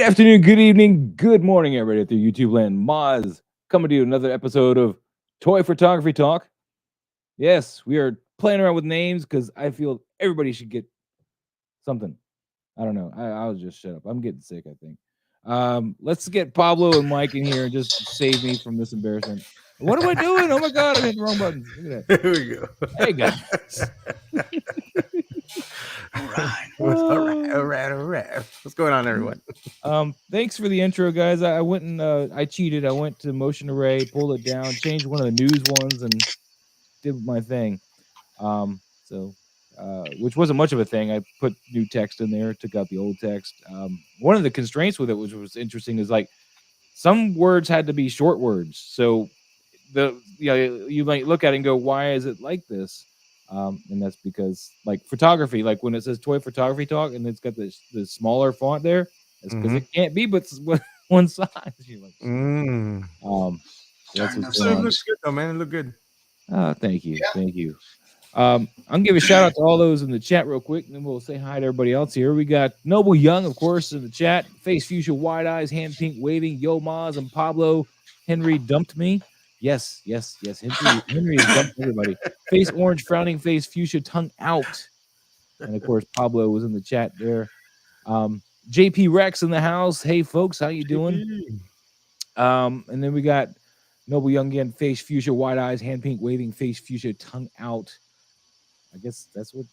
afternoon, good evening, good morning, everybody at the YouTube land. Moz coming to you another episode of Toy Photography Talk. Yes, we are playing around with names because I feel everybody should get something. I don't know. I'll just shut up. I'm getting sick, I think. Let's get Pablo and Mike in here and just save me from this embarrassment. What am I doing? Oh my god, I'm hitting the wrong buttons. Look at that. Here we go. Hey guys. All right. What's going on, everyone? Thanks for the intro, guys. I went and I cheated. I went to Motion Array, pulled it down, changed one of the news ones, and did my thing. Which wasn't much of a thing. I put new text in there, took out the old text. One of the constraints with it, which was interesting, is like some words had to be short words. So you might look at it and go, why is it like this? And that's because like photography, like when it says Toy Photography Talk and it's got the smaller font there, it's because it can't be but one size. You're like, that's what's going on. It looks good though, man. It looked good. Thank you. I'm gonna give a shout out to all those in the chat real quick, and then we'll say hi to everybody else here. We got Noble Young, of course, in the chat. Face Fuchsia, Wide Eyes, Hand Pink Waving, Yo Maz, and Pablo. Henry dumped me. Yes. Henry has dumped everybody. Face Orange, Frowning Face, Fuchsia, Tongue Out. And of course, Pablo was in the chat there. JP Rex in the house. Hey folks, how you doing? And then we got Noble Young again, Face Fuchsia, Wide Eyes, Hand Pink Waving, Face Fuchsia, Tongue Out. I guess that's what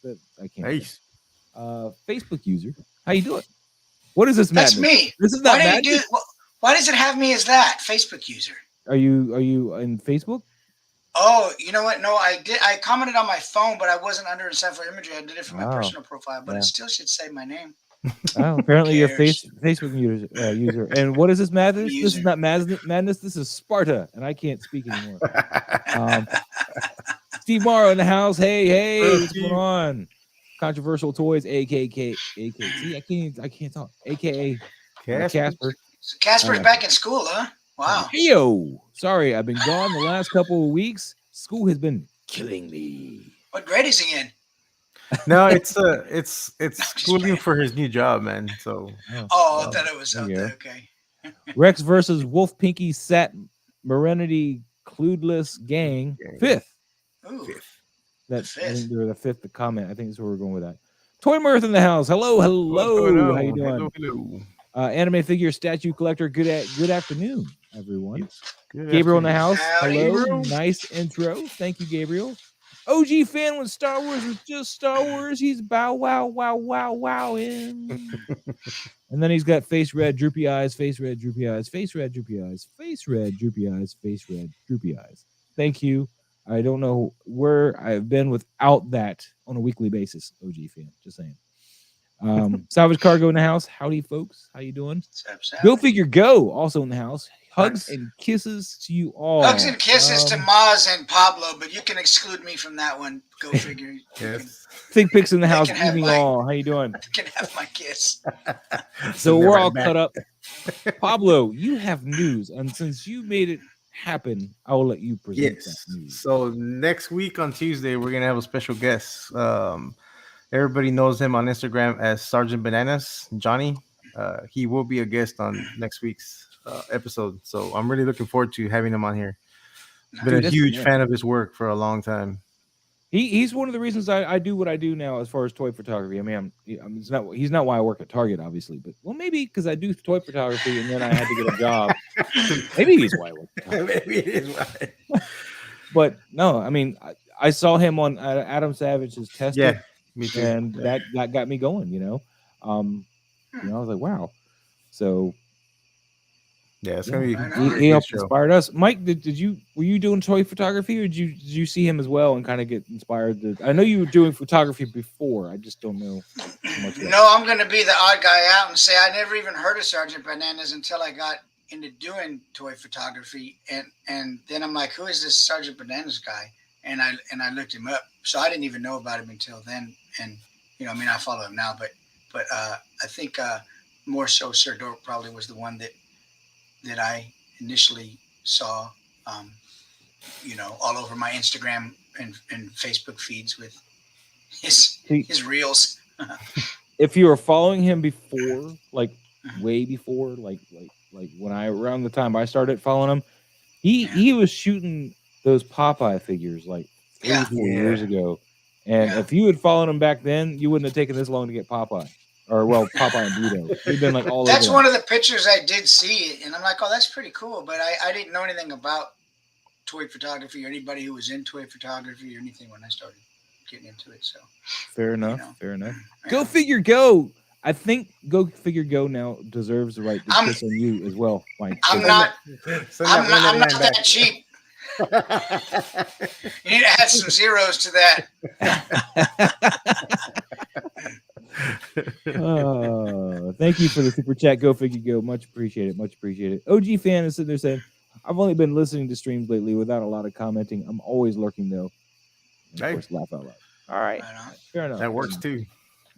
I can't. Nice. Facebook user, how you doing? What is this madness? That's me. This is not madness. Why does it have me as that Facebook user? Are you in Facebook? Oh, you know what? No, I did. I commented on my phone, but I wasn't under sci-fi imagery. I did it for my personal profile, but it still should say my name. Oh, apparently you're Facebook user. And what is this madness? This is not madness. This is Sparta, and I can't speak anymore. Steve Morrow in the house. Hey, what's going on? Controversial Toys, A.K.A. See, I can't talk. A.K.A. Casper. So Casper's back in school, huh? Wow. Yo, sorry, I've been gone the last couple of weeks. School has been killing me. What grade is he in? No, it's schooling for his new job, man. So. I thought it was okay. Rex versus Wolf Pinky Sat Merenity Clueless Gang. Fifth. Ooh. That's I think they were the fifth to comment. I think that's where we're going with that. Toy Mirth in the house. Hello. How you doing? Hello. Anime figure statue collector. Good afternoon, everyone. Yes. Gabriel in the house. Howdy. Hello. Gabriel. Nice intro. Thank you, Gabriel. OG fan when Star Wars was just Star Wars. He's bow wow in. And then he's got face red, droopy eyes, face red, droopy eyes, face red, droopy eyes, face red, droopy eyes, face red, droopy eyes. Thank you. I don't know where I've been without that on a weekly basis. OG fan, just saying. Salvage Cargo in the house. Howdy, folks. How you doing? Go Figure Go also in the house. Hugs and kisses to you all. Hugs and kisses to Maz and Pablo, but you can exclude me from That one. Go figure. Yes. Think Pics in the house. Evening all. How you doing? I can have my kiss. So we're all cut up. Pablo, you have news, and since you made it happen, I will let you present that news. So next week on Tuesday, we're gonna have a special guest. Everybody knows him on Instagram as Sergeant Bananas, Johnny. He will be a guest on next week's episode, so I'm really looking forward to having him on here. Been a huge fan of his work for a long time. He's one of the reasons I do what I do now as far as toy photography. I mean, he's not why I work at Target, obviously, but maybe because I do toy photography and then I had to get a job. Maybe he's why I work at Target. Maybe it is why. But no, I mean, I saw him on Adam Savage's Test. Yeah, me too. And that got me going, I was like, wow. So yeah, it's gonna be. He helped inspired us. Mike, were you doing toy photography, or did you see him as well and kind of get inspired? I know you were doing photography before. I just don't know much. No, I'm gonna be the odd guy out and say I never even heard of Sergeant Bananas until I got into doing toy photography, and then I'm like, who is this Sergeant Bananas guy? And I looked him up, so I didn't even know about him until then. And I follow him now, but I think more so Sir Dork probably was the one that I initially saw, all over my Instagram and Facebook feeds with his reels. If you were following him before, like way before, like when around the time I started following him, he was shooting those Popeye figures like 3-4 years ago. And if you had followed him back then, you wouldn't have taken this long to get Popeye. Or Popeye and Bluto. You've been like all That's over one of the pictures I did see, and I'm like, oh, that's pretty cool. But I didn't know anything about toy photography or anybody who was in toy photography or anything when I started getting into it. So fair enough. Fair enough. Go Yeah. figure go. I think Go Figure Go now deserves the right to I'm- piss on you as well, Mike. I'm not that cheap. You need to add some zeros to that. Thank you for the super chat. Go Figure Go. Much appreciated. Much appreciated. OG fan is sitting there saying, I've only been listening to streams lately without a lot of commenting. I'm always lurking though. And of course, laugh out loud. All right. Fair enough. That works too.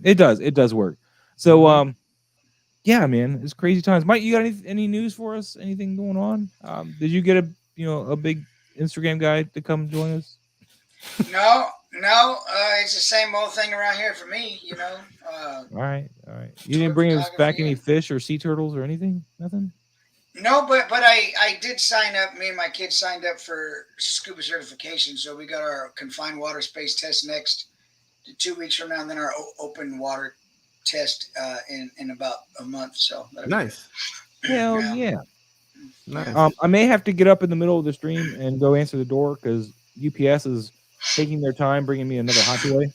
It does. It does work. So, yeah, man, it's crazy times. Mike, you got any news for us? Anything going on? Did you get a big Instagram guy to come join us? No, it's the same old thing around here for me, you know. All right. You didn't bring us back any fish or sea turtles or anything? Nothing? No, but I did sign up. Me and my kids signed up for scuba certification, so we got our confined water space test next 2 weeks from now, and then our open water test in about a month. So nice. Hell yeah. Nice. I may have to get up in the middle of the stream and go answer the door because UPS is taking their time bringing me another hot toy.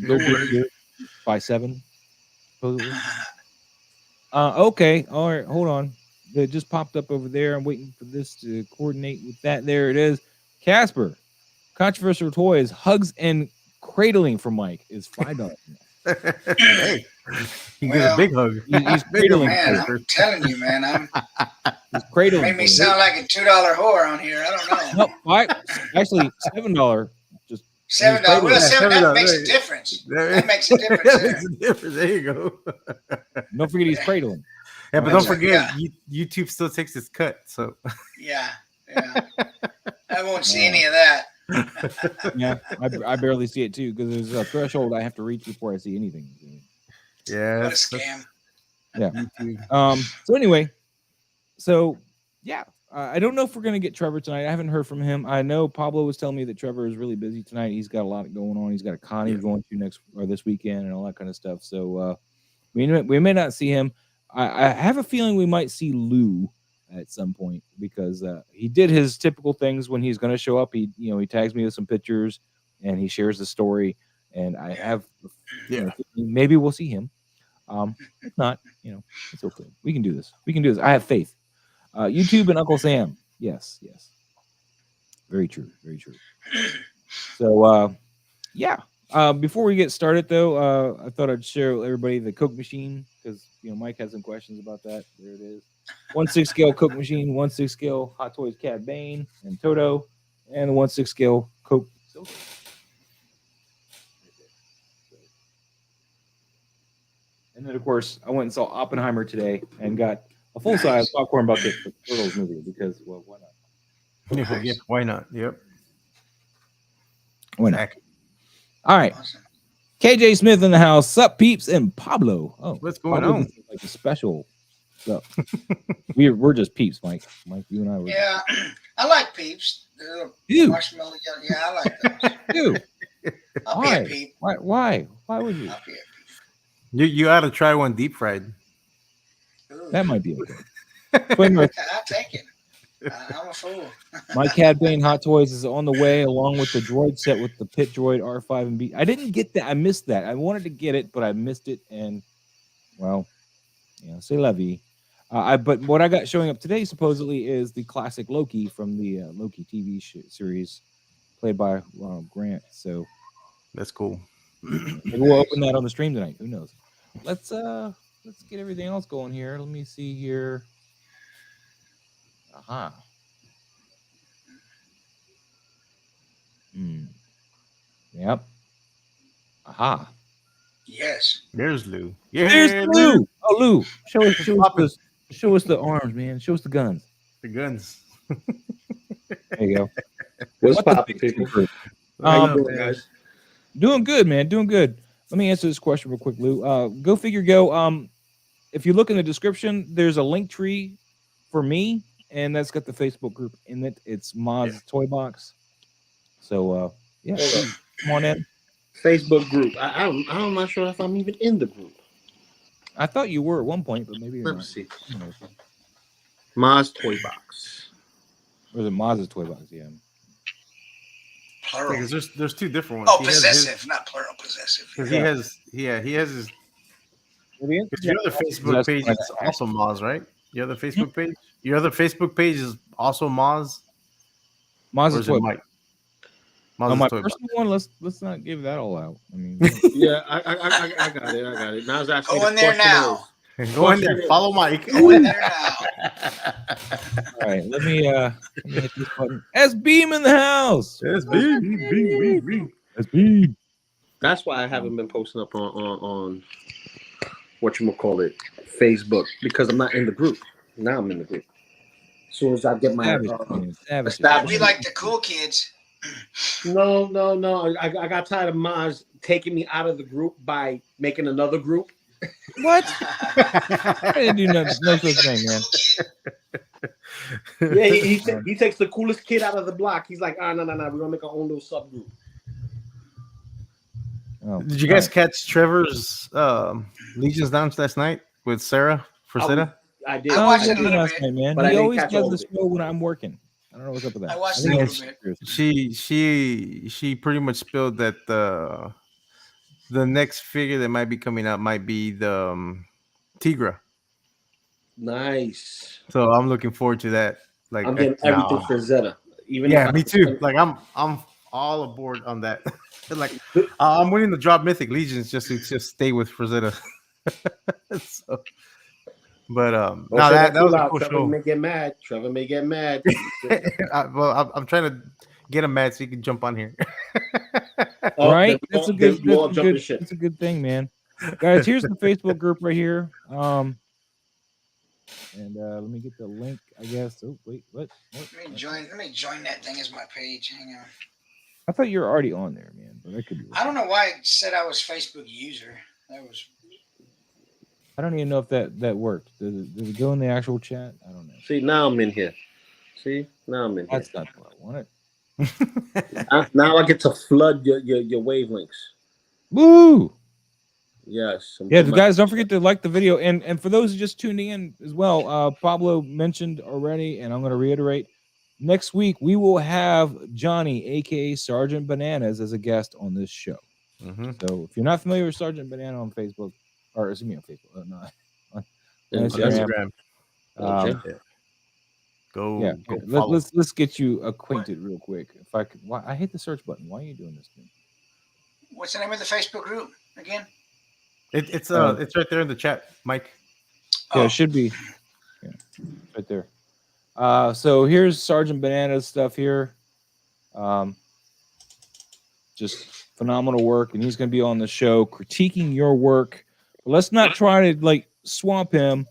They'll be here by 7, supposedly. Okay. All right. Hold on. It just popped up over there. I'm waiting for this to coordinate with that. There it is. Casper, controversial toys, hugs and cradling for Mike is $5. Hey, he gets a big hug. He's cradling. Man, I'm telling you, man, he's cradling. Made me sound like a $2 whore on here. I don't know. No, actually $7. Just $7. Well, that makes a difference. That makes a difference. There you go. Don't forget he's cradling. Yeah, but don't forget, YouTube still takes its cut. So yeah. I won't see any of that. Yeah, I barely see it too because there's a threshold I have to reach before I see anything. Yeah, what a scam. Yeah. So anyway, I don't know if we're gonna get Trevor tonight. I haven't heard from him. I know Pablo was telling me that Trevor is really busy tonight. He's got a lot going on. He's got a con he's going to this weekend and all that kind of stuff. So we may not see him. I have a feeling we might see Lou at some point because he did his typical things when he's going to show up. He tags me with some pictures and he shares the story. And I have, maybe we'll see him. If not, it's okay. We can do this. I have faith. YouTube and Uncle Sam. Yes. Very true. So, before we get started though, I thought I'd share with everybody the Coke machine because Mike has some questions about that. There it is. 1/6 scale Coke machine, 1/6 scale Hot Toys Cad Bane and Toto, and the 1/6 scale Coke Silver. And then of course I went and saw Oppenheimer today and got a full size popcorn bucket for the Turtles movie because why not? Yeah, why not? Yep. Why not? All right. Awesome. KJ Smith in the house. Sup, peeps, and Pablo. Oh, what's going on? Like a special stuff. we're just peeps, Mike. Mike, you and I were. Yeah, I like peeps. Dude. Marshmallow. Yeah, I like those. Dude. I'll be a peep. Why would you? I'll be a peep. You ought to try one deep fried. Ooh. That might be okay. I'll take it. I'm a fool. My Cad Bane Hot Toys is on the way, along with the droid set with the Pit Droid R5 and B. I didn't get that. I missed that. I wanted to get it, but I missed it. And, well, c'est la vie. But what I got showing up today, supposedly, is the classic Loki from the Loki TV series, played by Ronald Grant. So that's cool. Maybe we'll open that on the stream tonight. Who knows? Let's get everything else going here. Let me see here. Aha. Yep. Aha. Yes. There's Lou. Yeah, there's Lou. Oh, Lou. Show us the arms, man. Show us the guns. The guns. There you go. What's popping, people? Guys? Doing good, man. Doing good. Let me answer this question real quick, Lou. Go figure. Go. if you look in the description, there's a link tree for me, and that's got the Facebook group in it. It's Moz Toy Box. So yeah, please, come on in. Facebook group. I'm not sure if I'm even in the group. I thought you were at one point, but maybe you're Let me not. see. Moz Toy Box. Or is it Moz's Toy Box? Yeah. Plural. Because there's two different ones. Oh, possessive, not plural. Possessive. Because he has his. Because your other Facebook page is also Moz, right? Your other Facebook page. Your other Facebook page is also Moz. Moz's Toy Mike. On my personal one, let's not give that all out. I mean, yeah, I got it. I got it. Now it's actually go in there now. Go in there. Follow Mike. Go in there now. All right, let me hit this button. S Beam in the house. S Beam. S Beam. That's why I haven't been posting up on Facebook, because I'm not in the group. Now I'm in the group. As soon as I get my We like the cool kids. No. I got tired of Maz taking me out of the group by making another group. What? I didn't do no such thing, man. Yeah, he takes the coolest kid out of the block. He's like, no. We're gonna make our own little subgroup. Oh, did you guys catch Trevor's Legions Dance last night with Sarah Frazetta? I did. I watched it a little last night, man. But he I always catch does all the of it. show when I'm working. I don't know what's up with that. I watched it a little bit. She pretty much spilled that the next figure that might be coming out might be the Tigra. Nice. So I'm looking forward to that. Like I'm getting everything for Zeta. Even me too. Like I'm all aboard on that. Like I'm willing to drop Mythic Legions just to stay with Frazetta. So, but no, that was a cool Trevor show. may get mad. Trevor may get mad. I'm trying to get him mad so he can jump on here. Right? That's a good thing, man. Guys, here's the Facebook group right here. And let me get the link, I guess. Oh, wait, what? Let me join that thing as my page. Hang on. I thought you were already on there, man, but that could be right. I don't know why it said I was Facebook user. I don't even know if that worked. Did it go in the actual chat? I don't know. See, now I'm in here. That's not what I wanted. Now I get to flood your wavelengths. Woo! Yes. Guys, don't forget to like the video. And for those who just tuning in as well, Pablo mentioned already, and I'm going to reiterate, next week we will have Johnny, A.K.A. Sergeant Bananas, as a guest on this show. Mm-hmm. So if you're not familiar with Sergeant Banana on Facebook, or excuse me, on Facebook, on Instagram. Go let's get you acquainted real quick. If I could, I hate the search button. Why are you doing this to me? What's the name of the Facebook group again? It's right there in the chat, Mike. Yeah, it should be. Yeah, right there. So here's Sergeant Banana's stuff here. Just phenomenal work, and he's going to be on the show critiquing your work. But let's not try to like swamp him.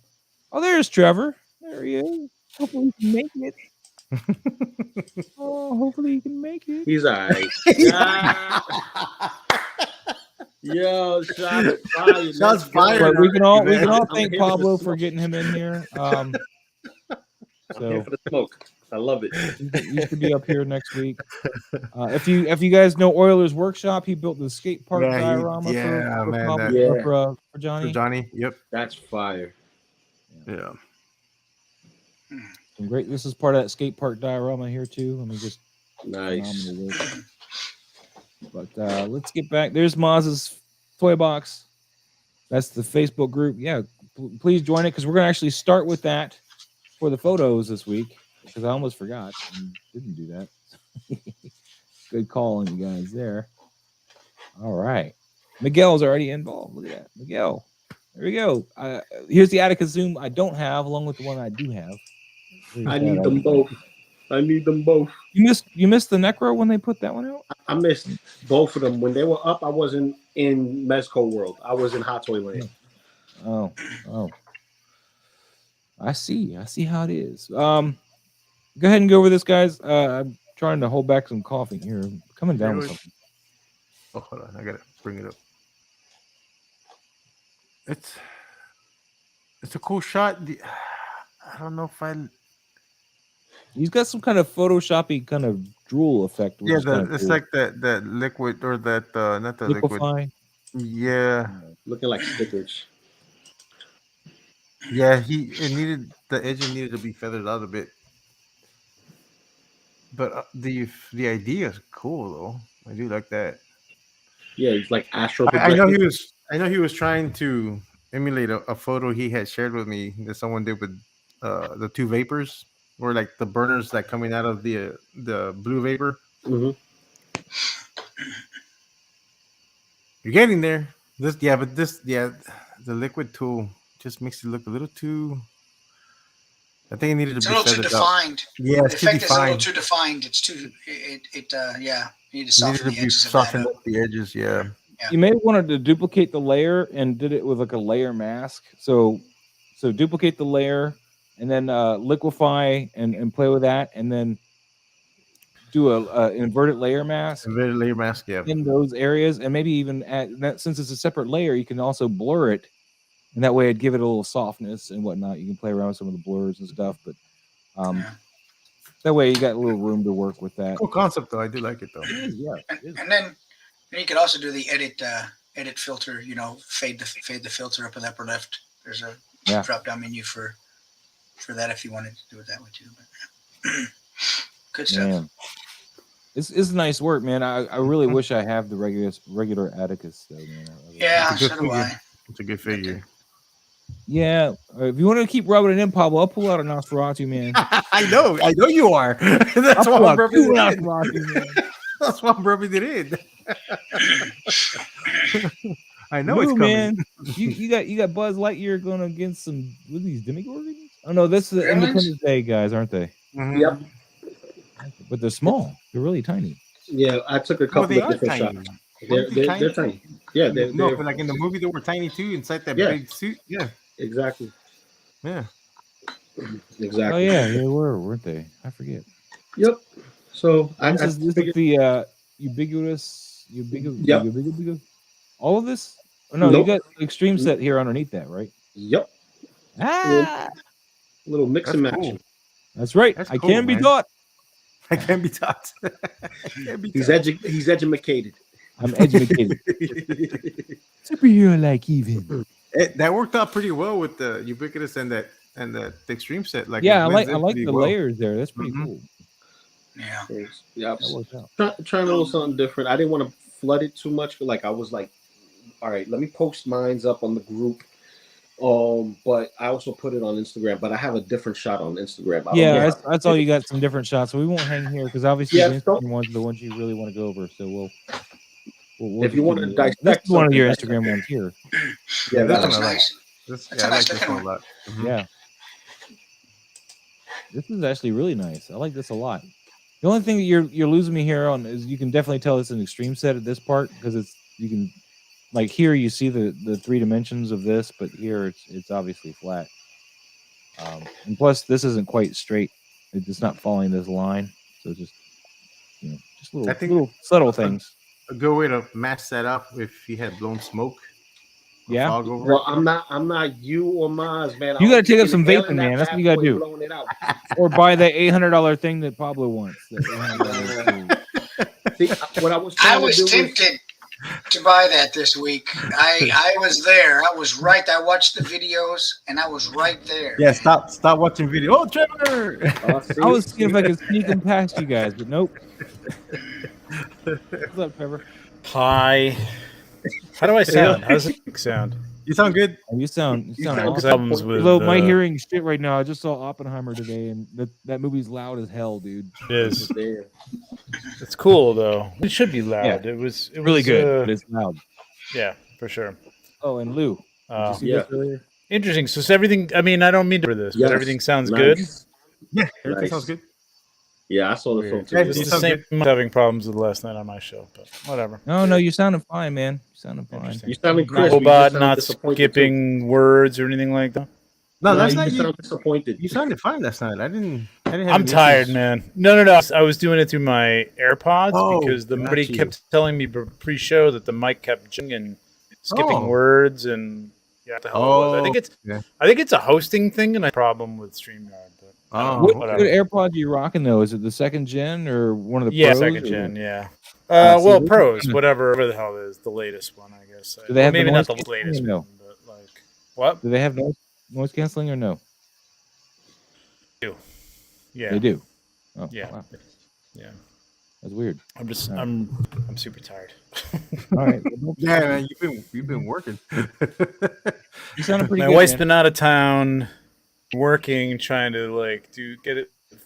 Oh, there's Trevor. There he is. Hopefully he can make it. Hopefully he can make it. He's all right. Yo, shots fired. But we can all thank Pablo for getting him in here. I'm here for the smoke. I love it. You should be up here next week. If you guys know Oilers Workshop, he built the skate park diorama for Johnny. For Johnny, yep. That's fire. Yeah. Great. This is part of that skate park diorama here too. Let me just nice. But let's get back. There's Maz's toy box. That's the Facebook group. Yeah, please join it because we're gonna actually start with that for the photos this week because I almost forgot and didn't do that. Good call on you guys there. All right, Miguel's already involved. Look at that, Miguel. There we go. Here's the Attica Zoom I don't have, along with the one I do have. I need them both. You missed the Necro when they put that one out? I missed both of them. When they were up, I wasn't in Mezco World. I was in Hot Toy Land. Oh. I see how it is. Go ahead and go over this, guys. I'm trying to hold back some coughing here. I'm coming down with something. Oh, hold on. I gotta bring it up. It's a cool shot. I don't know if I. He's got some kind of photoshoppy kind of drool effect, which Yeah, is kind of it's cool. like that liquid or that not the liquid. Liquefy. Yeah, Looking like stickers. yeah. The edging needed to be feathered out a bit, but the idea is cool though. I do like that. Yeah, he's like astral I know projecting. I know he was trying to emulate a photo he had shared with me that someone did with the two vapors, or like the burners like coming out of the blue vapor. Mm-hmm. You're getting there. The liquid tool just makes it look a little too. I think it needed to It's a be little too feathered out. defined. Yeah, The it's too effect is a little defined. too defined. It's too yeah. You need to It soften needed the to be edges of that softened up. up the edges. Yeah. You may have wanted to duplicate the layer and did it with like a layer mask. So duplicate the layer and then liquefy and play with that, and then do a inverted layer mask Inverted layer mask. Yeah. in those areas, and maybe even add that, since it's a separate layer, you can also blur it, and that way it'd give it a little softness and whatnot. You can play around with some of the blurs and stuff, but Yeah. that way you got a little room to work with that. Cool concept though. I do like it though. Yeah, And then you could also do the edit filter. You know, fade the filter up in the upper left. There's a drop down menu for that if you wanted to do it that way too. But good stuff. Man. It's nice work, man. I really wish I have the regular Atticus though, man. Yeah, so do I. It's a good figure. Yeah, if you want to keep rubbing it in, Pablo, I'll pull out a Nosferatu, man. I know you are. That's I'll why I'm pull out rubbing two it in. Nosferatu, man. That's why I'm rubbing it in. I know Lou, it's coming. man. You got Buzz Lightyear going against some with these Demogorgons. Oh no, this is the Gremlins? Independence Day guys, aren't they? Mhm. Yep. But they're small. They're really tiny. Yeah, I took a couple they of are different tiny. shots. Weren't they They're tiny. Yeah, No, they're but like in the movie, they were tiny too inside that Yeah. big suit. Yeah, exactly. yeah. Exactly. Oh yeah, they were, weren't they? I forget. Yep. So This is the ubiquitous. Yep. All of this? Oh, no, Nope. you got extreme set here underneath that, right? Yep. Ah, Little mix That's and match. cool. that's right. That's I cool, can be man. taught. I can't be taught. I can't be He's taught. he's educated. I'm educated. Superhero like even. That worked out pretty well with the ubiquitous and the extreme set. Like Yeah, it I blends like in pretty the well. layers there. That's pretty Mhm. cool. Yeah. Yep. That worked out. Trying a little something different. I didn't want to flood it too much. Like I was like, all right, let me post mines up on the group. But I also put it on Instagram. But I have a different shot on Instagram. I don't know Yeah, how- that's all you got. Some different shots. So we won't hang here because obviously Yeah, the don't- Instagram ones are the ones you really want to go over. So we'll If you want to this dissect is one of your something, Instagram ones here. Yeah, That that looks one I like. nice. This, That's yeah, a I nice like this looking one a one. lot. Mhm. Yeah. This is actually really nice. I like this a lot. The only thing that you're losing me here on is you can definitely tell it's an extreme set at this part because you can like here you see the 3 dimensions of this, but here it's obviously flat. And plus this isn't quite straight. It's not following this line, so it's just just I think little subtle things. A good way to match that up if you had blown smoke. or Yeah. Fog over Well, it. I'm not you or Maz, man. You I gotta was take up just some inhaling vaping, that man. That's what bad you gotta boy, do. blowing it out. Or buy that $800 thing that Pablo wants. That $800 See, what I was I trying was to do tempted to buy that this week. I was there. I was right. I watched the videos and I was right there. Yeah, stop watching video. Oh, Trevor! I was seeing if I could sneak them past you guys, but nope. What's up, Trevor? Hi. How do I sound? How does it sound? You sound good. Oh, you sound sound awesome. Problems with Although my hearing shit right now. I just saw Oppenheimer today, and that movie's loud as hell, dude. it is. there. It's cool though. It should be loud. Yeah. It was Really was, good, but it's loud. yeah, for sure. Oh, and Lou, did you see Yeah. this earlier? Interesting. So everything. I mean, I don't mean to for this, Yes. but everything sounds Nice. good. Yeah, everything Nice. sounds good. Yeah, I saw the film Weird. too. Yeah, It's you the sound same. good. Having problems with last night on my show, but whatever. No, you sounded fine, man. You sounded fine. Interesting. You sounded crisp. Robot You not just sound disappointed, skipping words or anything like that. No, too. last you night just you, sound disappointed. you sounded fine last night. I didn't have I'm any tired, issues. man. No. I was doing it through my AirPods Oh, because got somebody you. kept telling me pre-show that the mic kept jingling and skipping Oh. words, and Yeah, what the hell it was. I think it's a hosting thing, and a problem with StreamYard. But What whatever. AirPods are you rocking though? Is it the second gen or one of the pros? Second gen, yeah. See, pros, whatever the hell it is, the latest one, I guess. Do they have maybe the not noise the latest no? one, but like what? Do they have noise canceling or no? Yeah, they do. Oh, yeah, wow. yeah. That's weird. I'm super tired. All right. Yeah, man, you've been working. You sounded pretty My good. wife's Man. been out of town, working, trying to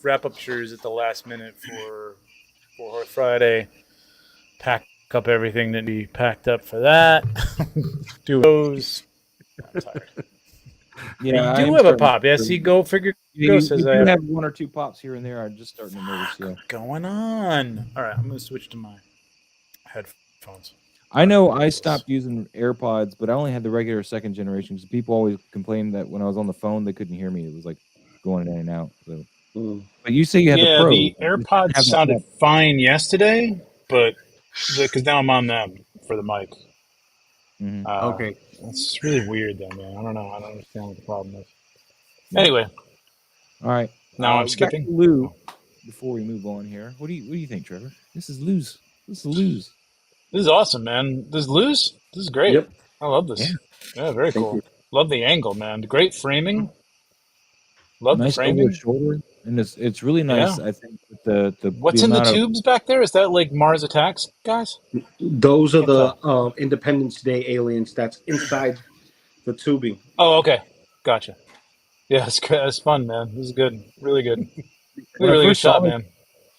wrap up shirts at the last minute for Friday. Pack up everything that we packed up for that. Do those. I'm tired. Yeah, you do have a pop. Yeah, see, go figure. You have one or two pops here and there. I'm just starting to notice. Yeah. What's going on? All right, I'm going to switch to my headphones. I know I stopped using AirPods, but I only had the regular second generation because people always complained that when I was on the phone, they couldn't hear me. It was like going in and out. So, But you say you had the Pro. The AirPods sounded fine yesterday, but because now I'm on them for the mic. Mm-hmm. Okay. It's really weird though, man. I don't know. I don't understand what the problem is. Yeah. Anyway. All right. Now I'm skipping. Back to Lou, before we move on here. What do you think, Trevor? This is Lou's. This is awesome, man. This is great. Yep. I love this. Yeah, very cool. Love the angle, man. Great framing. Love nice the framing. Over shoulder, and it's really nice. Yeah. I think the what's in the tubes back there? Is that like Mars Attacks, guys? Those are the Independence Day aliens that's inside the tubing. Oh, okay, gotcha. Yeah, it's fun, man. This is good, really good. Really good shot, man.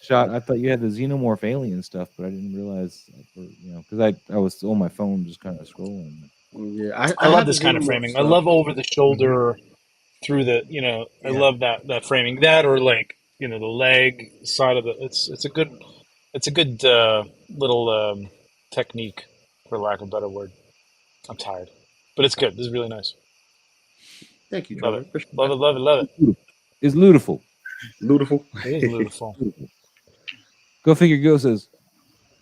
I thought you had the xenomorph alien stuff, but I didn't realize, because I was on my phone just kind of scrolling. Yeah, I love this kind of framing. Stuff. I love over the shoulder. Mm-hmm. Through the, I love that framing, that or like, the leg side of the. It's a good little technique, for lack of a better word. I'm tired, but it's good. This is really nice. Thank you, love it. It's beautiful. Beautiful. It is beautiful. Go figure. Go says,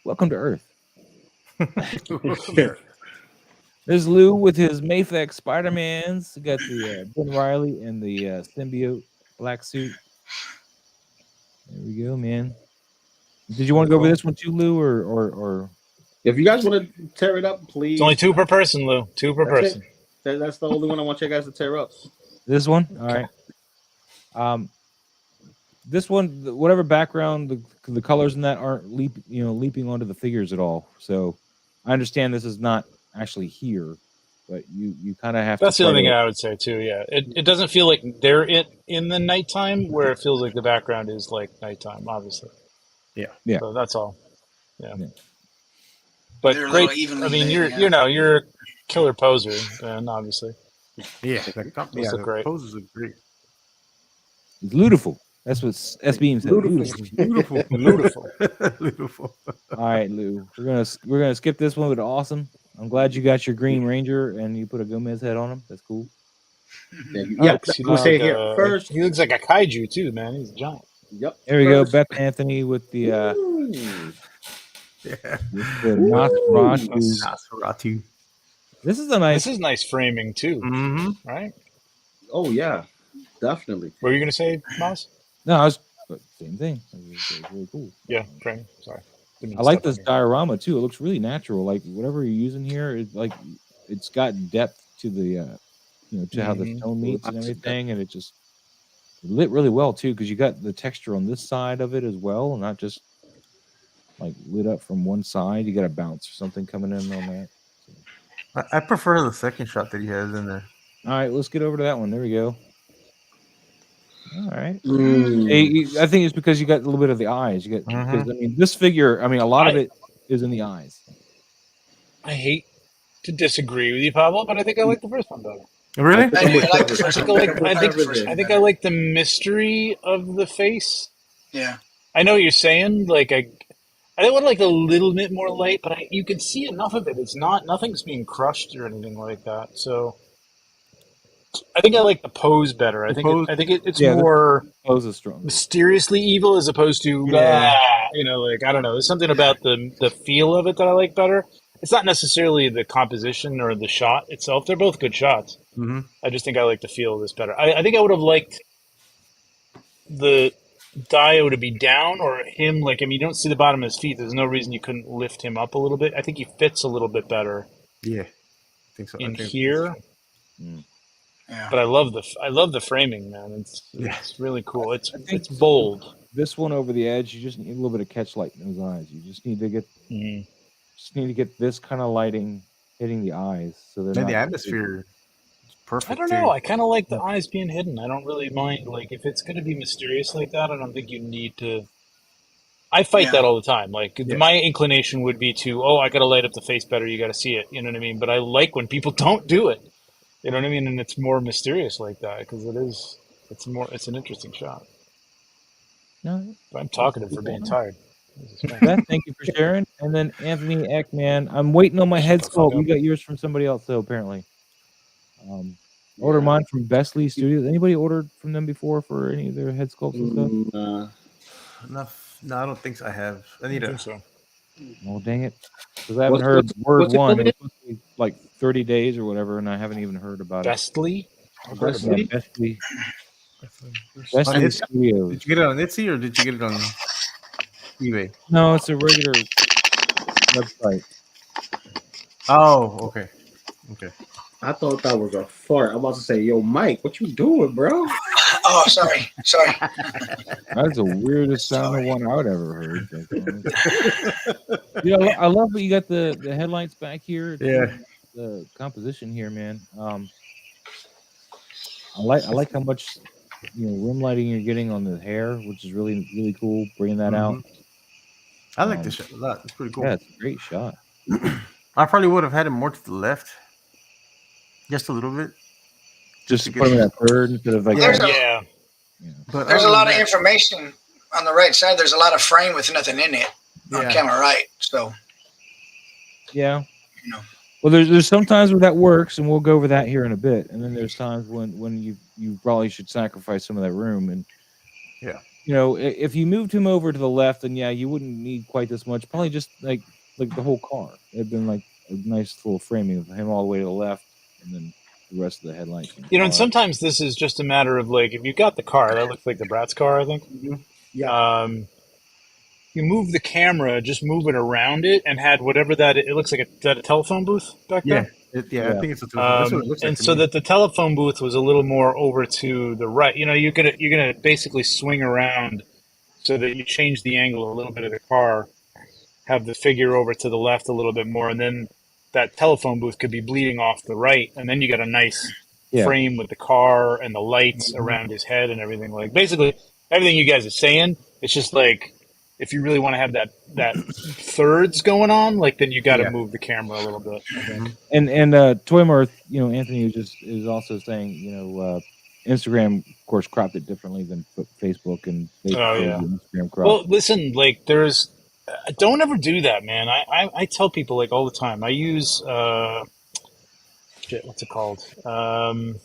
"Welcome to Earth." There's Lou with his Mayflex Spider-Mans. Got the Ben Reilly and the symbiote black suit. There we go, man. Did you want to go over this one too, Lou, or? If you guys want to tear it up, please. It's only 2 per person, Lou. 2 per person. That's the only one I want you guys to tear up. This one, all right. This one, whatever background, the colors in that aren't leaping onto the figures at all. So, I understand this is not actually here, but you kind of have that's the other thing I would say too. Yeah, it doesn't feel like they're in the nighttime where it feels like the background is like nighttime, obviously. Yeah. So that's all. Yeah. But they're great. I mean, you're a killer poser, and obviously. Yeah, the great. Poses are great. It's beautiful. That's what S-Beam said. Beautiful. All right, Lou. We're gonna skip this one with awesome. I'm glad you got your Green Ranger and you put a Gomez head on him. That's cool. Yeah, we'll say here first. He looks like a kaiju too, man. He's a giant. Yep. There we go. Beth Anthony with the Nosferatu. This is nice framing too. Mm-hmm. Right? Oh yeah, definitely. What were you gonna say, Moss? No, I was same thing. It was really cool. Yeah, framing. Sorry. I like this diorama too. It looks really natural. Like whatever you're using here, it's got depth to the to how the stone meets and everything, and it lit really well too because you got the texture on this side of it as well, not just like lit up from one side. You got a bounce or something coming in on that. So. I prefer the second shot that he has in there. All right, let's get over to that one. There we go. All right. I think it's because you got a little bit of the eyes. You got because I mean this figure. I mean a lot of it is in the eyes. I hate to disagree with you, Pablo, but I think I like the first one better. Really? I think I like the mystery of the face. Yeah. I know what you're saying. Like I want like a little bit more light, but you can see enough of it. It's nothing's being crushed or anything like that. So. I think I like the pose better. I think it's more pose is strong, mysteriously evil as opposed to I don't know. There's something about the feel of it that I like better. it's not necessarily the composition or the shot itself. They're both good shots. Mm-hmm. I just think I like the feel of this better. I think I would have liked the Dio to be down or him. Like, I mean, you don't see the bottom of his feet. There's no reason you couldn't lift him up a little bit. I think he fits a little bit better Yeah, I think so. in here. Yeah. But I love the framing, man. It's really cool. It's bold. This one over the edge, you just need a little bit of catch light in those eyes. You just need to get this kind of lighting hitting the eyes, so they're And not the atmosphere is perfect. I don't know. I kind of like the eyes being hidden. I don't really mind. Like, if it's going to be mysterious like that, I don't think you need to. I fight that all the time. Like, my inclination would be to, I got to light up the face better. You got to see it. You know what I mean? But I like when people don't do it. You know what I mean? And it's more mysterious like that because it's an interesting shot. No, I'm talkative for being tired. Beth, thank you for sharing. And then Anthony Eckman, I'm waiting on my head sculpt. You got yours from somebody else, though, apparently. Order mine from Bestly Studios. Anybody ordered from them before for any of their head sculpts and stuff? No, I don't think so. I have. I need think so. Oh, dang it. Because I haven't heard word one. It was supposed to be like 30 days or whatever, and I haven't even heard about Bestly? it. Bestly? Bestly Studios. Did you get it on Etsy or did you get it on eBay? No, it's a regular website. Oh, okay. Okay. I thought that was a fart. I'm about to say, yo, Mike, what you doing, bro? Oh, sorry. That's the weirdest sounding one I've ever heard. I love that you got the headlights back here. Yeah. The composition here, man. I like how much rim lighting you're getting on the hair, which is really, really cool. Bringing that out. I like this shot a lot. It's pretty cool. Yeah, it's a great shot. I probably would have had him more to the left, just a little bit. Just to put him in that third instead of like But there's a lot of information on the right side. There's a lot of frame with nothing in it on camera right. So well, there's some times where that works, and we'll go over that here in a bit. And then there's times when you probably should sacrifice some of that room. And if you moved him over to the left, then you wouldn't need quite this much. Probably just like the whole car. It'd been like a nice little framing of him all the way to the left, and then the rest of the headlights. And sometimes this is just a matter of like, if you got the car, that looks like the Bratz car, I think. Yeah. You move the camera, just move it around it, and had whatever it looks like a telephone booth back there. I think it's a telephone. That's what it looks like and so that the telephone booth was a little more over to the right. You're gonna basically swing around so that you change the angle a little bit of the car, have the figure over to the left a little bit more, and then that telephone booth could be bleeding off the right, and then you got a nice frame with the car and the lights around his head and everything. Like, basically everything you guys are saying. It's just like, if you really want to have that thirds going on, like, then you got to move the camera a little bit. I think. And Toymarth, Anthony is also saying, Instagram, of course, cropped it differently than Facebook and Instagram crop. Well, listen, like, don't ever do that, man. I tell people, like, all the time. I use what's it called? It's not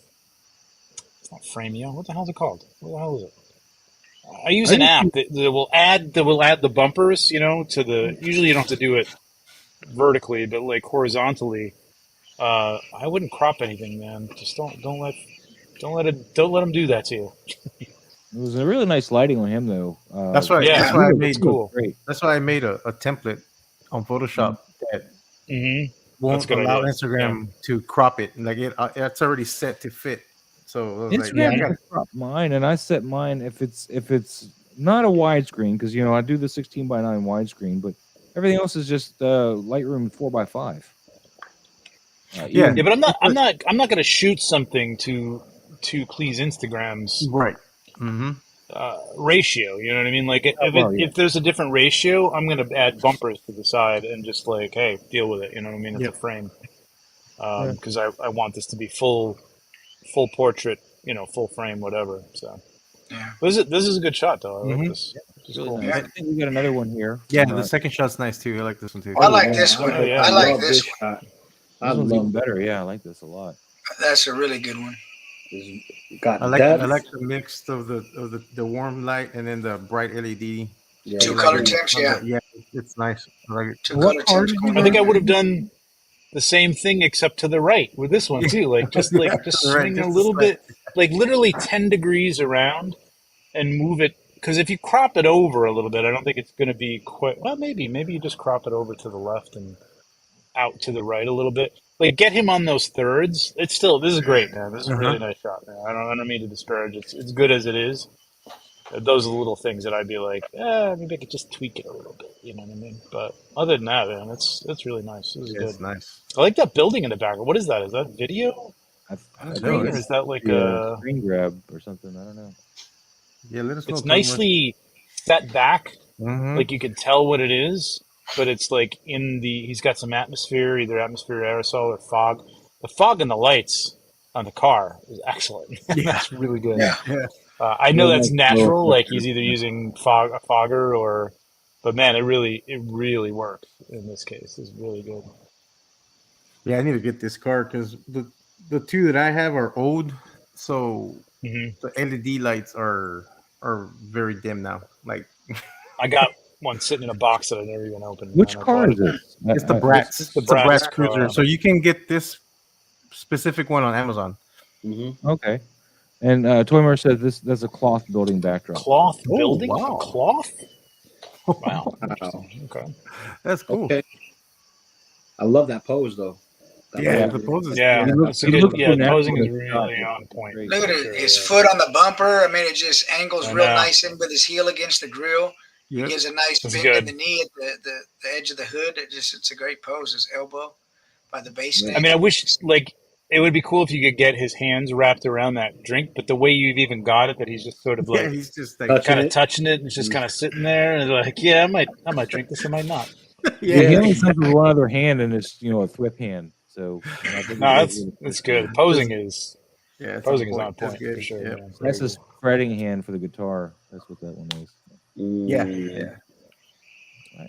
Frameo. What the hell's it called? What the hell is it? I use an app that will add the bumpers, to the. Usually you don't have to do it vertically, but like horizontally. I wouldn't crop anything, man. Just don't let them do that to you. It was a really nice lighting on him, though. That's why. Yeah, that's why I made cool. That's why I made a template on Photoshop that won't allow Instagram to crop it. Like it's already set to fit. So Instagram can crop mine, and I set mine if it's not a widescreen, because I do the 16:9 widescreen, but everything else is just Lightroom 4:5. But I'm not going to shoot something to please Instagram's ratio. You know what I mean? Like, if there's a different ratio, I'm going to add bumpers to the side and just like, hey, deal with it. You know what I mean? It's a frame, because I want this to be full portrait, full frame, whatever. So this is a good shot, though. I like this. Really cool. Nice. I think we got another one here. Yeah, the second shot's nice too. I like this one too. I like this one. I like this one. I love even better. Yeah, I like this a lot. That's a really good one. I like the mix of the warm light and then the bright LED. Yeah, Two it's color really- tints, yeah. Yeah, it's nice. I like it. Two What color car tints. did you I think I would have done the same thing except to the right with this one too. Like just Yeah, just right, swing just a a little slight. bit, like literally 10 degrees around and move it. Because if you crop it over a little bit, I don't think it's going to be quite. Well, maybe you just crop it over to the left and out to the right a little bit. Like get him on those thirds. It's still this is great, man. This is a really nice shot, man. I don't mean to disparage. It's good as it is. Those are the little things that I'd be like, maybe I could just tweak it a little bit. You know what I mean? But other than that, man, it's really nice. This is Yeah, good. it's nice. I like that building in the background. What is that? Is that video I don't screen, know. or is that like a screen grab or something? I don't know. Yeah, let us know. It's nicely set back. Mm-hmm. Like you can tell what it is, but it's like he's got some atmosphere, either atmosphere, aerosol, or fog. The fog and the lights on the car is excellent. Yeah. That's really good. Yeah. Yeah. I know Yeah, that's nice natural. little Like he's either using a fogger or, but man, it really works in this case. It's really good. Yeah, I need to get this car because the two that I have are old, so hmm the LED lights are very dim now. Like I got one sitting in a box that I never even opened. Which man. I car bought is it. this? it's the Bratz. It's the It's a Bratz Bratz Cruiser. car. So you can get this specific one on Amazon. Mhm. Okay. And Toymer says that's a cloth building backdrop. Cloth Oh, building? wow. Cloth? Wow. Wow. Interesting. Okay. That's cool. Okay. I love that pose though. That Yeah, pose the is- poses. Yeah, He looks- that's a he good. looks Yeah, so the posing is natural in the shot. really on point. Great. Look at for it, sure, his yeah. foot on the bumper. I mean, it just angles I real know. nice in with his heel against the grill. Yep. He gives a nice That's bend good. in the knee at the edge of the hood. It's a great pose. His elbow by the base Yeah. neck. I mean, I wish like it would be cool if you could get his hands wrapped around that drink, but the way you've even got it, that he's just sort of Yeah, like he's just like Touch- kind of it. touching it and it's just kind of sitting there and like, yeah, I might drink this, I might not. Yeah, he Yeah. only comes with one other hand and it's a thwip hand. So I think No, it's that's good. Posing is yeah, it's posing is point. on That's point good. for sure. Yeah. Man. That's his fretting hand for the guitar. That's what that one is. Yeah, Mm. yeah.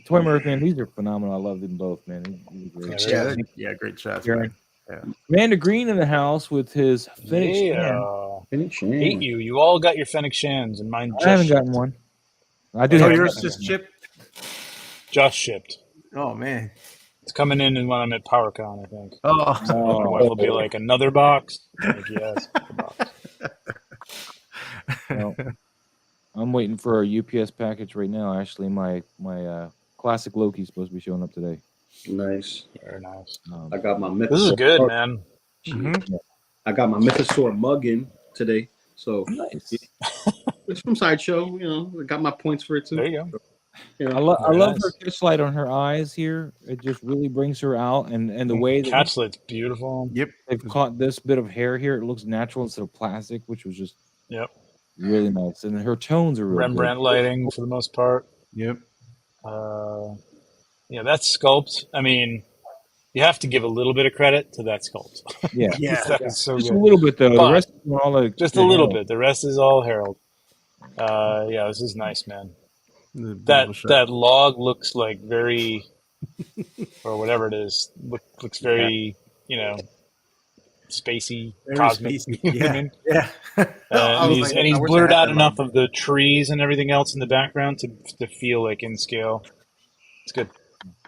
Toy Mirth, man, these are phenomenal. I love them both, man. These are great. Yeah, Yeah, great shots. Karen. Man. Amanda Green in the house with his Fennec Shan. Yeah. Finish Hate him. you. You all got your Fennec Shans and mine just I haven't shipped. gotten one. I do Oh, Oh, have yours one. just chipped. Just shipped. Oh man. It's coming in when I'm at PowerCon, I think. Oh, My wife will be like, another box? I'm like, yes, another box. Well, I'm waiting for a UPS package right now. Actually, my classic Loki's supposed to be showing up today. Nice. Very nice. I got my This is Mythosaur. good, man. I got my Mythosaur mug in today. So Nice. it's from Sideshow. I got my points for it too. There you go. I love Very her nice. catch light on her eyes here. It just really brings her out, and the way that Catchlight's beautiful. Yep. they've caught this bit of hair here, it looks natural instead of plastic, which was just Yep. really nice. And her tones are really Rembrandt lighting for the most part. Yep. Yeah, that sculpt. I mean, you have to give a little bit of credit to that sculpt. good. Yeah, Yeah. That is so just a good. little bit though. But the rest of all the Just a little bit. The rest is all Harold. Yeah, this is nice, man. That log looks like very, or whatever it is, looks very, spacey, Very cosmic. spacey. You know what I mean? Yeah. And he's, I wish I blurred had out that enough log. of the trees and everything else in the background to feel like in scale. It's good.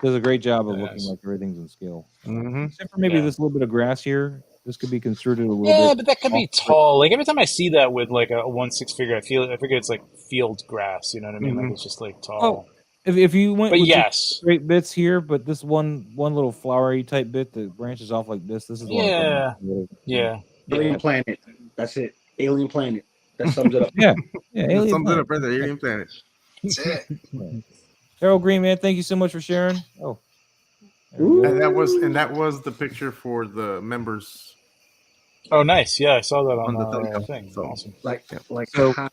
does a great job of Yes. looking like everything's in scale. Mm-hmm. Except for maybe Yeah. this little bit of grass here. This could be construed a little Yeah, bit. but that could be tall. Like every time I see that with like a 1/6 figure, I figure it's like field grass. You know what I mean? Like it's just like tall. Oh, if you went But with yes, straight bits here, but this one little flowery type bit that branches off like this is the one. I'm Yeah. talking about. yeah. Alien Planet. That's it. Alien Planet. That sums it up. Yeah, Alien Sums it Planet. up right there. Alien Planet. That's it. Harold Green, man, thank you so much for sharing. Oh, there we Ooh. go. And that was the picture for the members. Oh, nice. Yeah, I saw that On on the our thumbnail. thing. So- Awesome. Like So- how-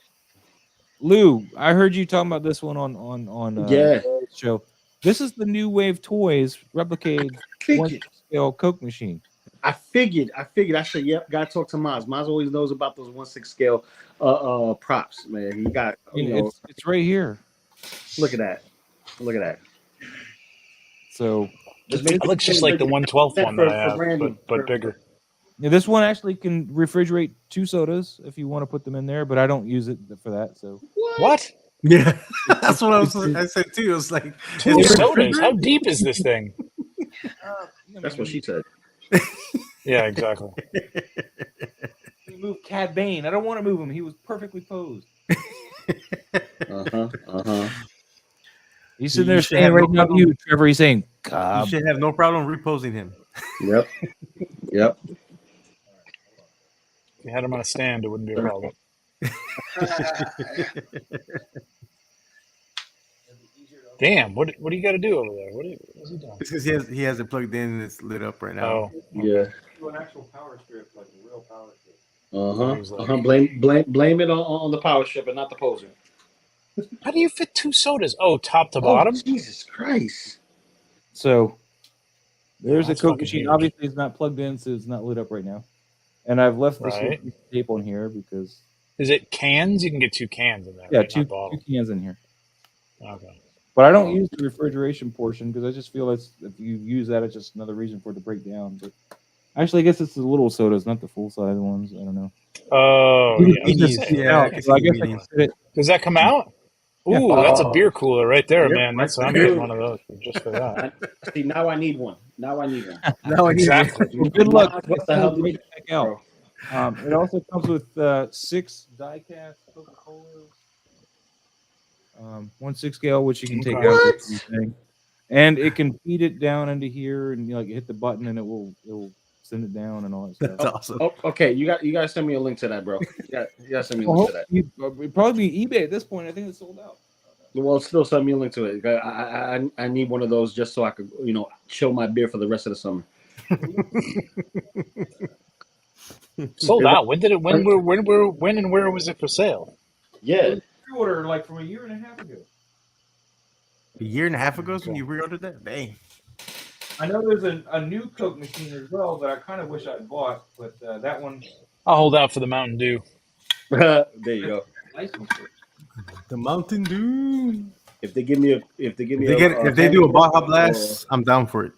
Lou, I heard you talking about this one on yeah. the show. This is the New Wave Toys replicated one Figured. scale Coke machine. I figured. I said, yep, gotta talk to Maz. Maz always knows about those 1/6 scale props, man. He got It's right here. look at that. Look at that. So It looks just like the 1/12 one that I have, Brandon. but bigger. yeah, this one actually can refrigerate 2 sodas if you want to put them in there, but I don't use it for that. So What? Yeah, that's what I said too. It was like 2 is there a sodas. refrigerator? How deep is this thing? That's what she said. Yeah, exactly. He moved Cad Bane. I don't want to move him. He was perfectly posed. He's sitting there You should saying have right no now to problem. you, Trevor. He's saying, You "God." should have no problem reposing him. Yep. Yep. If you had him on a stand, it wouldn't be a problem. Damn, what do you got to do over there? What's he doing? It's because he has it plugged in and it's lit up right now. Oh, Yeah. Do an actual power strip, like a real power strip. Blame it on the power strip and not the poser. how do you fit 2 sodas? Oh, top to Oh, bottom? Jesus Christ. So there's a that's Coke fucking machine. huge. Obviously, it's not plugged in, so it's not lit up right now. And I've left this little Right. piece of tape on here because Is it cans? You can get 2 cans in there, yeah, right? two Not bottles. cans in here. Okay. But I don't use the refrigeration portion because I just feel if you use that, it's just another reason for it to break down. But actually, I guess it's the little sodas, not the full size ones. I don't know. Oh, yeah. I was gonna say, Yeah, I can see So I the guess I beanies. can sit it. does that come out? Yeah. Ooh, that's a beer cooler right there, Yep, man. That's I'm getting one of those just for that. See, now I need one. Now I need one. Now I need Exactly. Well, good luck. Knock the hell Pull it back out. It also comes with 6 die-cast Coca-Colas, 1/6 scale, which you can take Okay. out with anything. And it can feed it down into here, and you hit the button, and it will send it down and all that stuff. That's awesome. Oh, okay, you gotta send me a link to that, bro. You gotta send me a link to that. It'd probably be eBay at this point. I think it's sold out. Well, still send me a link to it. I need one of those just so I could chill my beer for the rest of the summer. Sold out. When and where was it for sale? Yeah. Pre-order like from a year and a half ago. A year and a half ago when you reordered that? Dang. I know there's a new Coke machine as well, but I kind of wish I'd bought. But that one, I'll hold out for the Mountain Dew. There you go. The Mountain Dew. If they give me If they do a Baja Blast, I'm down for it.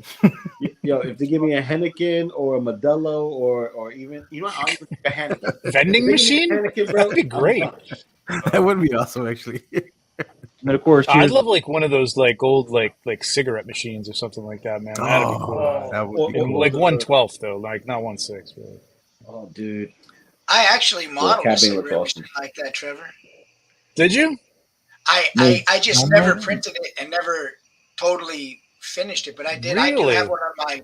If they give me a Henneken or a Modelo or even I'll even take a Henneken. Vending machine? Henneken, bro, That'd be great. That would be awesome, actually. And of course, I'd love like one of those like old like cigarette machines or something like that, man. That'd be cool. That would be cool. Like 1/12 though, like not 1/6. Really. Oh, dude. I actually modeled a Cab Bane cigarette looks awesome. machine like that, Trevor. Did you? I just never printed it and never totally finished it, but I did. I do Really? have one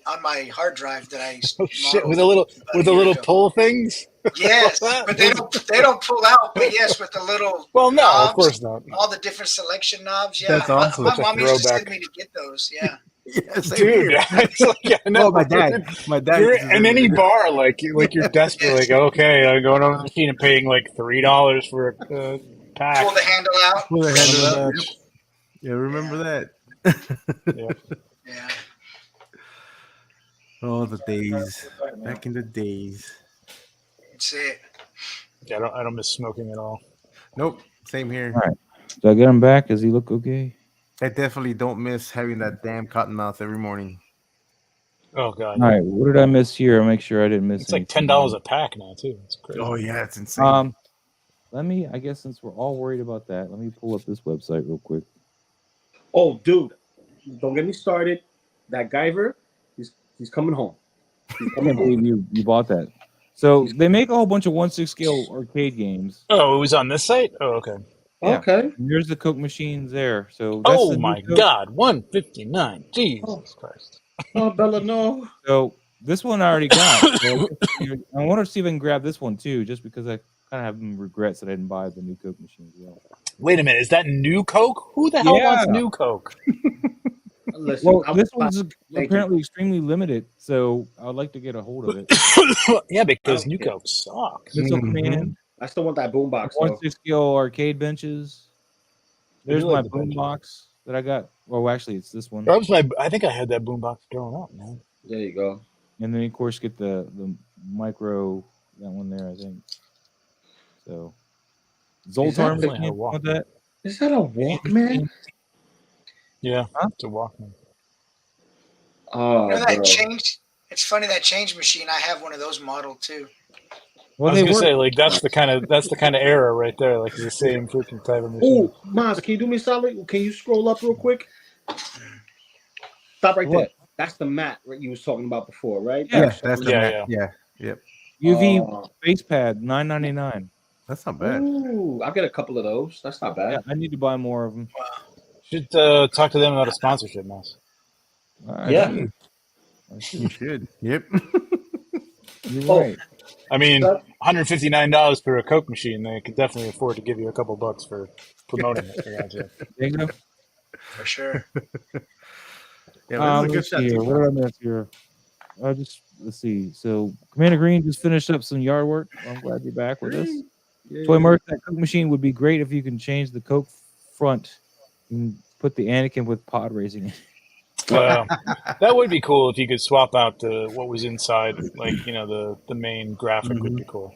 on my hard drive that I Oh shit! With modeled the about a year little ago. pull things. Yes, but they don't pull out. But yes, with the little Well, no, knobs, of course not. all the different selection knobs. Yeah, That's awesome. My Such a mom used to throwback. send me to get those. Yeah. Yeah, same Dude, here. it's like, yeah, no, Oh, my dad. You're in any bar, like you're desperate, like okay, I'm going over the machine and paying like $3 for a pack. Pull the handle out. Pull the handle out. Remember Yeah, remember that. Yeah. Oh, the days. Back in the days. That's it. Yeah, I don't miss smoking at all. Nope. Same here. All right. Do I get him back? Does he look okay? I definitely don't miss having that damn cotton mouth every morning. Oh god, All right. What did I miss here? I'll make sure I didn't miss. it's like anything. $10 a pack now too. It's crazy. Oh yeah, it's insane. Let me. I guess since we're all worried about that, let me pull up this website real quick. Oh, dude, don't get me started. That Guyver, he's coming home. I can't believe you bought that. So they make a whole bunch of 1/6 scale arcade games. Oh, it was on this site. Oh, okay. Yeah. Okay. And there's the Coke machines there. So that's Oh the new my Coke. god, 159. Jesus Christ. Oh, Bella, no. So this one I already got. So I want to see if I can grab this one too, just because I kind of have some regrets that I didn't buy the new Coke machine as well. Wait a minute, is that new Coke? Who the hell wants new Coke? Listen, Well, this one's apparently extremely limited, so I would like to get a hold of it. Yeah, because new care. Coke sucks. This will come in. I still want that boombox. 1/6 scale arcade benches. There's like my the benches. boombox that I got. Well, actually, it's this one. That was I think I had that boombox growing up, man. There you go. And then, of course, get the micro, that one there, I think. So, Zoltar definitely had a machine, Walkman. with that. Is that a Walkman? Yeah, Huh? it's a Walkman. Oh, You know that bro. change? It's funny that change machine. I have one of those modeled too. Well, I was they gonna work. say, like, that's the kind of era right there. Like, it's the same freaking type of machine. Oh, Maz, can you do me a solid? Can you scroll up real quick? Stop right What? there. That's the mat you was talking about before, right? Yeah. That's the Yeah, Mac. yeah. Yeah. Yep. UV Uh, face pad, $9.99. That's not bad. ooh, I'll get a couple of those. That's not Yeah, bad. I need to buy more of them. Should talk to them about a sponsorship, Mouse. I Yeah. should. You should. Yep. You're Oh, right. I mean, that- $159 for a Coke machine. They could definitely afford to give you a couple bucks for promoting it. For God's sake. There you go. For sure. Yeah, but this is a Let's good see shot here. too. What did I miss here? Let's see. So Commander Green just finished up some yard work. I'm glad you're back with us. yeah. Toy Merc, that Coke machine would be great if you can change the Coke front and put the Anakin with pod racing. That would be cool if you could swap out what was inside, like the main graphic would be cool.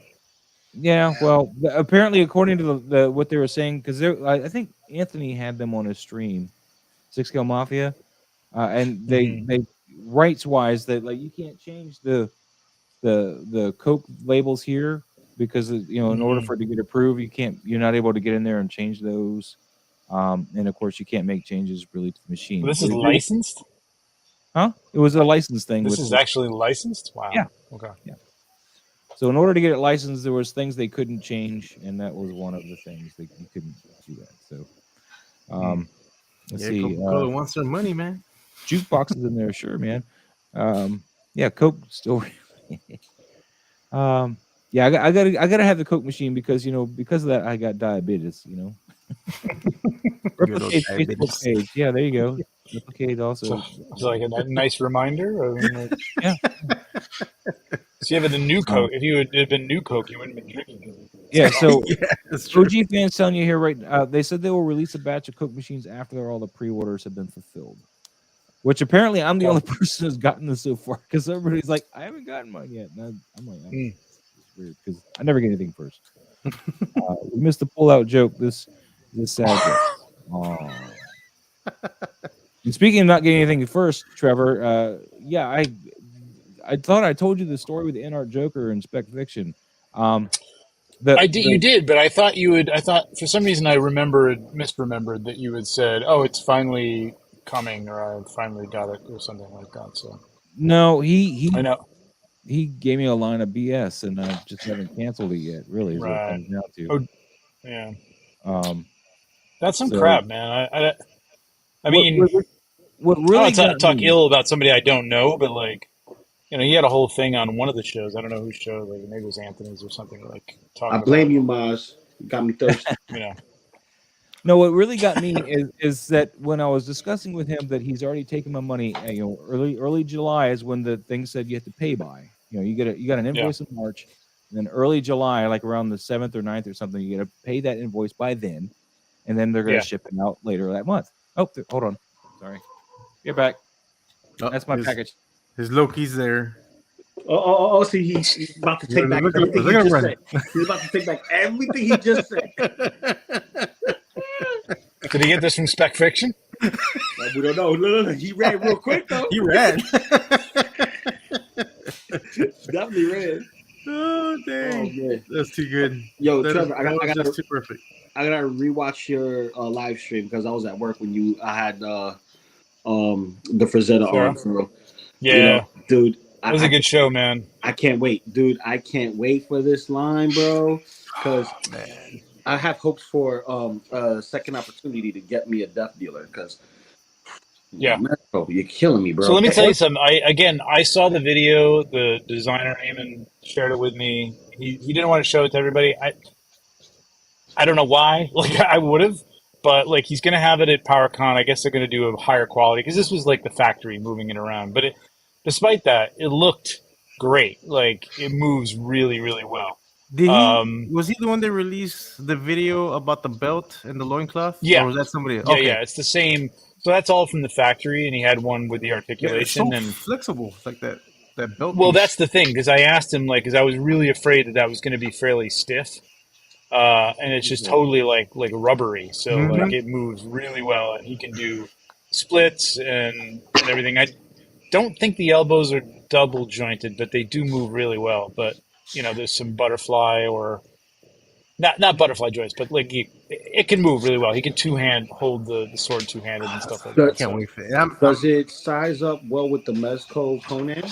Yeah, Yeah. well, apparently, according to the what they were saying, because I think Anthony had them on his stream, Six Scale Mafia, and they rights wise that like you can't change the Coke labels here because in order for it to get approved, you're not able to get in there and change those, and of course you can't make changes really to the machine. This is But licensed. huh? It was a license thing. This with is the- actually licensed. Wow. Yeah. Okay. So in order to get it licensed, there was things they couldn't change, and that was one of the things that you couldn't do that. So, let's Yeah, see. Coca-Cola wants their money, man. Jukebox is in there, sure, man. Yeah, Coke still. Yeah, I gotta have the Coke machine because because of that I got diabetes. Replicate Facebook page. Yeah, there you go. Replicate also. So it's like a nice reminder. I mean, like, Yeah. So you have the new Coke. If you had been new Coke, you wouldn't have been drinking. Yeah, so Yeah, that's true. OG fans telling you here right they said they will release a batch of Coke machines after all the pre-orders have been fulfilled. Which apparently I'm the only person who's gotten this so far because everybody's like, I haven't gotten mine yet. And I'm like, it's weird because I never get anything first. We missed the pull-out joke. This sad joke. And speaking of not getting anything first, Trevor, yeah, I thought I told you the story with the NR Joker and Spec Fiction. You did, but I thought you would. I thought for some reason I misremembered that you had said, "Oh, it's finally coming," or "I finally got it," or something like that. So no, he I know. He gave me a line of BS, and I just haven't canceled it yet. Really, is what it Right. comes down to. Oh, yeah. That's some so- crap, man. I mean, what I really don't got talk me- ill about somebody I don't know, but like, he had a whole thing on one of the shows. I don't know whose show. Like maybe it was Anthony's or something. Like talking. I blame you, Maz. You got me thirsty. No, what really got me is that when I was discussing with him that he's already taken my money, early July is when the thing said you have to pay by. You got an invoice in March, and then early July, like around the 7th or 9th or something, you got to pay that invoice by then, and then they're going to ship it out later that month. Oh, hold on, sorry, get back. That's my package. His Loki's there. Oh, see, he's about to take back everything he just said. He's about to take back everything he just said. Did he get this from Spec Fiction? We don't know. No. He ran real quick, though. He ran. Definitely ran. Oh, dang. Oh, man. That's too good. Yo, That Trevor, that's too perfect. I gotta rewatch your live stream because I was at work when I had the Frazetta on. So, Yeah. Dude. It was a good show, man. I can't wait, dude. I can't wait for this line, bro. Because I have hopes for a second opportunity to get me a death dealer. Because bro, you're killing me, bro. So let me tell you something. I saw the video. The designer Eamon shared it with me. He didn't want to show it to everybody. I don't know why. Like I would have, but like he's gonna have it at PowerCon. I guess they're gonna do a higher quality because this was like the factory moving it around. But despite that, it looked great. Like it moves really, really well. Was he the one that released the video about the belt and the loincloth? Yeah. Or was that somebody else? Yeah, Okay. yeah, it's the same. So that's all from the factory, and he had one with the articulation it's so and flexible, like that belt. Well, piece. that's the thing because I asked him because I was really afraid that was going to be fairly stiff, and it's just totally like rubbery. So like it moves really well, and he can do splits and everything. I don't think the elbows are double jointed, but they do move really well. But there's some butterfly or not butterfly joints, but like it can move really well. He can hold the sword two-handed and stuff like that. Can't So. wait for it. Does it size up well with the Mezco Conan?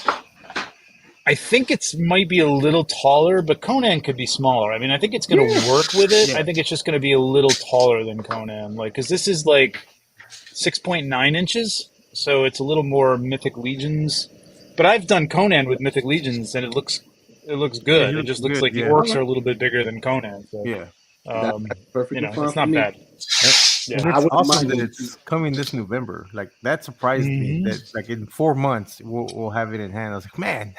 I think it might be a little taller, but Conan could be smaller. I mean, I think it's going to work with it. Yeah. I think it's just going to be a little taller than Conan, like because this is like 6.9 inches, so it's a little more Mythic Legions. But I've done Conan with Mythic Legions, and it looks good. Yeah, It just looks good, like the orcs are a little bit bigger than Conan. So, Yeah. That's perfectly fine it's for not me. bad. And Yeah. I it's wouldn't awesome mind that it. it's coming this November. Like that surprised me that like in 4 months we'll have it in hand. I was like, man.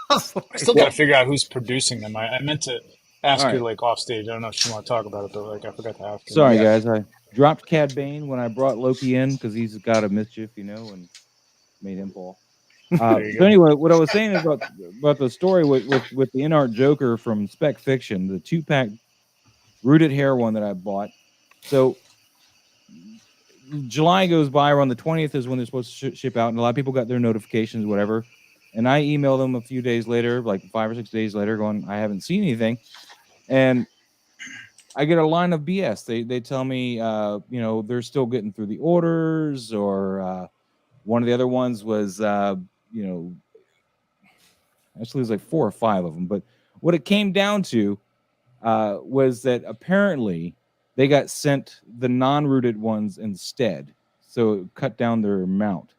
I was like, I still got to figure out who's producing them. I meant to ask All her right. like off stage. I don't know if you want to talk about it, but like I forgot to ask her. Sorry, guys. I dropped Cad Bane when I brought Loki in because he's got a mischief, and made him fall. So anyway, what I was saying is about the story with the in-art Joker from Spec Fiction, the 2-pack rooted hair one that I bought. So July goes by, around the 20th is when they're supposed to ship out, and a lot of people got their notifications, whatever. And I emailed them a few days later, like 5 or 6 days later, going, I haven't seen anything. And I get a line of BS. They tell me, they're still getting through the orders, or one of the other ones was, actually, it was like 4 or 5 of them. But what it came down to was that apparently they got sent the non-rooted ones instead, so it cut down their amount.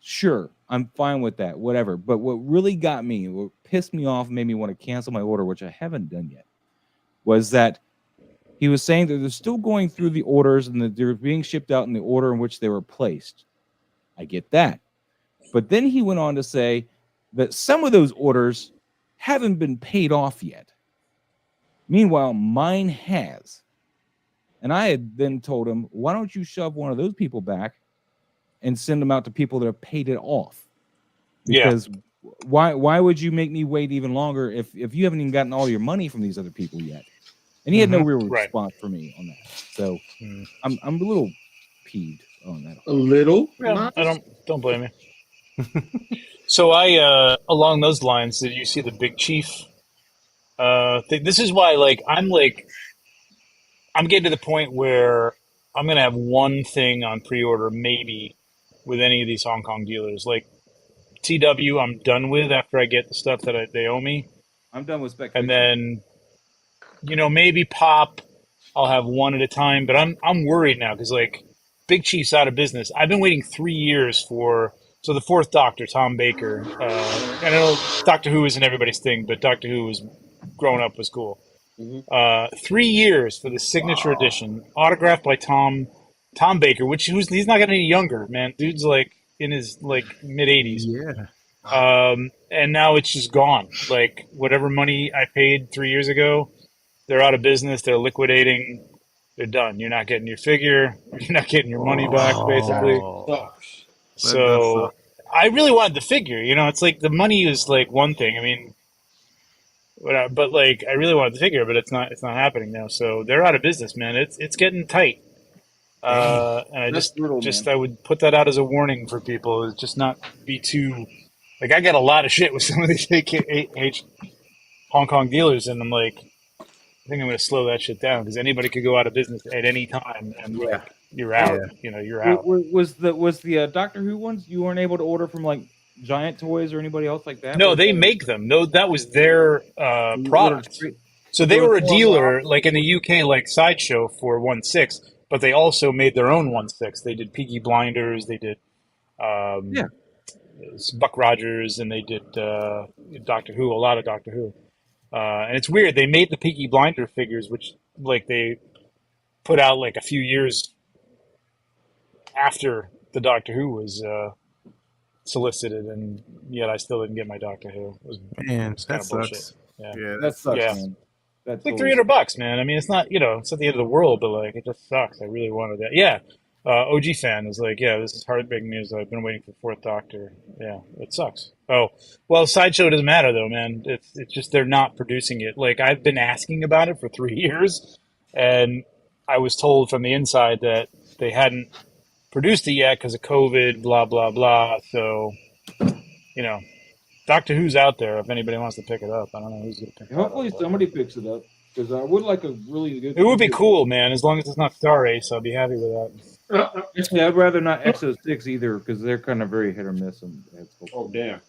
Sure, I'm fine with that, whatever. But what really got me, what pissed me off, made me want to cancel my order, which I haven't done yet, was that he was saying that they're still going through the orders and that they're being shipped out in the order in which they were placed. I get that. But then he went on to say that some of those orders haven't been paid off yet. Meanwhile, mine has. And I had then told him, why don't you shove one of those people back and send them out to people that have paid it off? Because why would you make me wait even longer if you haven't even gotten all your money from these other people yet? And he had no real response for me on that. So I'm a little peeved on that. A little? Yeah, I don't blame you. So I along those lines, did you see the Big Chief thing? This is why I'm getting to the point where I'm gonna have one thing on pre-order maybe with any of these Hong Kong dealers. Like TW, I'm done with after I get the stuff that they owe me. I'm done with Spec And Fiction. then maybe Pop, I'll have one at a time. But I'm worried now because like Big Chief's out of business. I've been waiting 3 years for the fourth Doctor, Tom Baker. I know Doctor Who isn't everybody's thing, but Doctor Who was growing up was cool. 3 years for the signature edition, autographed by Tom Baker, he's not getting any younger, man. Dude's like in his like mid 80s. Yeah. And now it's just gone. Like whatever money I paid 3 years ago, they're out of business. They're liquidating. They're done. You're not getting your figure. You're not getting your money back, basically. So I really wanted the figure. It's like the money is like one thing. I mean, but like I really wanted the figure, but it's not happening now. So they're out of business, man. It's getting tight. And I I would put that out as a warning for people. Is just not be too like I got a lot of shit with some of these Hong Kong dealers, and I'm like, I think I'm going to slow that shit down because anybody could go out of business at any time, and like you're out. You're out. Was the Doctor Who ones you weren't able to order from like Giant Toys or anybody else like that? No, they make them. No, that was their product. So they were a dealer, like in the UK, like Sideshow for 1/6, but they also made their own 1/6. They did Peaky Blinders. They did Buck Rogers, and they did Doctor Who, a lot of Doctor Who. And it's weird. They made the Peaky Blinder figures, which like they put out like a few years after the Doctor Who was solicited, and yet I still didn't get my Doctor Who. It's kind of bullshit. Yeah, that sucks, man. It's like $300, man. I mean, it's not it's not the end of the world, but like it just sucks. I really wanted that. Yeah. OG fan is like, yeah, this is heartbreaking news. I've been waiting for Fourth Doctor. Yeah, it sucks. Oh, well, Sideshow doesn't matter though, man. It's just they're not producing it. Like I've been asking about it for 3 years, and I was told from the inside that they hadn't produced it yet because of COVID, blah blah blah. So, Doctor Who's out there. If anybody wants to pick it up, I don't know who's gonna pick it up. Hopefully somebody picks it up because I would like a really good. It would be cool, man. As long as it's not Star Ace, I'll be happy with that. Actually, I'd rather not Exo-6 either because they're kind of very hit or miss. Oh damn!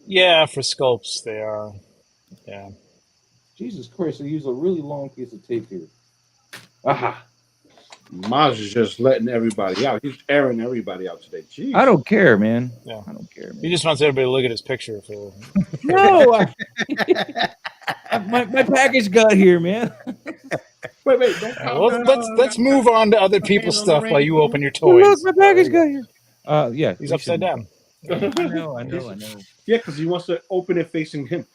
Yeah, for sculpts they are. Yeah. Jesus Christ! I use a really long piece of tape here. Aha! Maz is just letting everybody out. He's airing everybody out today. Jeez. I don't care, man. Yeah. I don't care, man. He just wants everybody to look at his picture for. No, my package got here, man. Wait! Don't Let's move on to other people's on the stuff ring. while you open your Oh, toys. look, my package got here. Yeah, He's upside down. I know. Yeah, because he wants to open it facing him.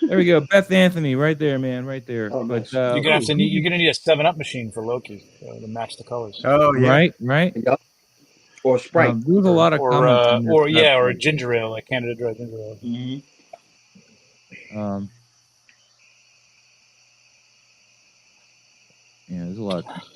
There we go, Beth Anthony, right there, man, right there. Oh, But You're gonna need a 7-Up machine for Loki to match the colors. Oh yeah. right. Yep. Or Sprite. There's a lot of comments or a ginger ale, like Canada Dry ginger ale. Mm-hmm. Yeah, there's a lot of comments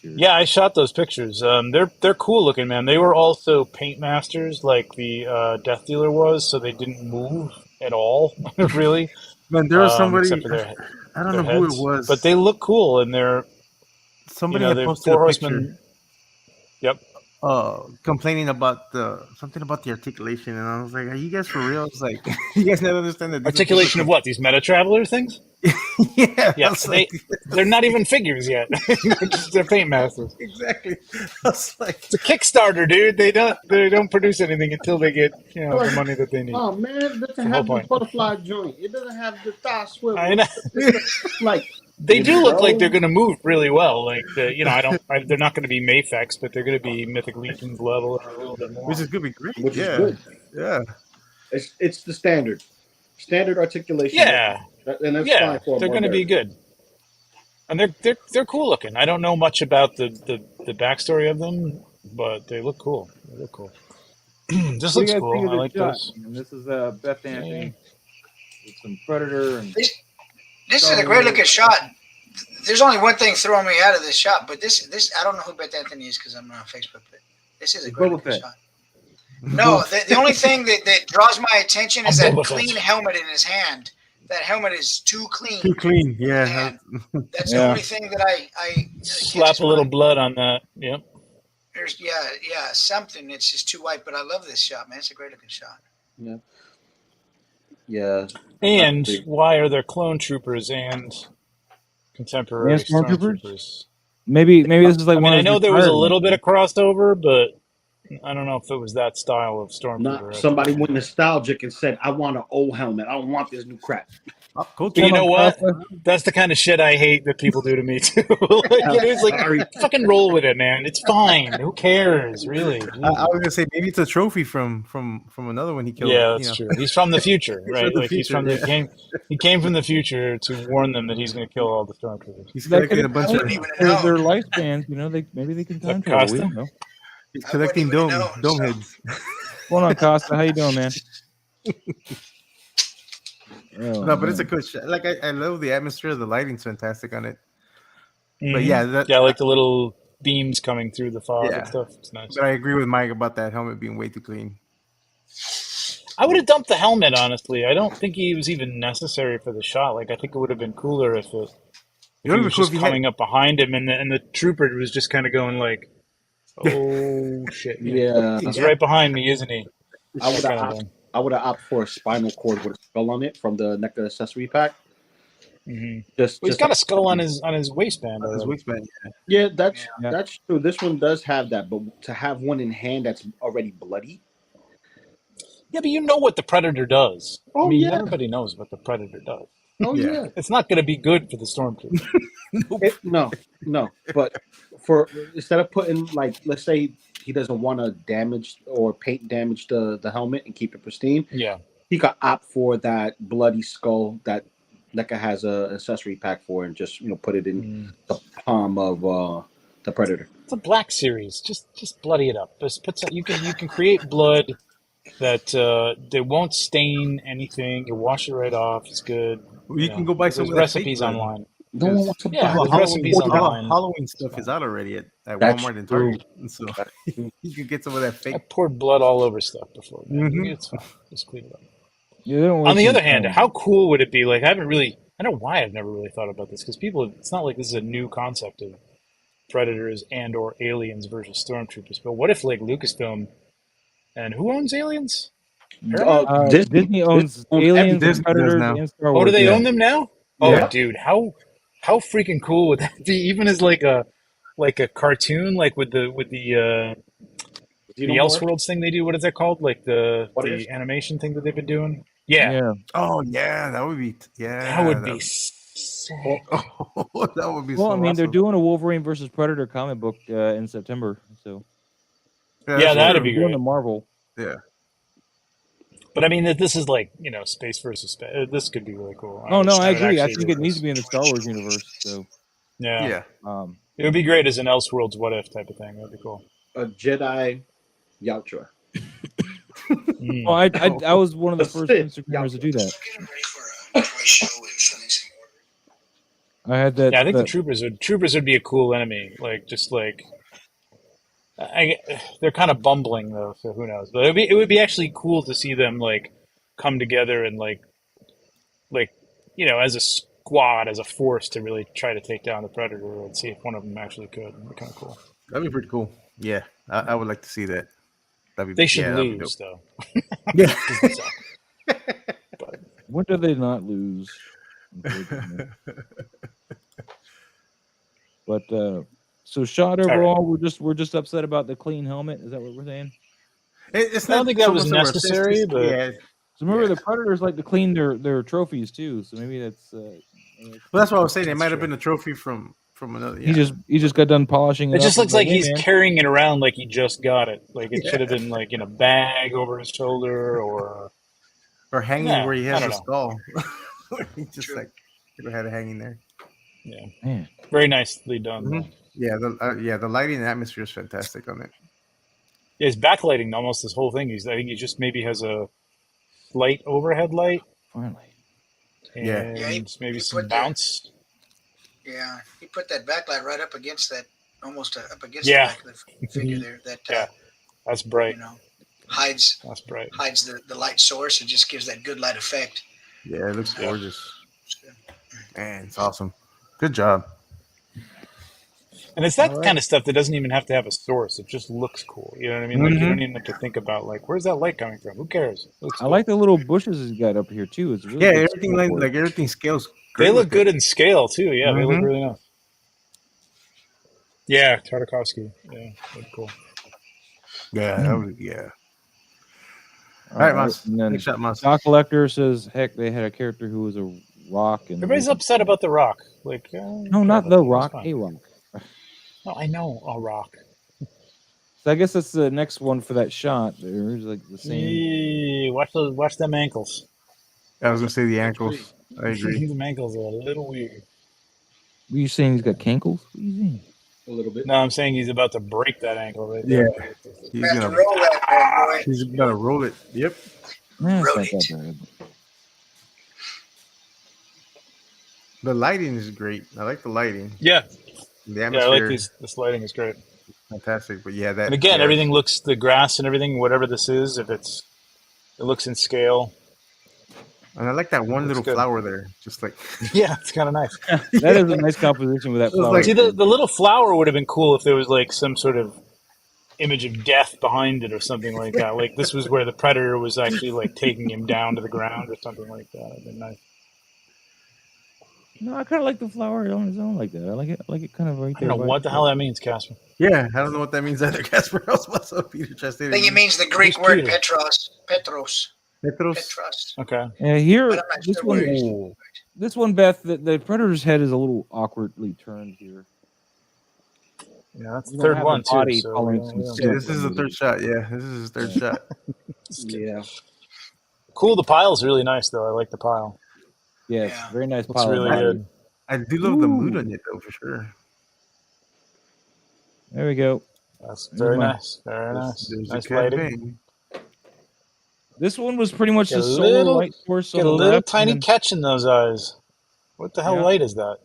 here. Yeah, I shot those pictures. They're cool looking, man. They were also paint masters, like the Death Dealer was, so they didn't move at all, really. Man, there was somebody. Except for their, I don't their know who heads. it was, but they look cool, and they're somebody you know, had they're posted Four a picture. Horsemen. Yep. Complaining about something about the articulation, and I was like, "Are you guys for real?" It's like, you guys never understand that. Articulation of what? These meta traveler things? Yeah, Yeah, like, they're not even figures yet. They're paint masters. exactly. I was like, It's a Kickstarter, dude. They don't produce anything until they get the money that they need. Oh man, it doesn't have the butterfly joint. It doesn't have the thigh swivel. I know. Like They do look like they're going to move really well. Like they're not going to be Mafex, but they're going to be Mythic Legions level or a little bit more. which is gonna be great. Which is yeah, good. yeah. It's the standard articulation. Yeah, and that's yeah, fine for they're going to be good, and they're cool looking. I don't know much about the backstory of them, but they look cool. They look cool. This looks cool. I like this. And this is Beth Anthony with some Predator and. This is a great looking shot. There's only one thing throwing me out of this shot, but this I don't know who Beth Anthony is because I'm not on Facebook, but this is a great looking shot. No, the only thing that draws my attention is that clean helmet in his hand. That helmet is too clean. Too clean, yeah. That's the only thing that I slap a little blood on that. Yep. There's something. It's just too white, but I love this shot, man. It's a great looking shot. Yeah. Yeah. And why are there clone troopers and contemporary stormtroopers? Maybe this is like one. I know there was a little bit of crossover, but I don't know if it was that style of stormtrooper. Somebody went nostalgic and said, "I want an old helmet. I don't want this new crap." But you know what? That's the kind of shit I hate that people do to me too. It's like, fucking roll with it, man. It's fine. Who cares, really? I was gonna say maybe it's a trophy from another one he killed. Yeah, that's true. He's from the future, right? He came from the future to warn them that he's going to kill all the stormtroopers. He's collecting a bunch of their lifespans. Maybe they can time travel. We don't know. He's collecting dome heads. What's going on, Costa? How you doing, man? No, but it's a good shot. Like I love the atmosphere. The lighting's fantastic on it. But yeah, I like the little beams coming through the fog and stuff. It's nice. But I agree with Mike about that helmet being way too clean. I would have dumped the helmet, honestly. I don't think he was even necessary for the shot. Like, I think it would have been cooler if he was just coming up behind him, and the trooper was just kind of going like, "Oh shit!" Yeah, he's right behind me, isn't he? I would have opted for a spinal cord with a skull on it from the NECA accessory pack. Mm-hmm. He's got a skull on his waistband. On his waistband, yeah. That's true. This one does have that, but to have one in hand that's already bloody. Yeah, but you know what the Predator does. Oh, everybody knows what the Predator does. Oh yeah. It's not going to be good for the Stormtrooper. No. But instead of putting, like, let's say he doesn't want to damage or paint damage the helmet and keep it pristine. Yeah. He could opt for that bloody skull that NECA has a accessory pack for, and just put it in the palm of the Predator. It's a Black Series. Just bloody it up. Just put some, you can create blood that they won't stain anything. You wash it right off. It's good. You can go buy some recipes online. No one wants to buy recipes online. Halloween stuff is out already at at That's Walmart and true. Target, and so That's true. you could get some of that I fake. poured blood all over stuff before, man. Mhm. It's fine. Just clean it up. Yeah, they don't On waste the any other hand, time. how cool would it be? Like, I don't know why I've never really thought about this because it's not like this is a new concept of predators and or aliens versus stormtroopers. But what if like Lucasfilm and who owns Aliens? Paramount? Disney owns Aliens, Disney does Predators, now. and Star Oh, Wars. do they Yeah. own them now? Oh, Yeah. dude, how freaking cool would that be? Even as like a cartoon, like with the Xenomorph? Elseworlds thing they do. What is that called? Like the What if? animation thing that they've been doing. Yeah, Yeah. Oh yeah, that would be that would be sick. oh, that would be Well, so I mean, they're awesome. doing a Wolverine versus Predator comic book in September, so Yeah, that's that'd true. be they're doing great. the Marvel. Yeah. But I mean, that this is like space versus space. This could be really cool. Oh no, I would agree. I actually think like it needs this. to be in the Star Wars universe. So, Yeah. Yeah. It would be great as an Elseworlds what if type of thing. That'd be cool. A Jedi Yautra. Mm. well, I was one of the That's first it. Instagrammers to do that. Getting ready for a toy show in Flemington. I had that. Yeah, I think the troopers would be a cool enemy. Like just like they're kind of bumbling though, so who knows? But it would be actually cool to see them like come together and like as a squad, as a force to really try to take down the predator and see if one of them actually could. It'd be kind of cool. That'd be pretty cool. Yeah, I would like to see that. That'd be, They should that'd be lose though. Yeah. When do they not lose? But so shot overall, we're just upset about the clean helmet. Is that what we're saying? It's I don't not think that so was much of a necessary, assist, but yeah. So remember, Yeah. the Predators like to clean their trophies too. So maybe that's. Well, that's what I was saying. It That's might have true. been a trophy from another. He just got done polishing it. It just up looks and like hey, he's man. carrying it around like he just got it. Like it should have been like in a bag over his shoulder or hanging Yeah, where he I has don't the skull. He just like had it hanging there. yeah. Man. Very nicely done. Mhm. though. Yeah, the lighting and atmosphere is fantastic on it. Yeah, he's backlighting almost this whole thing. I think he just maybe has a light overhead light Finally. and Yeah. Yeah, maybe he some put bounce. Yeah, he put that backlight right up against that, almost up against Yeah. the back of the figure there. That Yeah. That's bright. hides That's bright. the light source. It just gives that good light effect. Yeah, it looks Yeah. gorgeous. Man, it's awesome. Good job. And it's that All right. kind of stuff that doesn't even have to have a source. It just looks cool. You know what I mean? Like you don't even have to think about like where's that light coming from? Who cares? It looks I cool. like the little bushes he's got up here too. It's really Yeah, good everything scale like work. everything scales. They great look with good it. in scale too. Yeah, they look Mhm. really nice. Yeah, Tartakovsky. Yeah, that's cool. Yeah, that was, yeah. All right, Mas. And then Next shot, Mas. Doc Collector says, "Heck, they had a character who was a rock." And Everybody's upset about the Rock. Like, No, not the Rock. A Rock. No, I know a Rock. So I guess that's the next one for that shot. There's like the same. Eee, watch them ankles. I was gonna say the ankles. I agree. Them ankles are a little weird. Were you saying he's got cankles? What are you saying? A little bit. No, I'm saying he's about to break that ankle right Yeah. there. He's You have to gonna roll that bad boy. he's gonna roll it. Yep. Nah, it's not Right. that bad. The lighting is great. I like the lighting. Yeah, The yeah, I atmosphere like is this lighting is great. fantastic. But yeah, that And again, yeah. everything looks the grass and everything, whatever this is, it looks in scale. And I like that one Looks little good. flower there. Just like Yeah, it's kind of nice. That is a nice composition with that was flower. like- See, the little flower would have been cool if there was like some sort of image of death behind it or something like that. Like this was where the predator was actually like taking him down to the ground or something like that. It'd been nice. No, I kind of like the flower on its own like that. I like it kind of right I there. don't know by what the itself. hell that means, Casper. yeah, I don't know what that means either, Casper. I was myself Peter Chastain. I think it means the Greek Who's word Peter? Petros. Petros. Petros. Okay. Here, But I'm not this sure one, where he's- this one, Beth, the predator's head is a little awkwardly turned here. Yeah, that's We the don't third have one the body too. So coloring we some don't- Yeah, this is the third shot. Yeah, this is his third shot. Yeah. Cool. The pile's really nice though. I like the pile. Yes, Yeah. very nice Looks pile. really nice. good. I do love the mood Ooh. on it though, for sure. There we go. That's There's very my- nice. Very nice. There's Nice a lighting. campaign. This one was pretty much Get a the solar little- light source on Get a the little left. tiny and then- catch in those eyes. What the hell Yeah. light is that?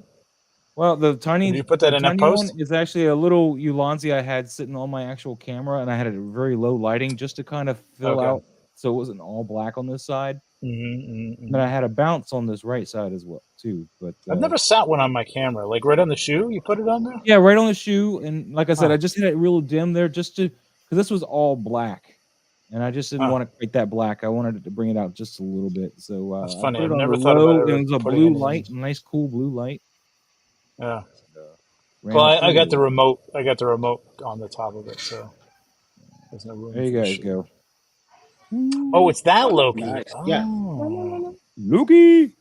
Well, the Did you put that in a tiny one post? is actually a little Ulanzi I had sitting on my actual camera, and I had it at very low lighting just to kind of fill Okay. out so it wasn't all black on this side. Mm-hmm, And then I had a bounce on this right side as well too. But I've never sat one on my camera, like right on the shoe. You put it on there? yeah, right on the shoe. And like I said, Huh. I just had it real dim there just to because this was all black, and I just didn't Huh. want to create that black. I wanted it to bring it out just a little bit. So That's I funny. put it I've on never the thought about low. ever It was a putting blue anything. light, a nice cool blue light. Yeah. Ran Well, it I got the through. remote. I got the remote on the top of it, so there's no room There you for the guys shoe. go. Oh, it's that Loki. Nice. Yeah. Oh. Loki.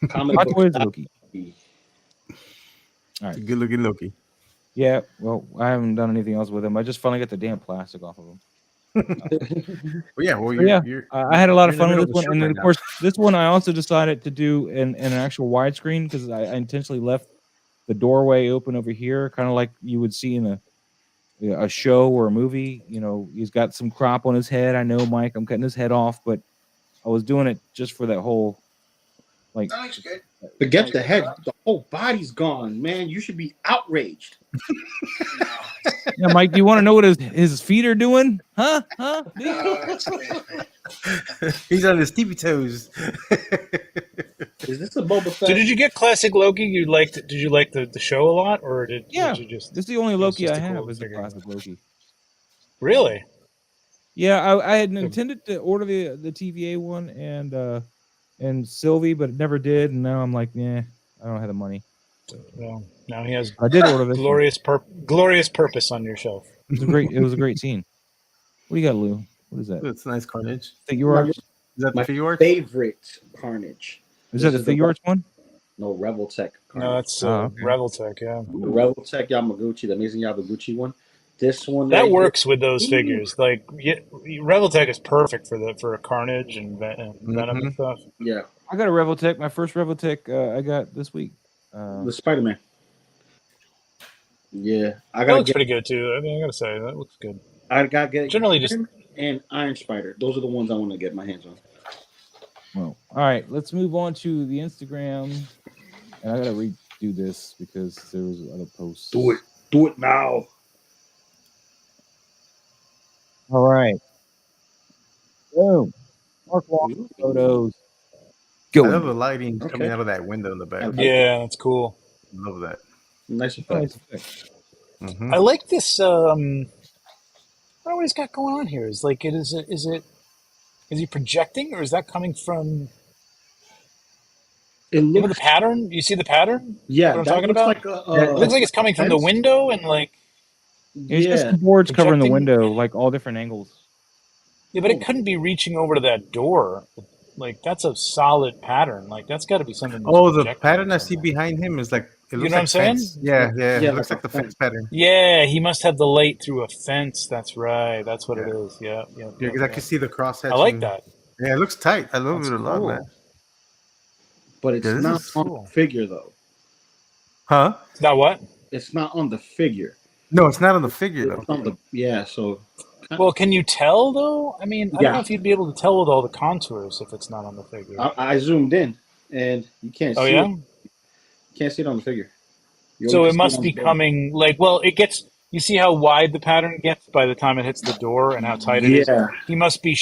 Comic Hot book toys style. Loki. All right. Good looking Loki. Yeah, well, I haven't done anything else with him. I just finally got the damn plastic off of him. Well, yeah. Well, So yeah, I had a lot of you're in the fun with middle this of a one, shoot and then right of now. course this one I also decided to do in an actual widescreen because I intentionally left the doorway open over here, kind of like you would see in a show or a movie. You know, he's got some crop on his head. I know, Mike, I'm cutting his head off, but I was doing it just for that whole like. That looks good. Forget the head. The whole body's gone, man. You should be outraged. Yeah, Mike, do you want to know what his feet are doing? Huh? Huh? Do you? That's good. He's on his tippy toes. Is this a Boba Fett? So did you get classic Loki? You liked? Did you like the show a lot, or did Yeah, you just? this is the only it was Loki just I a have cool is the figure? classic Loki. Really? Yeah, I had intended to order the TVA one and Sylvie, but it never did. And now I'm like, yeah, I don't have the money. Well, now he has I did order this. glorious purpose on your shelf. It was a great scene. What do you got, Lou? What is that? That's nice Carnage. Figure arts? Is that My the figure arts? favorite Carnage. Is that the figure arts one? No, Rebel Tech Carnage. No, that's okay. Rebel Tech. Yeah, The Rebel Tech Yamaguchi, the amazing Yamaguchi one. This one that right works here. with those figures. Like Rebel Tech is perfect for a Carnage and Venom and stuff. Yeah, I got a Revoltech. My first Revoltech I got this week. the Spider-Man. Yeah, I That gotta looks get. pretty good too. I mean, I gotta say that looks good. I gotta get Generally, just and Iron Spider. Those are the ones I want to get my hands on. Well, all right. Let's move on to the Instagram, and I gotta redo this because there was other posts. Do it now. All right. Boom. Mark Walker photos. I Go. love the lighting coming Okay. out of that window in the back. yeah, that's cool. Love that. Nice Nice effect. effect. Mhm. I like this. I don't know what he's got going on here. Is like is he projecting or is that coming from? It Remember the looks. pattern? You see the pattern? Yeah, What I'm that talking looks about? like It looks like it's coming from the fence. window and like It's just Yeah, the boards covering the projecting. window, like all different angles. Yeah, but it couldn't be reaching over to that door. Like that's a solid pattern. Like that's got to be something. Oh, the projecting pattern I see somewhere. behind him is like it looks know what I'm like saying? fence. Yeah, Yeah, it looks like like the a fence pattern. Yeah, he must have the light through a fence. That's right. That's what it Yeah. is. Yeah, Yeah, because I can see the cross I hatching. like that. Yeah, it looks tight. I love That's it a lot, cool. man. but it's Yeah, this not is on cool. the figure though. Huh? Now what? It's not on the figure. No, it's not on the figure though. It's on the so. Well, can you tell though? I mean, I don't know Yeah. if you'd be able to tell with all the contours if it's not on the figure. I zoomed in, and you can't Oh see yeah. it. You can't see it on the figure. You So only it can see must on be the board. coming like well, it gets. You see how wide the pattern gets by the time it hits the door and how tight it is. Yeah. He must be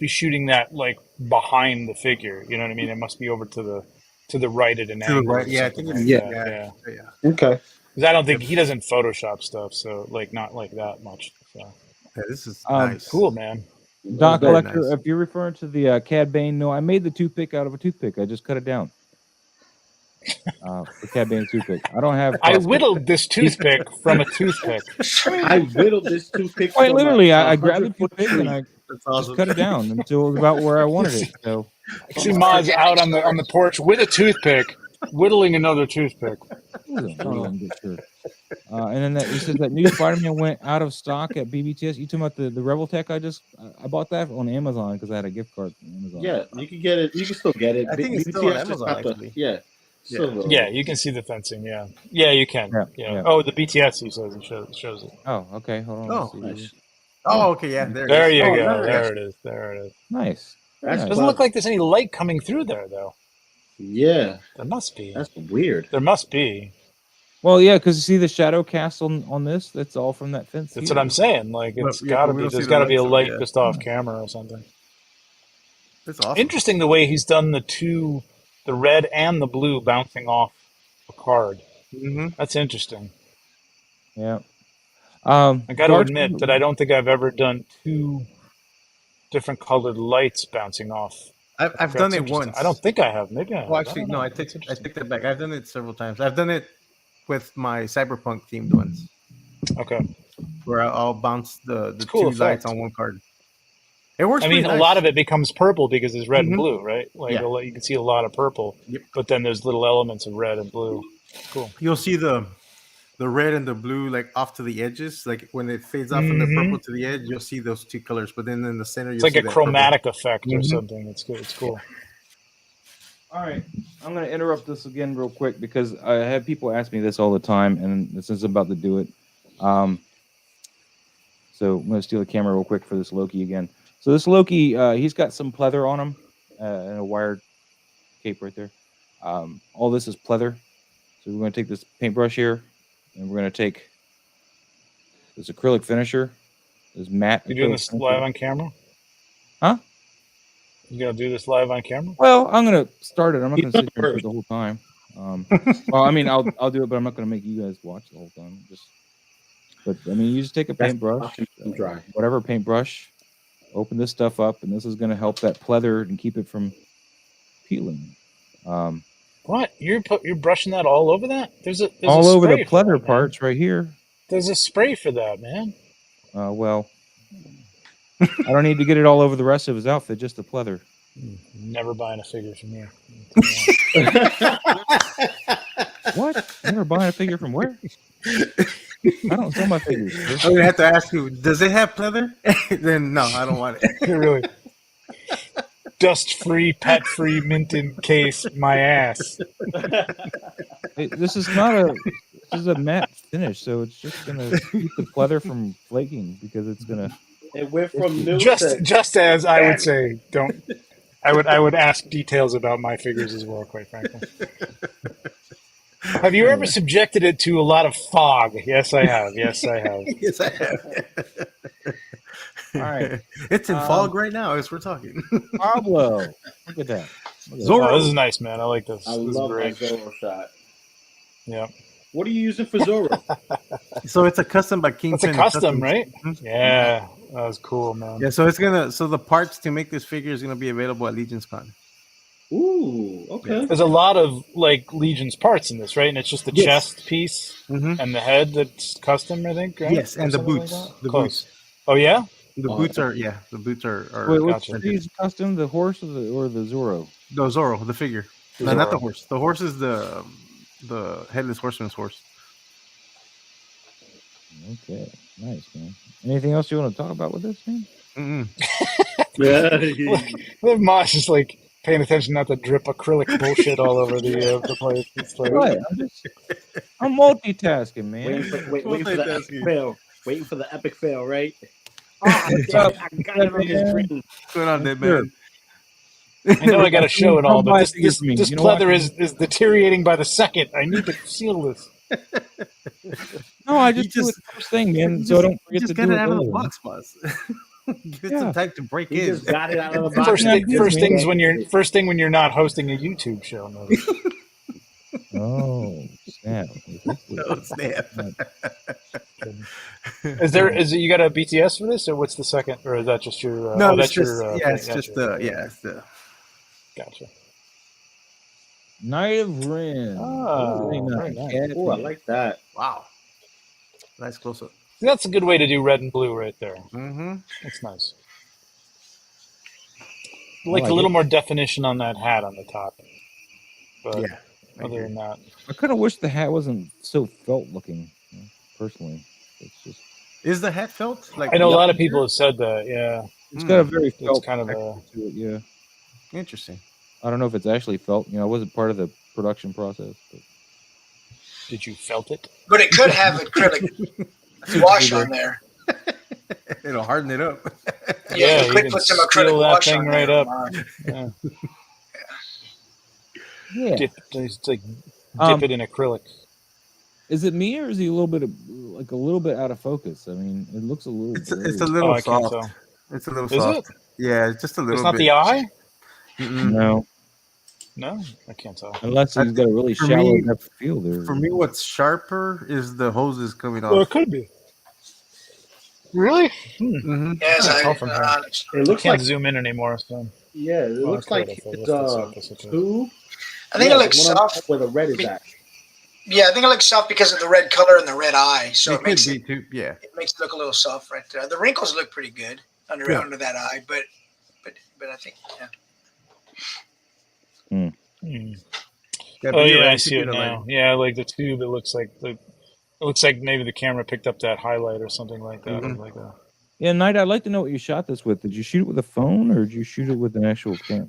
shooting that like behind the figure. You know what I mean? It must be over to the right at an To the angle. right, or yeah, I something think like it's that. yeah. Yeah. Okay. Because I don't think he doesn't Photoshop stuff, so like not like that much. So Yeah, this is Um, nice. cool, man. Doc Very Collector, nice. if you're referring to the Cad Bane, no, I made the toothpick out of a toothpick. I just cut it down. The Cad Bane toothpick. I don't have. I whittled this toothpick from a toothpick. I whittled this toothpick. Quite from literally, a I grabbed the 100-foot toothpick and tree. I That's just awesome. cut it down until it was about where I wanted it. So I see Maz out on the porch with a toothpick, whittling another toothpick. And then it says that new Spider-Man went out of stock at BBTS. You talking about the Rebel Tech? I bought that on Amazon because I had a gift card from Amazon. Yeah, you can get it. You can still get it. I think it's still on BTS just Amazon, have to- actually. Yeah. Still Yeah, you can see the fencing. Yeah, you can. Yeah, Yeah. yeah. Oh, the BTS he says shows it. Oh, okay. Hold on. Oh, let's see. nice. Oh, okay, yeah, there. There it is. you Oh, go. nice. There it is. There it is. Nice. Very That's nice. Doesn't look like there's any light coming through there though. Yeah, There must be. that's weird. There must be. Well, yeah, because you see the shadow cast on this. That's all from that fence. That's here. what I'm saying. Like, it's But, yeah, got to but we be. don't see There's the got to be a lights, so, light yeah. just off camera or something. It's awesome. Interesting the way he's done the red and the blue bouncing off a card. Mm-hmm. That's interesting. Yeah. I got to Dark- admit that I don't think I've ever done two different colored lights bouncing off. I've That's done it interesting. once. I don't think I have. Maybe I have. Well, I actually, don't no. know. I That's take interesting. that back. I've done it several times. I've done it with my cyberpunk themed ones, Okay. where I'll bounce the cool two effect. lights on one card. It works. I mean, pretty a nice. lot of it becomes purple because it's red and Mhm. blue, right? Like Yeah. you can see a lot of purple, Yep. but then there's little elements of red and blue. Cool. You'll see the red and the blue like off to the edges. Like when it fades off from the purple to the edge, you'll see those two colors. But then in the center, It's you'll like see a that chromatic effect or Mhm. something. It's good. It's cool. All right, I'm going to interrupt this again real quick because I have people ask me this all the time, and this is about to do it. So I'm going to steal the camera real quick for this Loki again. So this Loki, he's got some pleather on him and a wired cape right there. All this is pleather. So we're going to take this paintbrush here, and we're going to take this acrylic finisher, this matte. You doing acrylic this finisher. live on camera? Huh? You gonna do this live on camera? Well, I'm going to start it. I'm not going to sit here and do it the whole time. Well, I mean, I'll do it, but I'm not going to make you guys watch the whole time. But I mean, you just take a paintbrush, dry. whatever paintbrush, open this stuff up, and this is going to help that pleather and keep it from peeling. What? You're brushing that all over that? There's all a over the spray for pleather that, parts right here. There's a spray for that, man. Well, I don't need to get it all over the rest of his outfit, just the pleather. Never buying a figure from here. What? Never buying a figure from where? I don't sell my figures. Sir. I'm gonna have to ask you, does it have pleather? Then no, I don't want it. Really. Dust-free, pet-free, minted case, my ass. This is not a. This is a matte finish, so it's just gonna keep the pleather from flaking because it's gonna. It went from Middleton. Just as I would say, don't. I would ask details about my figures as well, quite frankly. Have you ever subjected it to a lot of fog? Yes, I have. Yes, I have. Yes, I have. All right, it's in fog right now as we're talking. Pablo, look at that. Zorro. Oh, this is nice, man. I like this. I this love is that great. Zorro shot. Yeah. What are you using for Zorro? So it's a custom by King. It's a custom, right? Yeah, that was cool, man. Yeah, so the parts to make this figure is gonna be available at Legion's Con. Ooh, okay. There's a lot of like Legion's parts in this, right? And it's just the chest piece and the head that's custom, I think. Right? Yes, and the boots. Like the Close. boots. Oh yeah. The boots are the boots are. Wait, which gotcha. is custom? The horse or the Zorro? No, Zorro, the figure. No, not the horse. The horse is the headless horseman's horse. Okay, nice, man. Anything else you want to talk about with this, man? Yeah. Mosh is like paying attention not to drip acrylic bullshit all over the place. It's like, What? I'm multitasking, man. Waiting for the epic fail. Waiting for the epic fail, right? Oh, damn, I got it on the screen. What's going on there, man? I know I got to show it all, but this You know pleather what? is deteriorating by the second. I need to seal this. No, I just do it first thing, man. So I don't forget just to get do it out of the later. box, boss. Give it some time to break He in. just got it out of the box. First thing when you're not hosting a YouTube show. Maybe. Oh, snap. No, snap. Is it you got a BTS for this, or what's the second, or is that just your? No, that's it's just your. it's just it's the. Gotcha. Knight of Ren. Oh, Very very nice. Oh, I like that. Wow. Nice close up. That's a good way to do red and blue right there. Mm-hmm. That's nice. Like a little more definition on that hat on the top. But Yeah. other than that, I kind of wish the hat wasn't so felt looking. Personally, it's just. Is the hat felt? Like I know a lot of people have said that. Yeah, It's got a very it's felt kind of texture a. to it. Yeah. Interesting. I don't know if it's actually felt. I wasn't part of the production process. But. Did you felt it? But it could have acrylic wash on there. It'll harden it up. Yeah, you you could can put some seal acrylic that wash thing on right there. up. Yeah. Yeah. Dip it in acrylic. Is it me or is he a little bit out of focus? I mean, it looks a little. It's blurry. a little I can't soft. tell. It's a little Is soft. it? Yeah, it's just a little It's not bit. the eye? Mm-mm. No, No, I can't tell. unless I he's got a really for shallow me- depth of field there. For me, what's sharper is the hoses coming Well, it off. could be. Really? Mm-hmm. Yes, Can't I, tell from here. It looks Can't like zoom in anymore. So. yeah, it Oh, looks okay, like if I his lift this up, it's okay. tube. I think Yeah, it looks the one soft. where the red is at. Yeah, I think it looks soft because of the red color and the red eye. So It it could makes be it too. Yeah. look a little soft right there. The wrinkles look pretty good under Yeah. under that eye, but I think Hmm. Yeah, Oh but you're yeah, right, I see it could be the now. lighting. Yeah, like the tube. It looks like maybe the camera picked up that highlight or something like that. Mhm. Like a, Yeah, Knight, I'd like to know what you shot this with. Did you shoot it with a phone or did you shoot it with an actual camera?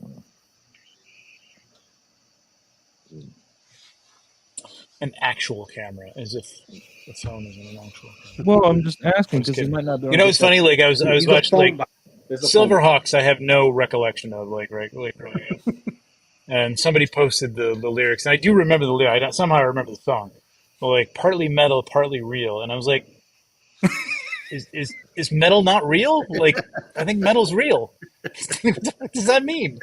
an actual camera, as if the phone isn't an actual camera. Well, I'm just asking I'm just because you kidding. might not be. You know, it's funny. Like I was There's a watching phone like box. There's a phone box. Silverhawks. I have no recollection of like growing up. And somebody posted the lyrics, and I do remember the lyric. Somehow I remember the song, but like partly metal, partly real. And I was like, is metal not real? Like I think metal's real. What does that mean?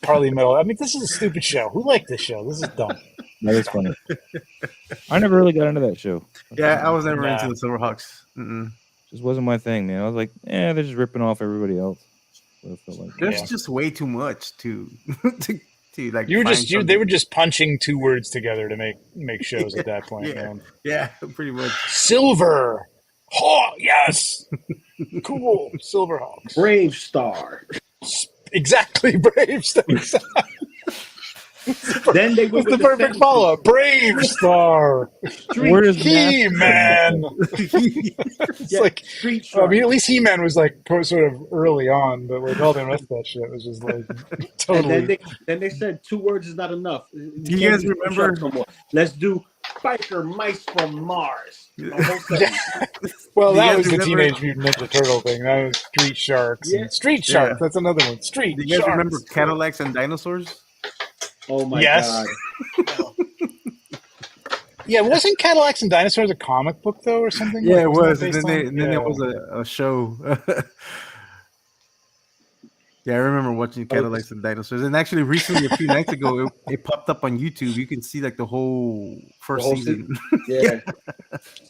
Partly metal. I mean, this is a stupid show. Who liked this show? This is dumb. That is funny. I never really got into that show. Yeah, I was never Nah. into the Silverhawks. Mm-mm. Just wasn't my thing, man. I was like, they're just ripping off everybody else. So it felt like There's Yeah. just way too much to to like. You were find just something. they were just punching two words together to make shows at that point, Yeah. man. Yeah, pretty much. Silver. Oh, yes. Cool. Silverhawks. Brave Star. Exactly, Brave Star. Then they What's went the with perfect sentence. follow-up? Brave Star. where does He-Man. It's Yeah, like, Street I Shark. mean, at least He-Man was like sort of early on, but like all the rest of that shit was just like And totally. then they said 2 words is not enough. Do you guys remember? No more. Let's do biker mice from Mars. A whole sentence. Well, Do you that guys was the remember- Teenage Mutant Ninja Turtle thing. That was Street Sharks. Yeah. And Street Sharks. Yeah. That's another one. Street Do you guys Sharks. remember Cadillacs and dinosaurs? Oh my Yes. god. Yeah, wasn't Cadillacs and Dinosaurs a comic book though, or something? Yeah, Like, it wasn't was. that And based then, on- and then there was a show. Yeah, I remember watching Cadillacs and Dinosaurs. And actually, recently, a few nights ago, it popped up on YouTube. You can see like the whole first The whole season. Yeah.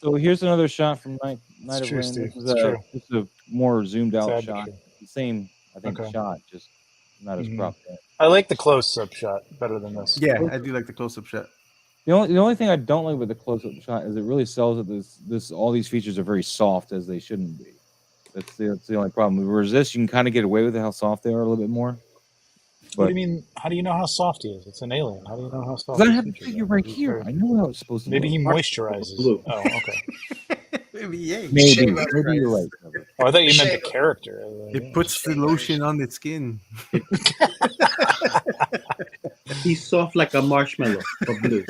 So here's another shot from Night It's of true, Rain. Steve. This It's is true. just a more zoomed out Sad but shot. true. The same, I think, Okay. shot, just not as Mhm. cropped in. I like the close-up shot better than this. Yeah, I do like the close-up shot. The only thing I don't like with the close-up shot is it really sells that this all these features are very soft as they shouldn't be. That's the only problem. Whereas this, you can kind of get away with how soft they are a little bit more. What But do you mean? How do you know how soft he is? It's an alien. How do you know how soft? because I his have the features figure are? right He's here, very- I know how it's supposed to. Maybe he look. moisturizes. Blue. Oh, okay. Maybe, yeah. Maybe Shave up, you're right. Trevor. Oh, I thought you meant Shave the it. character. It puts the lotion on its skin. He's soft like a marshmallow of blue.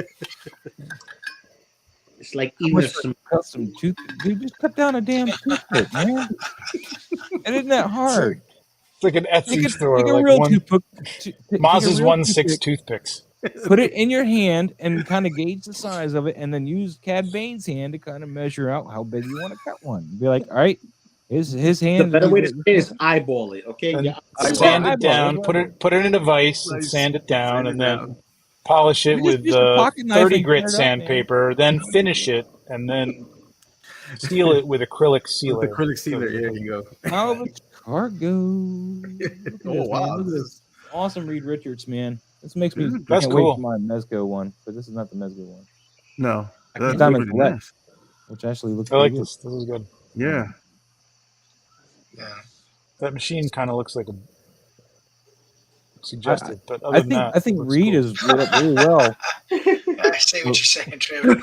It's like How even much for some custom tooth. Dude, just cut down a damn toothpick, man. It isn't that hard. It's like an Etsy Take store. a Like real one, toothpick. Maz's 1/6 toothpicks. Put it in your hand and kind of gauge the size of it, and then use Cad Bane's hand to kind of measure out how big you want to cut one. Be like, all right, his the hand. better way to say it is eyeball it, okay? And Yeah. sand eyeball, it down. eyeball. Put it in a vise and Nice. sand it down, Sand it and then down. polish it You just with use a pocket knife 30 and grit cut it up, man. sandpaper. Then finish it, and then seal it with acrylic sealer. With acrylic sealer, there you go. How the cargo. Look at this, Oh, man. wow. Look at this. Awesome Reed Richards, man. This makes me. Mhm. I That's can't cool. wait for my Mezco one, but this is not the Mezco one, No. That's Diamond pretty Black. nice. which actually looks. I like pretty good. this. This is good. Yeah. Yeah. That machine kind of looks like a suggested, but other I than think that, I think it looks Reed cool. is lit up really well. I see what you're saying, Trevor.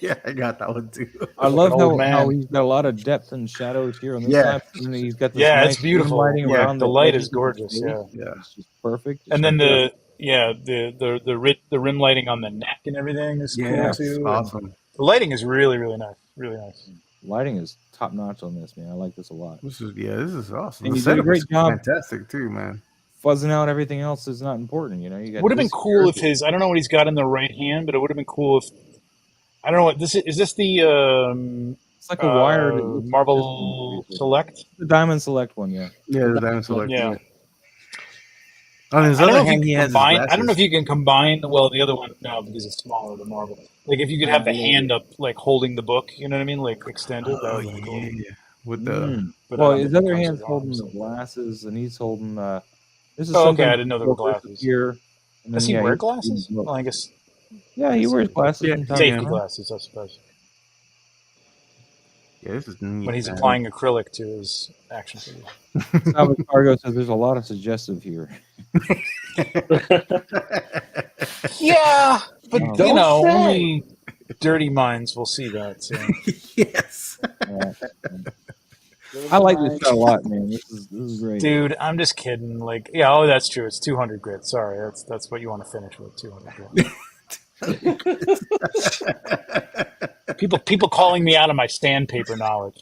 Yeah, I got that one too. I Like love an old how man. he's got a lot of depth and shadows here on this Yeah. side. And he's got this Yeah, nice it's beautiful. lighting Yeah, around the light edges is of his gorgeous. face. Yeah, Yeah. It's just perfect. and then the rim lighting on the neck and everything is Yeah. cool too. and Awesome. The lighting is really nice. Really nice. lighting is top notch on this, man. I like this a lot. This is awesome. And The you did a setup great is job. Fantastic too, man. Fuzzing out everything else is not important, you know. You got Would have been this cool if character. his. I don't know what he's got in the right hand, but it would have been cool if I don't know what this is. Is this the It's like a wire that looks like this Marvel one, basically. Select? The Diamond Select one, yeah. Yeah, the Diamond Select. Yeah. On his I don't other know if you hand, can he has his combine. I don't know if glasses. you can combine. Well, the other one no, because it's smaller than Marvel. Like if you could have the hand up, like holding the book. You know what I mean? Like extended. That would be cool. Yeah. With the But I Well, don't his think it other comes hand's with holding arms, the so. glasses, and he's holding. This is Oh, okay. something I didn't know there were focus glasses. here, and Does then he yeah, wear he's holding glasses? the book. Well, I guess Yeah, he wears glasses Yeah, from time safety to time. glasses, I suppose. yeah, this is neat. When he's man. applying acrylic to his action figure. Salvage Cargo says there's a lot of suggestive here. Yeah, but Wow. Don't say. only dirty minds will see that. So. Yes. Yeah. I like this shot a lot, man. This is great. Dude, I'm just kidding. Like, yeah, oh, that's true. It's 200 grit. Sorry, that's what you want to finish with. 200 grit. People calling me out of my sandpaper knowledge.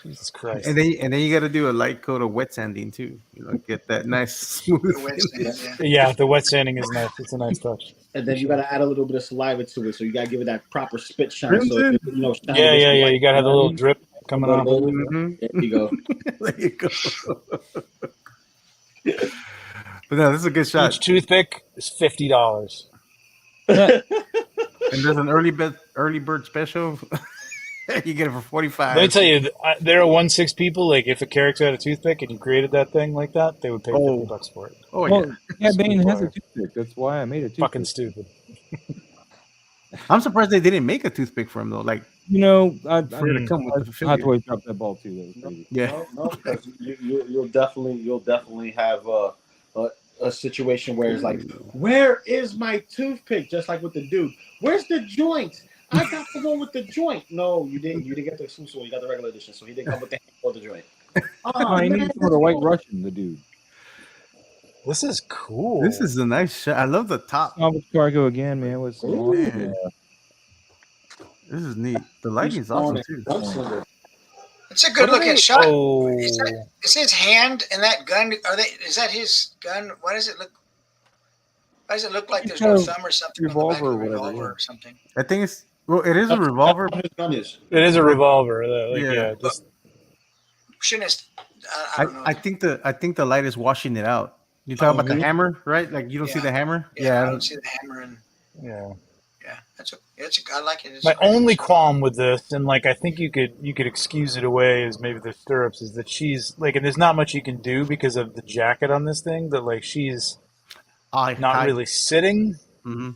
Jesus Christ. And then you got to do a light coat of wet sanding too. You know, get that nice smooth. The wet finish. sand, Yeah, the wet sanding is nice. It's a nice touch. And then you got to add a little bit of saliva to it, so you got to give it that proper spit shine. So Crimson. shine Yeah. white. You gotta have the little drip coming off. Mhm. There you go. There you go. But no, this is a good shot. Each toothpick is $50. And there's an early bird special. You get it for 45. Let me tell you, there are 1-6 people. Like, if a character had a toothpick and you created that thing like that, they would pay $50 for it. Oh Well, yeah. yeah, Bane has a toothpick. That's why I made a toothpick. Fucking stupid. I'm surprised they didn't make a toothpick for him though. Like You know, I for him to come with the Hot figure. Toys dropped that ball too. That was crazy. Yeah. No, because you'll definitely have a situation where it's like, where is my toothpick? Just like with the dude, where's the joint? I got the one with the joint. No, you didn't. You didn't get the exclusive one. You got the regular edition, so he didn't come with the hand or the joint. Oh, he needs some of the White Russian, the dude. This is cool. This is a nice shot. I love the top. Salvage Cargo again, man. With some Ooh. awesome, This is neat. The lighting's awesome too. It's a good looking shot. Oh, Is his hand and that gun? Is that his gun? Why does it look? Why does it look like there's no thumb or something on the back of the Revolver or whatever, revolver yeah. or something? I think it's it is a revolver. His gun is. it is a revolver. Like, Yeah. yeah, just Shouldn't it? I don't know. I think the light is washing it out. You talking about the hammer, right? Like you don't see Yeah. the hammer? I don't see the hammer and yeah. yeah, I like it. It's My a great only shot. qualm with this, and like I think you could excuse it away as maybe the stirrups, is that she's like, and there's not much you can do because of the jacket on this thing. That like she's not really sitting. Mm-hmm.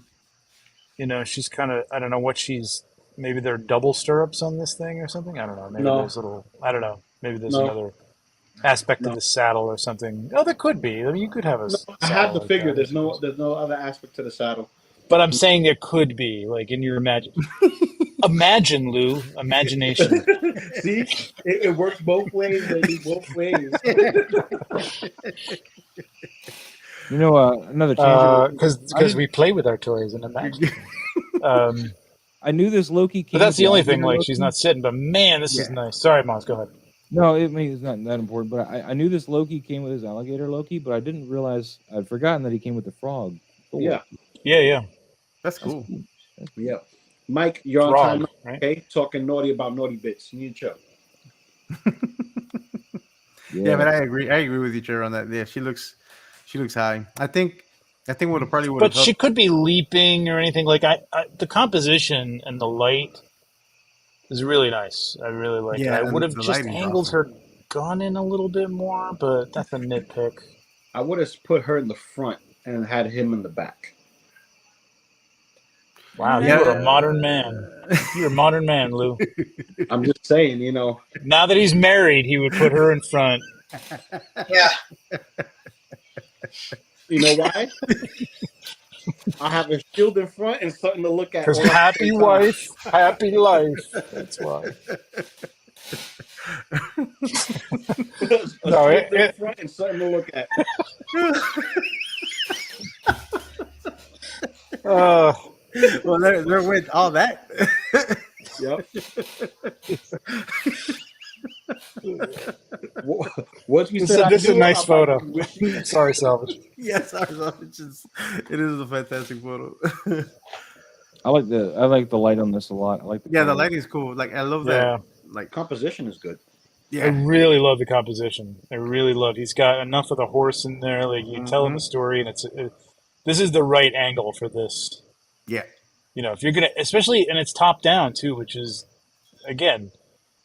You know, she's kind of, I don't know what she's. Maybe there are double stirrups on this thing or something. I don't know. Maybe there's little. I don't know. Maybe there's another aspect of the saddle or something. Oh, there could be. I mean, you could have a. I have the like figure. that. There's no other aspect to the saddle. But I'm saying there could be, like in your imagine, Lou, imagination. See, it works both ways, baby, both ways. You know, another change. Because we play with our toys and imagine. I knew this Loki came. But that's with the only alligator thing. Like Loki. she's not sitting. But man, this is nice. Sorry, Mons. Go ahead. No, it's not that important. But I knew this Loki came with his alligator Loki, but I didn't realize I'd forgotten that he came with the frog. Cool. Yeah. That's cool. Yeah, Mike, you're on Frog, time. right? Okay, talking naughty about naughty bits. You need to chill. Yeah, but I agree with you, Jer, on that. Yeah, she looks high. I think what probably would have But she could be leaping or anything. Like the composition and the light is really nice. I really like it. I would have the just lighting's angled awesome. her gun in a little bit more, but that's a nitpick. I would have put her in the front and had him in the back. Wow, Yeah. you're a modern man. You're a modern man, Lou. I'm just saying, you know. Now that he's married, he would put her in front. Yeah, You know why? I have a shield in front and something to look at. Because all at the happy same time. wife, happy life. That's why. A No, shield in front and something to look at. Well, they're with all that. Yep. Once we This said is a nice photo. photo. Sorry, Salvage. Yes, it is a fantastic photo. I like the light on this a lot. I like the Yeah, the color. lighting is cool. Like I love Yeah. that. Like Composition is good. I yeah. really love the composition. I really love. He's got enough of the horse in there. Like you tell him Mhm. the story, and this is the right angle for this. Yeah. You know, if you're gonna, especially, and it's top down too, which is again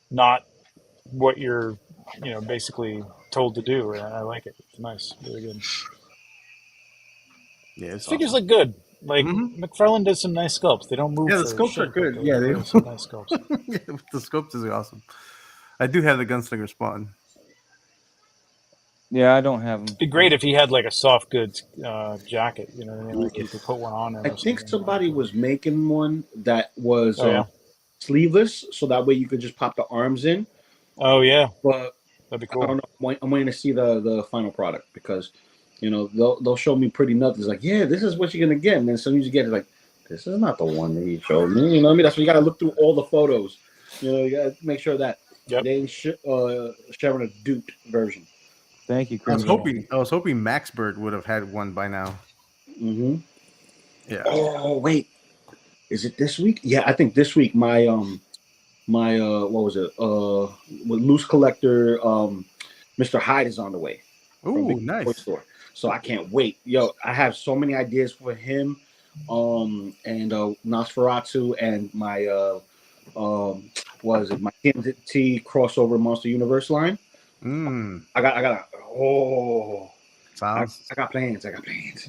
not what you're, basically told to do. And I like it. It's nice, really good. Yeah, His it's figures awesome. look good. Like Mhm. McFarlane does some nice sculpts. They don't move Yeah, the for scopes are shit, but good. they Yeah, they really have some nice sculpts. yeah, the scopes is awesome. I do have the gunslinger spawn. Yeah, I don't have them. It'd be great if he had like a soft goods jacket. You know what I mean? Like you could put one on him I or think something. somebody was making one that was Oh yeah. sleeveless, so that way you could just pop the arms in. Oh yeah. But That'd be I don't cool. know. I'm waiting to see the final product because, they'll show me pretty nothing. It's like, yeah, this is what you're gonna get, and then some you get it like, this is not the one that he showed me. You know what I mean? That's why you got to look through all the photos. You got to make sure that Yep. they ain't sharing a duped version. Thank you, I was Crimson. hoping Max Bird would have had one by now. Mm-hmm. Yeah. Oh wait, is it this week? Yeah, I think this week my what was it? With Loose Collector, Mr. Hyde is on the way. From Ooh, Big Toy nice. Store. So I can't wait. Yo, I have so many ideas for him. And Nosferatu and my what is it? My TNT crossover Monster Universe line. I got Sounds. I got plans.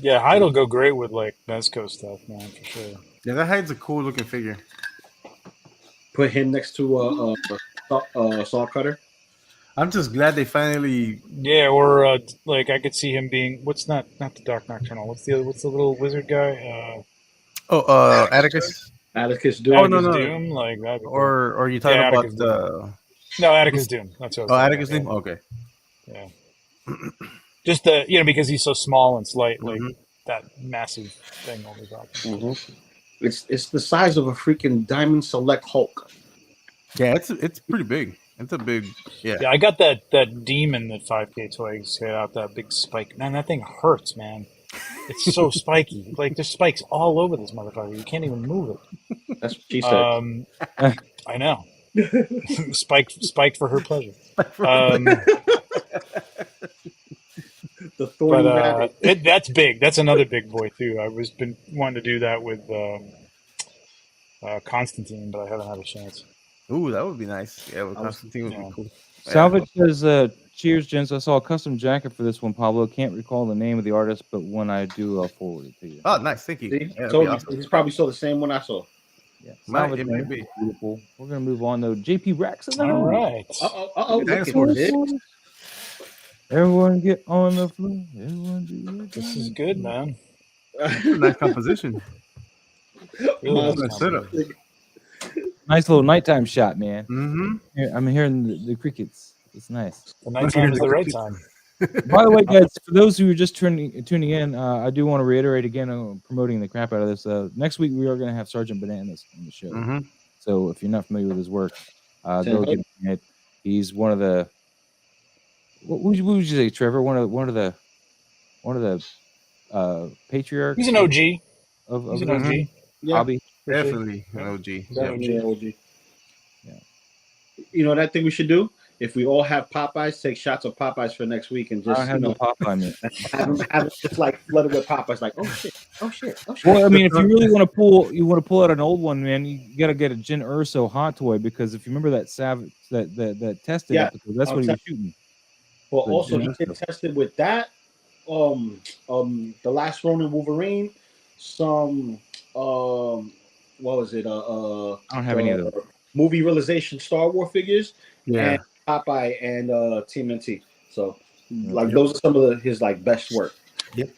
Yeah, Hyde'll go great with like Mezco stuff, man, for sure. Yeah, that Hyde's a cool looking figure. Put him next to Saw Cutter. I'm just glad they finally. Yeah, or like I could see him being what's not the Dark Nocturnal. What's the little wizard guy? Atticus. Atticus Doom. Oh, no, Atticus no. Doom. Like that'd be cool. Or you talking Yeah, about Atticus the? No, Atticus Doom. That's what I was talking Atticus about, Doom. Okay. Yeah. Just the because he's so small and slight, like Mhm. that massive thing on the top. Mm-hmm. It's the size of a freaking Diamond Select Hulk. Yeah, it's pretty big. It's a big. Yeah. Yeah, I got that demon that 5K Toys got out, that big spike. Man, that thing hurts, man. It's so spiky. Like there's spikes all over this motherfucker. You can't even move it. That's what she said. I know. Spiked for her pleasure. The thorny rabbit. That's big. That's another big boy too. I was been wanting to do that with Constantine, but I haven't had a chance. Ooh, that would be nice. Yeah, with Constantine would be cool. Salvage says, cheers, gents. I saw a custom jacket for this one, Pablo. Can't recall the name of the artist, but when I do, I'll forward it to you. Oh, nice. Thank you. See? Yeah, So awesome. he's probably saw the same one I saw. Yeah, Might- it might be. Beautiful. We're gonna move on though. JP Rex in the All house. right. Look at Dinosaurs. this. Everyone get on the floor. Everyone do it. This is good, man. Nice composition. Really Nice nice setup. composition. Nice little nighttime shot, man. Mm-hmm. I'm hearing the crickets. It's nice. The nighttime is the right time. By the way, guys, for those who are just tuning in, I do want to reiterate again, promoting the crap out of this. Next week we are going to have Sergeant Bananas on the show. Mm-hmm. So if you're not familiar with his work, go get it. He's one of the. What would you say, Trevor? One of the patriarchs. He's an OG. He's an OG. Yeah, hobby. Definitely an OG. OG. Yeah. You know what I think we should do? If we all have Popeyes, take shots of Popeyes for next week and just I have no Popeye meat. have it just like flooded with Popeyes. Like, oh shit. Well, I mean, if you really want to pull out an old one, man, you got to get a Jin Urso hot toy because if you remember that Savage that tested episode, that's what he was shooting. Well, The also Jin he Urso. tested with that. The Last Ronin Wolverine, some what was it? I don't have any of those. Movie realization Star Wars figures. Yeah. And Popeye and TMNT. So like those are some of his like best work. Yep.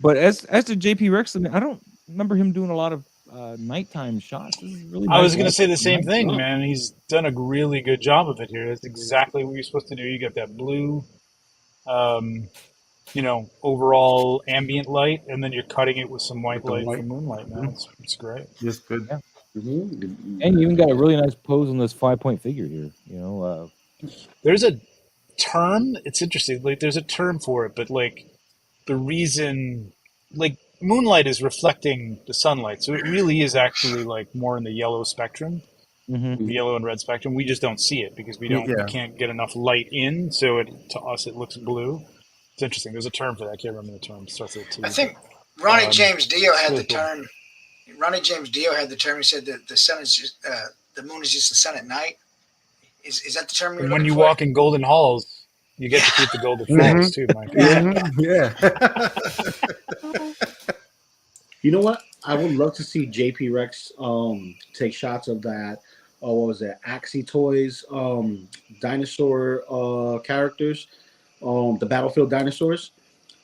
But as to JP Rex, I mean, I don't remember him doing a lot of nighttime shots. This is really I was nice going to say the same nice thing, shot. man. He's done a really good job of it here. That's exactly what you're supposed to do. You got that blue, overall ambient light, and then you're cutting it with some white light for moonlight, man. It's great. Just good. Yeah. And you even got a really nice pose on this 5-point figure here. There's a term. It's interesting. Like, there's a term for it, but like the reason, like moonlight is reflecting the sunlight, so it really is actually like more in the yellow spectrum, Mm-hmm. the yellow and red spectrum. We just don't see it because we Yeah. can't get enough light in, so to us it looks blue. It's interesting. There's a term for that. I can't remember the term. It starts with a T. I think Ronnie James Dio had really the term. Ronnie James Dio had the term. He said that the sun is just the moon is just the sun at night. Is that the term you're And looking when you for? walk in golden halls, you get to keep the golden falls too, Mike. Yeah. You know what? I would love to see JP Rex take shots of that. Oh, what was that? Axie Toys dinosaur characters, the Battlefield dinosaurs,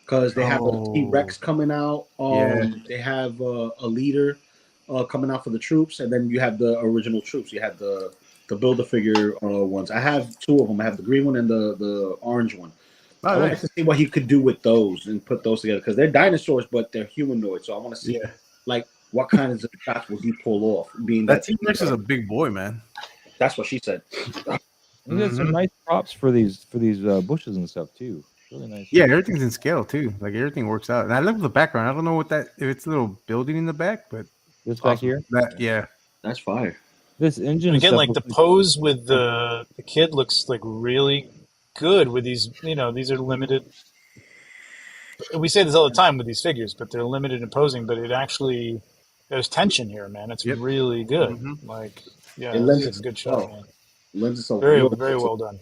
because they have a T Rex coming out. They have a leader coming out for the troops, and then you have the original troops. You have the Build-A-Figure ones. I have two of them. I have the green one and the orange one. I would like to see what he could do with those and put those together because they're dinosaurs, but they're humanoid. So I want to see like what kinds of shots will he pull off? Being that T-Rex is a big boy, man. That's what she said. We got some nice props for these bushes and stuff too. Really nice. Yeah, everything's in scale too. Like everything works out. And I love the background. I don't know what if it's a little building in the back, but this back here. That's fire. This engine and again, stuff like the pose with the kid looks like really good with these. These are limited. We say this all the time with these figures, but they're limited in posing. But it actually there's tension here, man. It's really good. Like, it's a good shot, man. Lends itself very well done.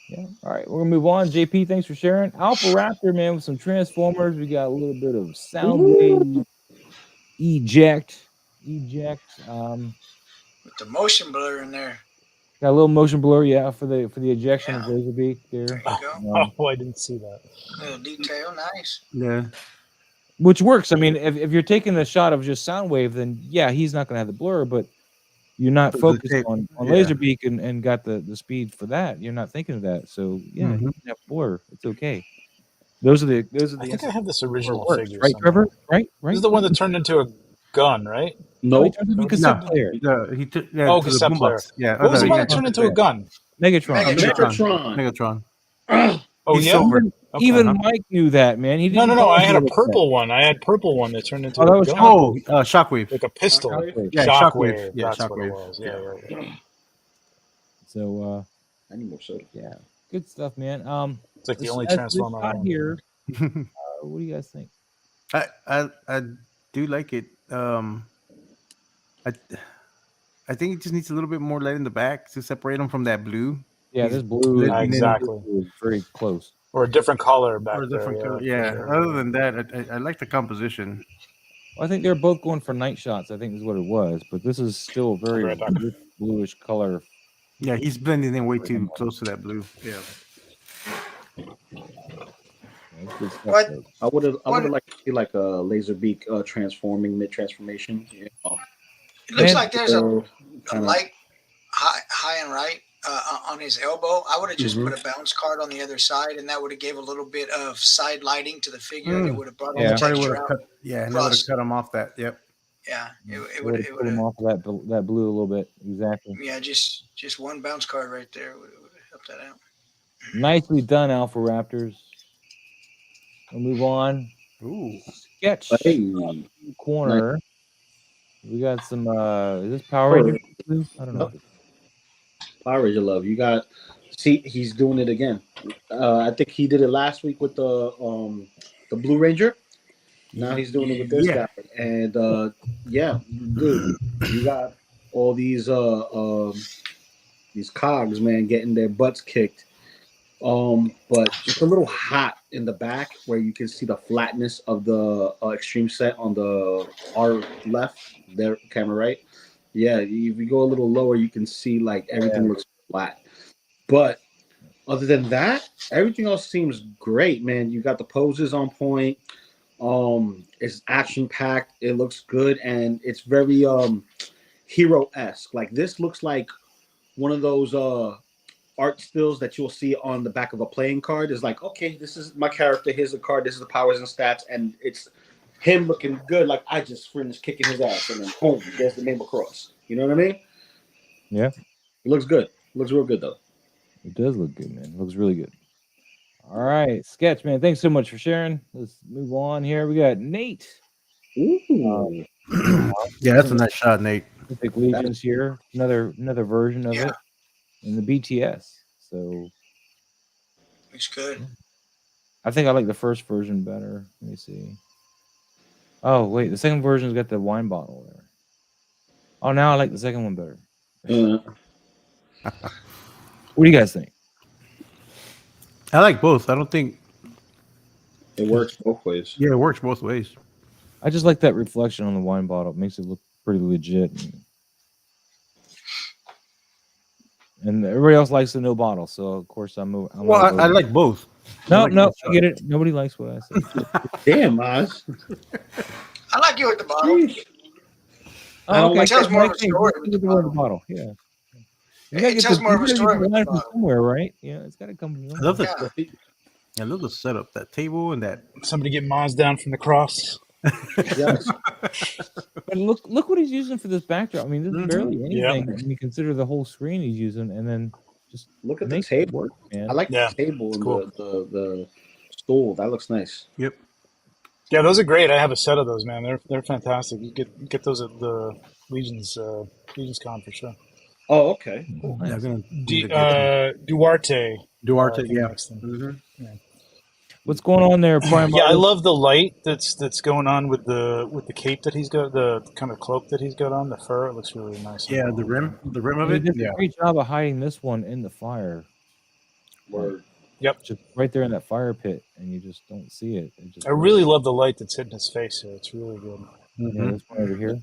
Yeah. All right, we're gonna move on. JP, thanks for sharing. Alpha Raptor, man, with some Transformers. We got a little bit of Soundwave, eject. With the motion blur in there. Got a little motion blur, for the ejection of Laserbeak there. There you go. I didn't see that. Little detail, nice. Yeah. Which works. I mean, if you're taking a shot of just Soundwave, then he's not gonna have the blur, but you're not focused on Laserbeak and got the speed for that. You're not thinking of that. So you can have blur. It's okay. Those are the. I think I have this original figure, right, Trevor? Right. This is the one that turned into a gun, right? No, he turned into a cassette player. Cassette player. Yeah. What was the one that turned into a gun? Megatron. Oh, Even Mike knew that, man. He didn't. No. I had a purple one. I had purple one that turned into a gun. Shockwave. Like a pistol. Shockwave. That's Shockwave. what it was. Yeah. So, I need more soda. Yeah, good stuff, man. It's like the only Transformer I own here. What do you guys think? I do like it. I think it just needs a little bit more light in the back to separate them from that blue. Yeah, this blue exactly is very close. Or a different color back there. Other than that, I like the composition. Well, I think they're both going for night shots. I think is what it was, but this is still a very bluish color. Yeah, he's blending in way too close to that blue. Yeah. What? I would have liked to see like a Laserbeak transforming mid-transformation. It looks like there's a light high and right on his elbow. I would have just put a bounce card on the other side, and that would have gave a little bit of side lighting to the figure. And it would have brought all the texture out. And it would have cut him off that. Yep. Yeah, it would have put him off of that blue a little bit. Exactly. Yeah, just one bounce card right there would have helped that out. Nicely done, Alpha Raptors. We'll move on. Ooh. Sketch corner. Nice. We got some is this Power Ranger? I don't know. Power Ranger love. You got he's doing it again. I think he did it last week with the Blue Ranger. Now he's doing it with this guy. And dude, you got all these cogs, man, getting their butts kicked. But just a little hot in the back where you can see the flatness of the extreme set on the our left, their camera right. Yeah, if you go a little lower, you can see like everything looks flat. But other than that, everything else seems great, man. You got the poses on point. It's action packed. It looks good, and it's very hero-esque. Like this looks like one of those art stills that you'll see on the back of a playing card. Is like, okay, this is my character. Here's the card. This is the powers and stats, and it's him looking good. Like I just finished kicking his ass, and then boom, there's the name across. You know what I mean? Yeah. It looks good. It looks real good though. It does look good, man. It looks really good. All right, Sketch man, thanks so much for sharing. Let's move on here. We got Nate. Ooh. Yeah, that's a nice shot, Nate. Pacific Legions here. Another version of it in the BTS. So Looks good. I think I like the first version better. Let me see. Oh wait, the second version's got the wine bottle there. Oh, now I like the second one better. What do you guys think? I like both. I don't think It works both ways. it works both ways. I just like that reflection on the wine bottle. It makes it look pretty legit. And everybody else likes the no bottle, so of course I'm Well, I like both. No, like no, both I get it. Nobody likes what I say. Damn, Oz. I like you with the bottle. I don't like It tells that. more of a story with the the bottle. bottle. Yeah. It tells more of a story with the from bottle. somewhere, right? Yeah, it's got to come from I somewhere. love the I love the setup, that table and that. Somebody get Maz down from the cross. Yes. But look what he's using for this backdrop. I mean, this is barely anything when you consider the whole screen he's using, and then just Look at the make it table. work, man. I like Yeah, the table and cool. the stool. That looks nice. Yep. Yeah, those are great. I have a set of those, man. They're fantastic. You get those at the Legion's Con for sure. Oh, okay. Cool. Yeah, I'm gonna need to get some. Duarte. Duarte, I think yeah. makes them. Mm-hmm. Yeah. What's going on there, Prime? Yeah, I love the light that's going on with the cape that he's got, the kind of cloak that he's got on, the fur. It looks really nice. Yeah, the rim of He it. did Yeah. a great job of hiding this one in the fire. Word. Yep. Just right there in that fire pit, and you just don't see it. I really love the light that's hitting his face here. It's really good. Yeah, this one over here.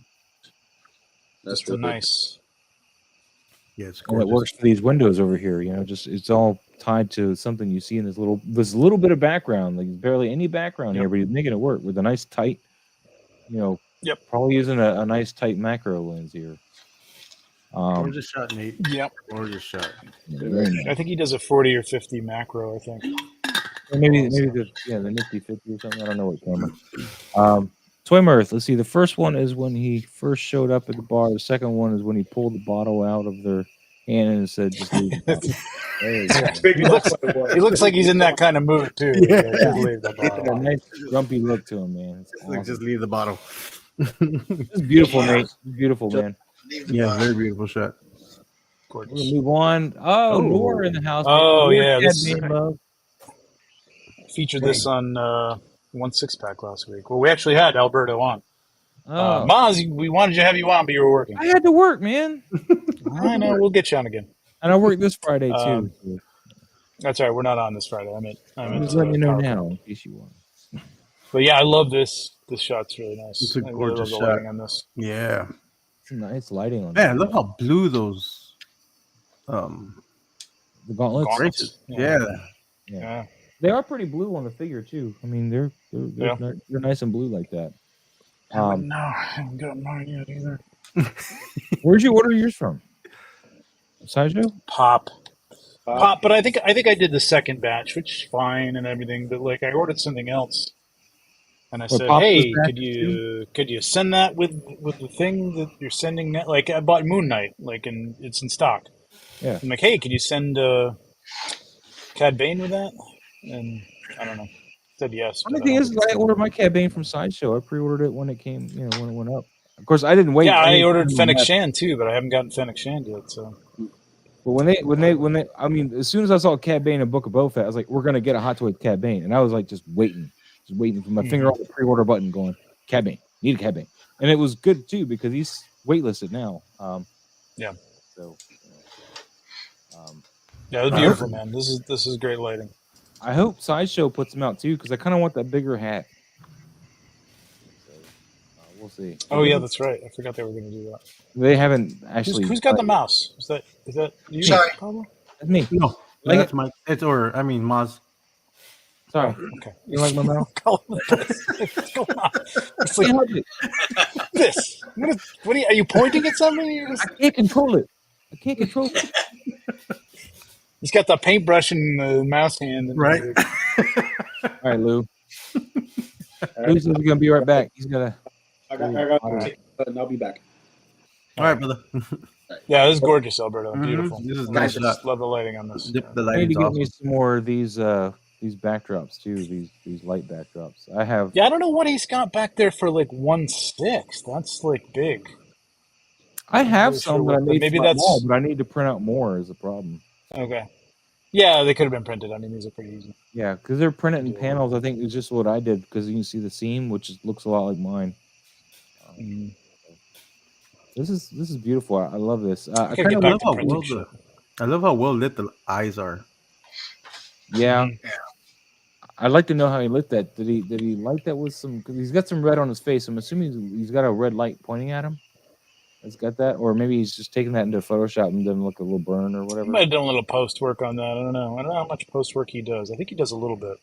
That's Just a nice. Yeah, it's And gorgeous. it works for these windows over here. You know, just it's all tied to something you see in this little bit of background. Like barely any background here, but he's making it work with a nice tight. You know. Yep. Probably using a nice tight macro lens here. Gorgeous shot, Nate. Yep. Gorgeous shot. I think he does a 40 or 50 macro. I think. Or maybe the nifty 50 or something. I don't know what camera. Toy Mirth. Let's see. The first one is when he first showed up at the bar. The second one is when he pulled the bottle out of their hand and said, "Just leave the bottle." He looks like he's in that kind of mood too. Yeah. Just leave the He's got bottle. a nice grumpy look to him, man. It's awesome. Just leave the bottle. It's beautiful, Nate. It's beautiful, man. Yeah, very beautiful shot. We're gonna move on. Oh, Noor in the house. Oh, Noor yeah, had this me is- in love. Featured this on 1 6-pack last week. Well, we actually had Alberto on. Oh, Maz, we wanted to have you on, but you were working. I had to work, man, I know. We'll get you on again. and I worked this Friday too. Um, That's right. We're not on this Friday. I'm just letting you know now, in case you want. But yeah, I love this. This shot's really nice. It's a I really gorgeous love the shot. lighting on this. Yeah. It's nice lighting on. Man, it. look how blue those The gauntlets. braces. Yeah. Yeah. Yeah. They are pretty blue on the figure too. I mean, they're nice and blue like that. No, I haven't got mine yet either. Where'd you order yours from? Sideshow? Pop, but I think I did the second batch, which is fine and everything. But like, I ordered something else, and I said, Pop was "Hey, back could you send that with the thing that you're sending? Like, I bought Moon Knight, like, and it's in stock. Yeah. I'm like, hey, could you send Cad Bane with that? And I don't know, said yes. Funny but thing I is, don't think I ordered my Cad Bane from Sideshow. I pre-ordered it when it came, when it went up. Of course, I didn't wait. Yeah, I didn't ordered even Fennec have- Shand too, but I haven't gotten Fennec Shand yet. So But when they, I mean, as soon as I saw Cad Bane and Book of Boba Fett, I was like, we're gonna get a Hot Toy Cad Bane, and I was like, just waiting for my finger on the pre-order button, going, Cad Bane, need a Cad Bane, and it was good too because he's waitlisted now. yeah, So, yeah, it's beautiful, man. This is great lighting. I hope Sideshow puts them out too because I kind of want that bigger hat. So, we'll see. Oh yeah, that's right. I forgot they were going to do that. They haven't actually. Who's got the mouse? Is that you? Sorry. Pablo? That's me. No, Like that's my. It's Maz. Sorry. Okay. You like my mouth? What's going on? It's like this. What are you pointing at something? You're just- I can't control it. I can't control it. He's got the paintbrush and the mouse hand. And Right. All right, Lou. Lou says he's gonna be right back. He's gonna. I got to take it, and I'll be back. All right, brother. Yeah, this is gorgeous, Alberto. Beautiful. This is I nice just shot. love the lighting on this. The I need to lighting's get me awesome. some more of these these backdrops too. These light backdrops. I have. Yeah, I don't know what he's got back there for like 1/6. That's like big. I I'm not have really sure some that I what, but made maybe for my wall, that's but I need to print out more. Is the problem? okay. Yeah, they could have been printed. I mean, these are pretty easy. Yeah, because they're printed in Yeah. panels. I think it's just what I did because you can see the seam, which looks a lot like mine. Mm. This is beautiful. I love this. I gotta kind get of back love to how printing well shit. I love how well lit the eyes are. yeah. Mhm. I'd like to know how he lit that. Did he light that with some? Because he's got some red on his face. I'm assuming he's got a red light pointing at him. It's got that, or maybe he's just taking that into Photoshop and then look a little burn or He whatever. might have done a little post work on that. I don't know. I don't know how much post work he does. I think he does a little bit.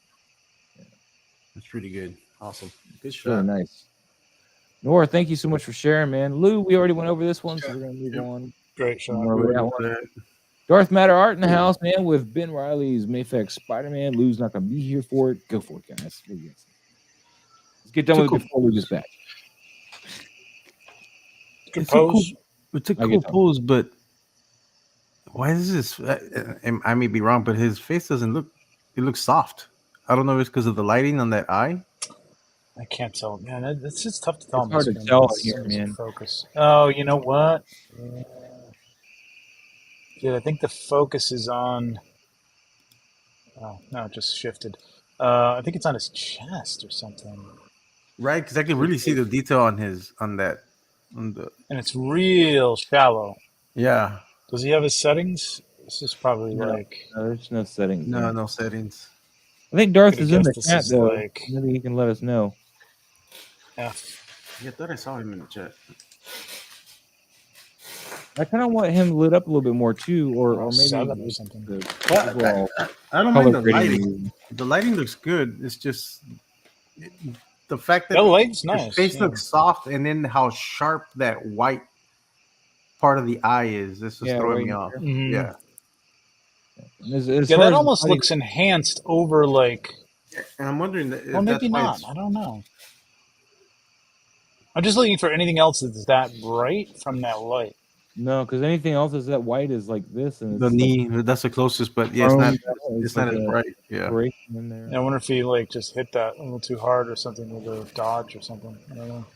That's pretty good. Awesome. Good It's really shot. nice. Nora, thank you so much for sharing, man. Lou, we already went over this one, so we're gonna move on. Great shot. Over that one. Darth Matter Art in the house, man, with Ben Riley's Mayfix Spider-Man. Lou's not gonna be here for it. Go for it, guys. What do you guys think? Let's get done with it before Lou gets back. Good It's pose. It's a cool pose, but why is this? I may be wrong, but his face doesn't look. It looks soft. I don't know if it's because of the lighting on that eye. I can't tell, man. It's just tough to tell. It's hard to tell here, man. Focus. Oh, you know what? Yeah. Dude, I think the focus is on. Oh no, it just shifted. I think it's on his chest or something. Right, because I can really see the detail on that. And it's real shallow. Yeah. Does he have his settings? This is probably like. No, there's no settings. No, no settings. I think Darth is in the chat though. Like maybe he can let us know. F. Yeah, I thought I saw him in the chat. I kind of want him lit up a little bit more too, or maybe 7 or something. I don't mind the lighting. The lighting looks good. It's just the fact that the light's his nice. face looks soft, and then how sharp that white part of the eye is. This is throwing me off. Mm-hmm. Yeah. That almost looks enhanced over like. And I'm wondering. Well, maybe not. I don't know. I'm just looking for anything else that's that bright from that light. No, because anything else is that white is like this, and the knee. That's the closest, but yeah, it's not as bright. Yeah. In there. I wonder if he like just hit that a little too hard or something with a dodge or something. I don't know.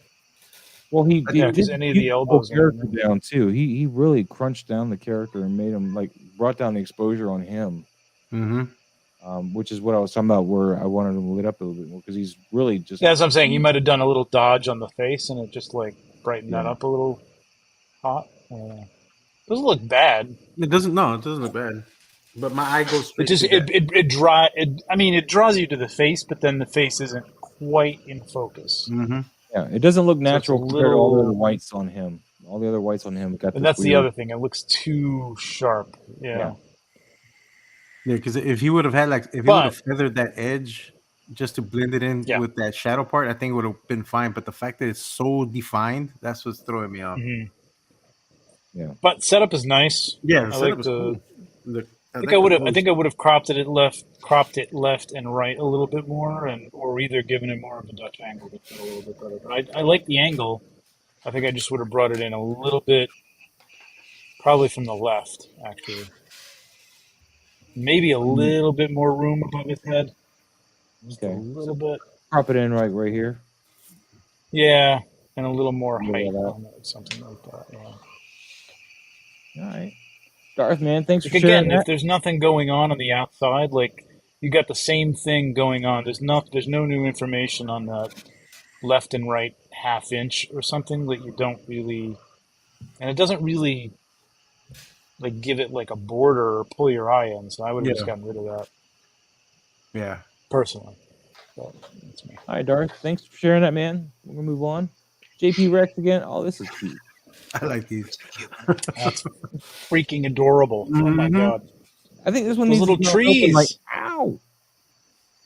Well, he because any of the elbows character down too. He really crunched down the character and made him brought down the exposure on him. Mm-hmm. Which is what I was talking about, where I wanted him lit up a little bit more because he's really just. Yeah, as I'm saying, he might have done a little dodge on the face and it just like brightened that up a little hot. Doesn't look bad. It doesn't. No, it doesn't look bad. But my eye goes straight. It draws you to the face, but then the face isn't quite in focus. Mm-hmm. Yeah, it doesn't look natural compared to all the other whites on him. All the other whites on him got. And that's the other thing. It looks too sharp. Yeah. Yeah, because if he would have had if he would have feathered that edge just to blend it in with that shadow part, I think it would have been fine. But the fact that it's so defined, that's what's throwing me off. Mm-hmm. Yeah, but setup is nice. Yeah, I like cool. I think I would have cropped it left and right a little bit more, or either given it more of a Dutch angle to feel a little bit better. But I like the angle. I think I just would have brought it in a little bit, probably from the left, actually. Maybe a little bit more room above his head. Just a little bit. Crop it in right here. Yeah, and a little more height on it, something like that. Yeah. All right, Darth, man, thanks for sharing that. If there's nothing going on the outside, you got the same thing going on. There's no new information on that left and right half inch or something that you don't really, and it doesn't really give it a border or pull your eye in. So I would have just gotten rid of that. Yeah, personally. But that's me. All right, Darth, thanks for sharing that, man. We're gonna move on. JP Rex again. Oh, this is cute. I like these. That's freaking adorable. Mm-hmm. Oh my god! I think this one Those needs little trees. Ow!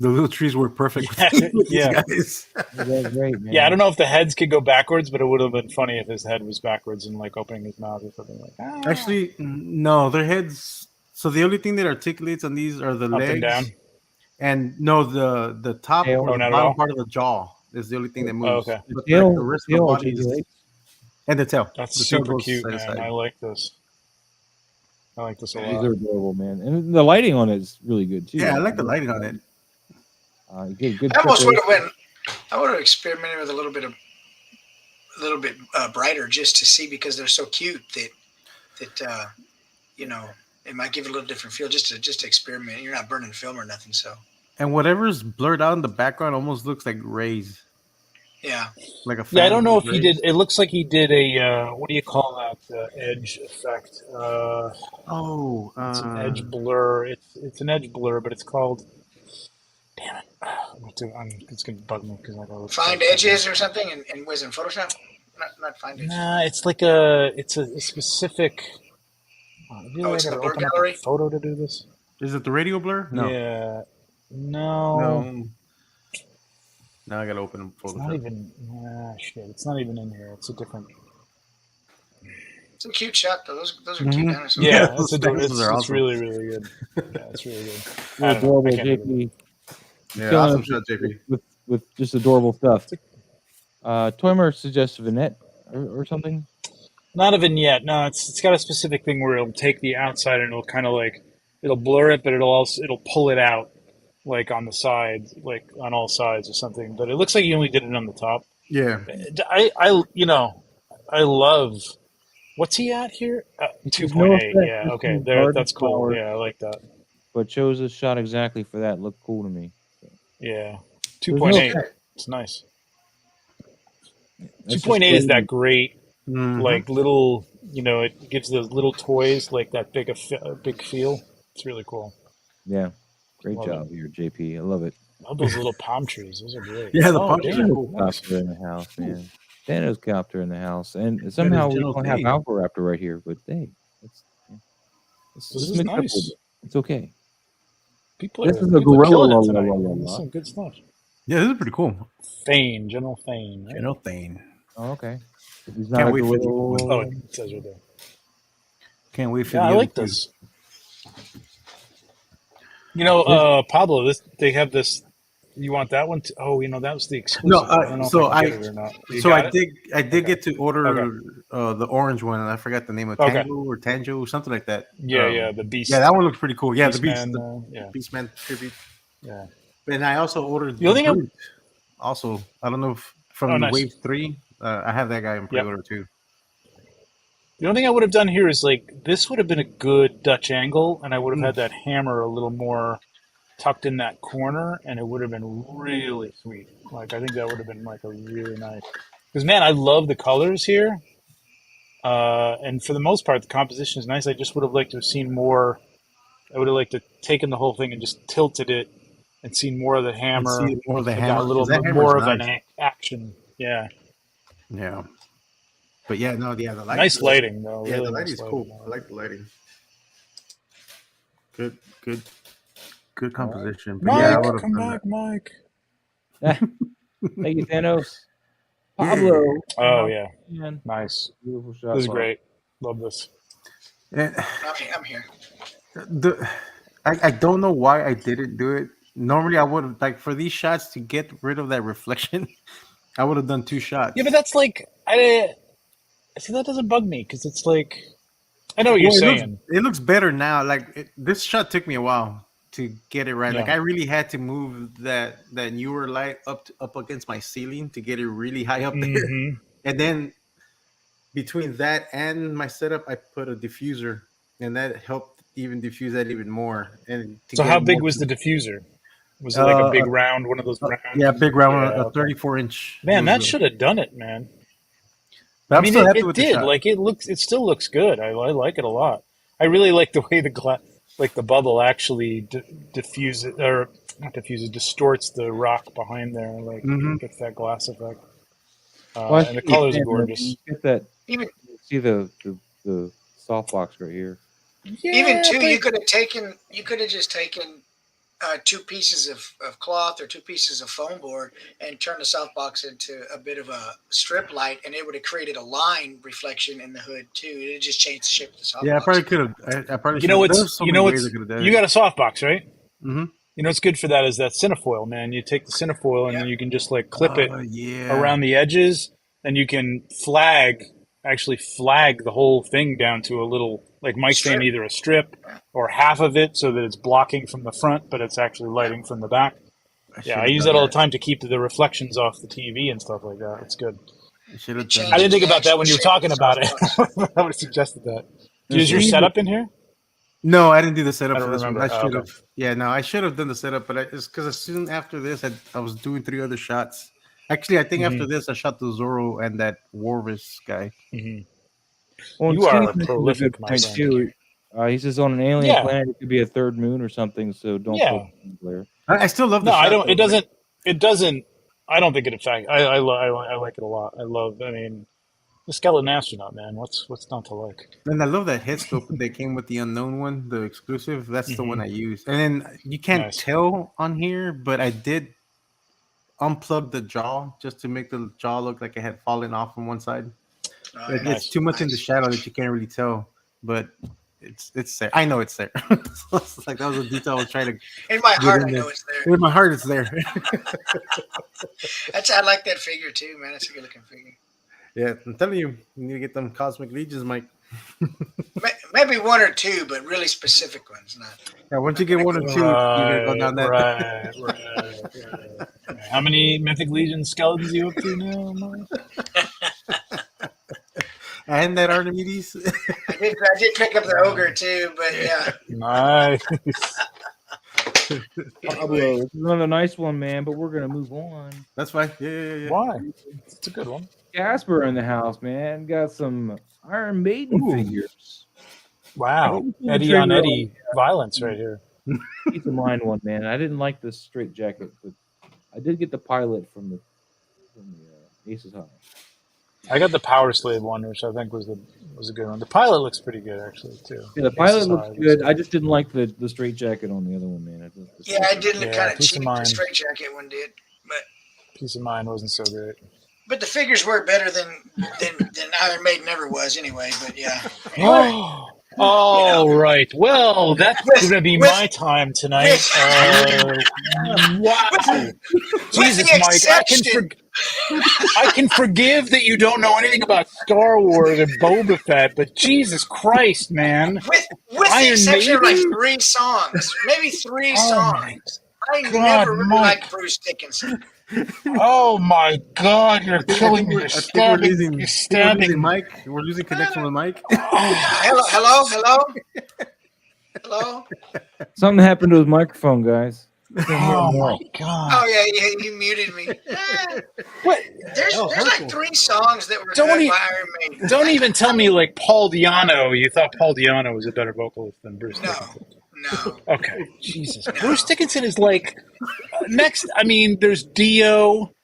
The little trees work perfect with these guys. That's great, man. Yeah, I don't know if the heads could go backwards, but it would have been funny if his head was backwards and opening his mouth or something like that. Actually, no, their heads. So the only thing that articulates on these are the legs. Up and down. And no, the top or the bottom part of the jaw is the only thing that moves. Oh, okay. But the rest of the body is, and the tail. That's the super cute, man. I like this. I like this a lot. These are adorable, man. And the lighting on it is really good too. Yeah, I like the lighting on it. You get a good I almost would triple. have went. I would have experimented with a little bit brighter just to see, because they're so cute that you know, it might give it a little different feel just to experiment. You're not burning film or nothing, so And whatever's blurred out in the background almost looks like rays, yeah. like a Yeah, I fan don't know if he rays. did. It looks like he did a what do you call that edge effect? Oh, It's an edge blur. It's an edge blur, but it's called. Damn it! It's gonna bug me because I go Find edges or something, and was in Photoshop. Not find edges. Nah, it's like it's a specific. Really, Oh, I it's in gotta the blur open up a gallery. photo to do this. is it the radio blur? No, Yeah. No. no. Now I gotta open It's not Photoshop. even. Shit! It's not even in here. It's a different. It's a cute shot though. Those are cute Mhm. dinosaurs. Yeah, those it's dinosaurs are it's awesome. really really good. Yeah, it's really good. You're I don't know. I adorable, can't even. JP. Yeah, Killing awesome us shot, JP. with just adorable stuff. Toymer suggests vignette or something. Not a vignette. No, it's got a specific thing where it'll take the outside and it'll kind of like it'll blur it, but it'll pull it out like on the sides, like on all sides or something. But it looks like you only did it on the top. Yeah, I love. What's he at here? There's no 2.8. effect, Yeah, just okay. some There, garden that's cool. flowers, Yeah, I like that. but chose a shot exactly for that. Looked cool to me. Yeah, There's no 2.8. effect. It's nice. That's just 2.8 is crazy. that great, Mhm. like little. It gives those little toys like that big feel. It's really cool. Yeah, great Love job here, JP. I love it. Love those little palm trees. Those are great. Yeah, the Oh, palm trees are damn. cool. Nice. Copter in the house, man. Thanos copter in the house, and That somehow is we General don't have Day. Alpharaptor right here. But hey, let's This let's is mix up with nice. it. It's okay. People This are is a people are killing gorilla. it tonight. Man. This is some good stuff. Yeah, this is pretty cool. Thane, General Thane. Right? General Thane. Oh, okay. He's not Can't a wait for the gorilla. Oh, it says right there. Can't wait for Yeah, the I other like two. this. Pablo, they have this. You want that one? Oh, that was the No, exclusive. I don't know if so I can I get it or not. You so got I it? did I did Okay. get to order the orange one, and I forgot the name of Okay. Tango or Tango, something like that. Yeah, the Beast. Yeah, that one looks pretty cool. Yeah, the Beastman, Beast, yeah. Beastman tribute. Yeah. And I also ordered The only the thing Brute. Also, I don't know if from Oh, the nice. Wave 3. I have that guy in pre-order too. The only thing I would have done here is this would have been a good Dutch angle, and I would have had that hammer a little more tucked in that corner, and it would have been really sweet. I think that would have been a really nice. Because man, I love the colors here, and for the most part, the composition is nice. I just would have liked to have seen more. I would have liked to have taken the whole thing and just tilted it and seen more of the hammer. See more of the Got hammer. a little 'Cause that bit hammer's more of nice. an action. Yeah. Yeah. But yeah, no, yeah, the light, Nice lighting though. Yeah, Really the nice lighting's lighting. cool. I like the lighting. Good composition. But Mike, yeah, I would have come done back, Mike. Thank you, Thanos. Pablo. Oh yeah, Man, nice. beautiful shot. This is Bob. great. Love this. that. I'm here. I don't know why I didn't do it. Normally, I would have for these shots to get rid of that reflection. I would have done 2 shots. Yeah, but that's I see that doesn't bug me because it's I know what you're saying. It looks better now. This shot took me a while to get it right. Yeah. I really had to move that newer light up against my ceiling to get it really high up there. Mhm. And then between that and my setup, I put a diffuser, and that helped even diffuse that even more. And So how big was the diffuser? Was it a big round, one of those round? Yeah, big round, Yeah, a okay. 34-inch. Man, that should have done it, man. But I'm still happy it with did. the shot. It still looks good. I like it a lot. I really like the way the bubble actually diffuses or not diffuses, distorts the rock behind there. Gets that glass effect. And the colors are gorgeous. Get that. Even See the softbox right here. even too, you could have just taken 2 pieces of cloth or 2 pieces of foam board and turned the softbox into a bit of a strip light, and it would have created a line reflection in the hood too. It just changed the shape of the softbox. Yeah, I probably could have. I probably You know should've- what's there's so you many know ways what's I could've done you it. got a softbox, right? Mhm. You know what's good for that is that cinefoil, man. You take the cinefoil and then you can just clip it Yeah. around the edges, and you can actually flag the whole thing down to a little Mike's saying, either a strip or half of it so that it's blocking from the front, but it's actually lighting from the back. Yeah, I use that all the time to keep the reflections off the TV and stuff like that. It's good. I didn't think about that when you were talking about it. I would have suggested that. Is your setup in here? No, I didn't do the setup I for don't this one. remember. I should have. Okay. Yeah, no, I should have done the setup, but it's because as soon after this, I was doing 3 other shots. Actually, I think after this, I shot the Zorro and that Warvis guy. Well, You Skinny are mentioned a prolific, good my point friend. too. He says on an alien Yeah. planet it could be a third moon or something, so don't Yeah. flare. I still love the No, shot. I don't. Though, It doesn't. It doesn't. I don't think it affects. I like it a lot. I love. I mean, the skeleton astronaut, man. What's not to like? and I love that head scope that they came with the unknown one, the exclusive. That's the one I use. And then you can't Nice. tell on here, but I did unplug the jaw just to make the jaw look like it had fallen off on one side. It's Nice. too much in the shadow that you can't really tell, but it's there. I know it's there. So it's like that was a detail I was trying to. In my heart, in I there. know it's there. In my heart, it's there. I like that figure too, man. It's a good looking figure. Yeah, I'm telling you, you need to get them Cosmic Legions, Mike. Maybe 1 or 2, but really specific ones. Not. Yeah, once you get 1 or 2, you're gonna go down that. Right. How many Mythic Legion skeletons are you up to now, Mike? And that Archimedes. I did pick up the ogre too, but yeah. Nice. Pablo, this is another nice one, man, but we're gonna move on. That's fine. Yeah. Why? It's a good one. Casper in the house, man. Got some Iron Maiden figures. Wow. Eddie on Eddie violence right here. Keep in mind one, man. I didn't like this straight jacket, but I did get the pilot from the Aces High. I got the Power Slave one, which I think was a good one. The pilot looks pretty good actually too. Yeah, the pilot looks good. I just didn't like the straight jacket on the other one, man. I did look kind of Peace cheap. of Mind. The straight jacket one did, but Peace of Mind wasn't so great. But the figures were better than Iron Maiden ever was, anyway. But yeah. All right. Well, that's going to be my time tonight. Wow. Jesus, Mike, I can forgive that you don't know anything about Star Wars and Boba Fett, but Jesus Christ, man. With the exception of like 3 songs, maybe 3 songs. I never really liked Bruce Dickinson. Oh my God, you're killing me. You're stabbing. Mike. We're losing connection with Mike. Hello. Something happened to his microphone, guys. Oh my God. Oh yeah, you muted me. What? There's like 3 songs that were good by Iron Maiden. Don't even tell me like Paul Di'Anno. You thought Paul Di'Anno was a better vocalist than Bruce Dickinson. No. Okay. Jesus. No. Bruce Dickinson is like next. I mean, there's Dio.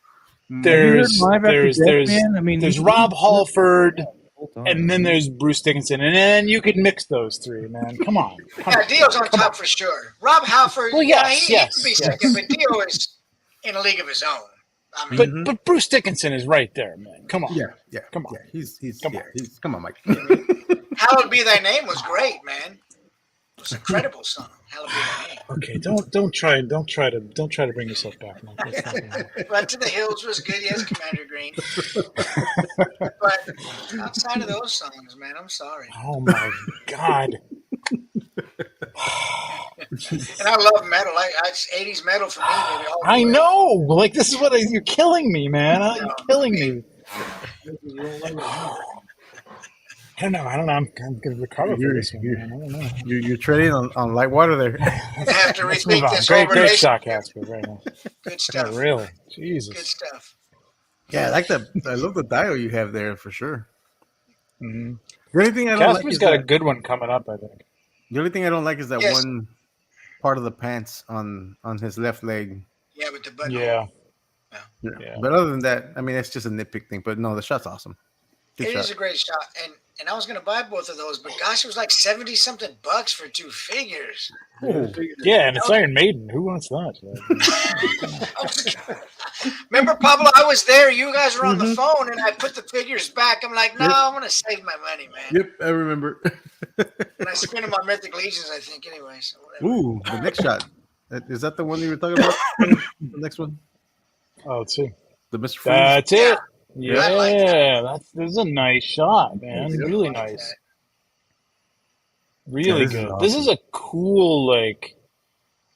There's Rob Halford, and then there's Bruce Dickinson, and then you could mix those 3, man. Come on. Dio's on top for sure. Rob Halford, well, he could be second, but Dio is in a league of his own. I mean, but Bruce Dickinson is right there, man. Come on. Yeah. Come on. Yeah, come on, Mike. Hallowed Be Thy Name was great, man. It was a credible song. Hallowed Be Thy Name. Okay, don't try to bring yourself back, Mike. Run to the Hills was good, yes, Commander Green. But outside of those songs, man, I'm sorry. Oh my God. And I love metal. It's 80s metal for me, baby. I know. Like, this is you're killing me, man. You're killing me. I don't know. I'm going to recover from this one, man. I don't know. You're treading on light water there. I have to rethink this Great shot, Casper, right now. Good stuff. Yeah, really. Jesus. Good stuff. Yeah, I like that. I love the dial you have there for sure. Mm-hmm. The only thing I don't Casper's got a good one coming up, I think. The only thing I don't like is that one part of the pants on his left leg. Yeah, with the button. Yeah. But other than that, I mean, it's just a nitpick thing. But no, the shot's awesome. It is a great shot, and I was going to buy both of those, but gosh, it was like $70-something for 2 figures. Ooh. Yeah, and it's Iron Maiden. Who wants that? Remember, Pablo, I was there. You guys were on the phone, and I put the figures back. I'm like, no, I'm going to save my money, man. Yep, I remember. And I spent them on Mythic Legions, I think, anyway. So ooh, the next shot. Is that the one you were talking about? The next one? Oh, let's see. The Mr. Freeze? That's it. Yeah, I like that. That's a nice shot, man. Really nice. Really good. This is a cool, like,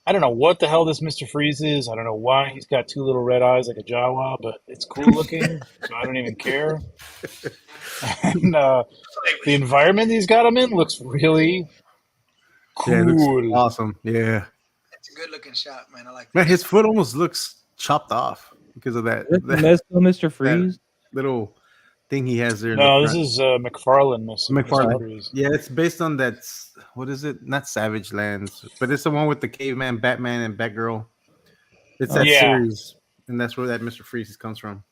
I don't know what the hell this Mr. Freeze is. I don't know why he's got two little red eyes like a Jawa, but it's cool looking, so I don't even care. And the environment he's got him in looks really Yeah, it looks cool. awesome. Yeah. It's a good looking shot, man. I like that. Man, his foot almost looks chopped off because of that, Is that Mr. Freeze? little thing he has there. In No, the this front. is McFarlane. McFarlane. Freeze. Yeah, it's based on that. What is it? Not Savage Lands, but it's the one with the caveman, Batman, and Batgirl. It's that Yeah. series, and that's where that Mr. Freeze comes from.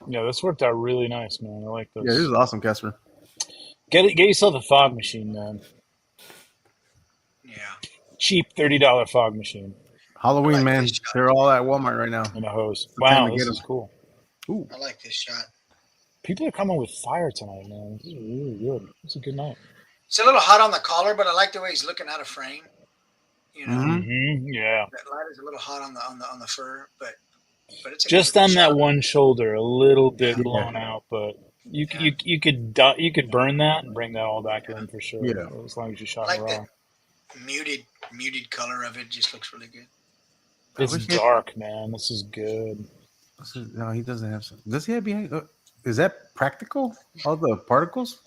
Yeah, this worked out really nice, man. I like this. Yeah, this is awesome, Casper. Get yourself a fog machine, man. Yeah. Cheap $30 fog machine Halloween, I like man. this shot. They're all at Walmart right now. and a hose. time Wow, to this get is 'em. cool. Ooh. I like this shot. People are coming with fire tonight, man. This is really good. It's a good night. It's a little hot on the collar, but I like the way he's looking out of frame. You know, Mhm. Yeah. that light is a little hot on the fur, but it's a Just good on that shot. one shoulder, a little bit Yeah. blown out, but you Yeah. you could burn that and bring that all back in for sure. Yeah. As long as you shot Like it raw. that muted color of it just looks really good. It's wish he- dark, man. This is good. No, he doesn't have some. Does he have behind? Is that practical? All the particles?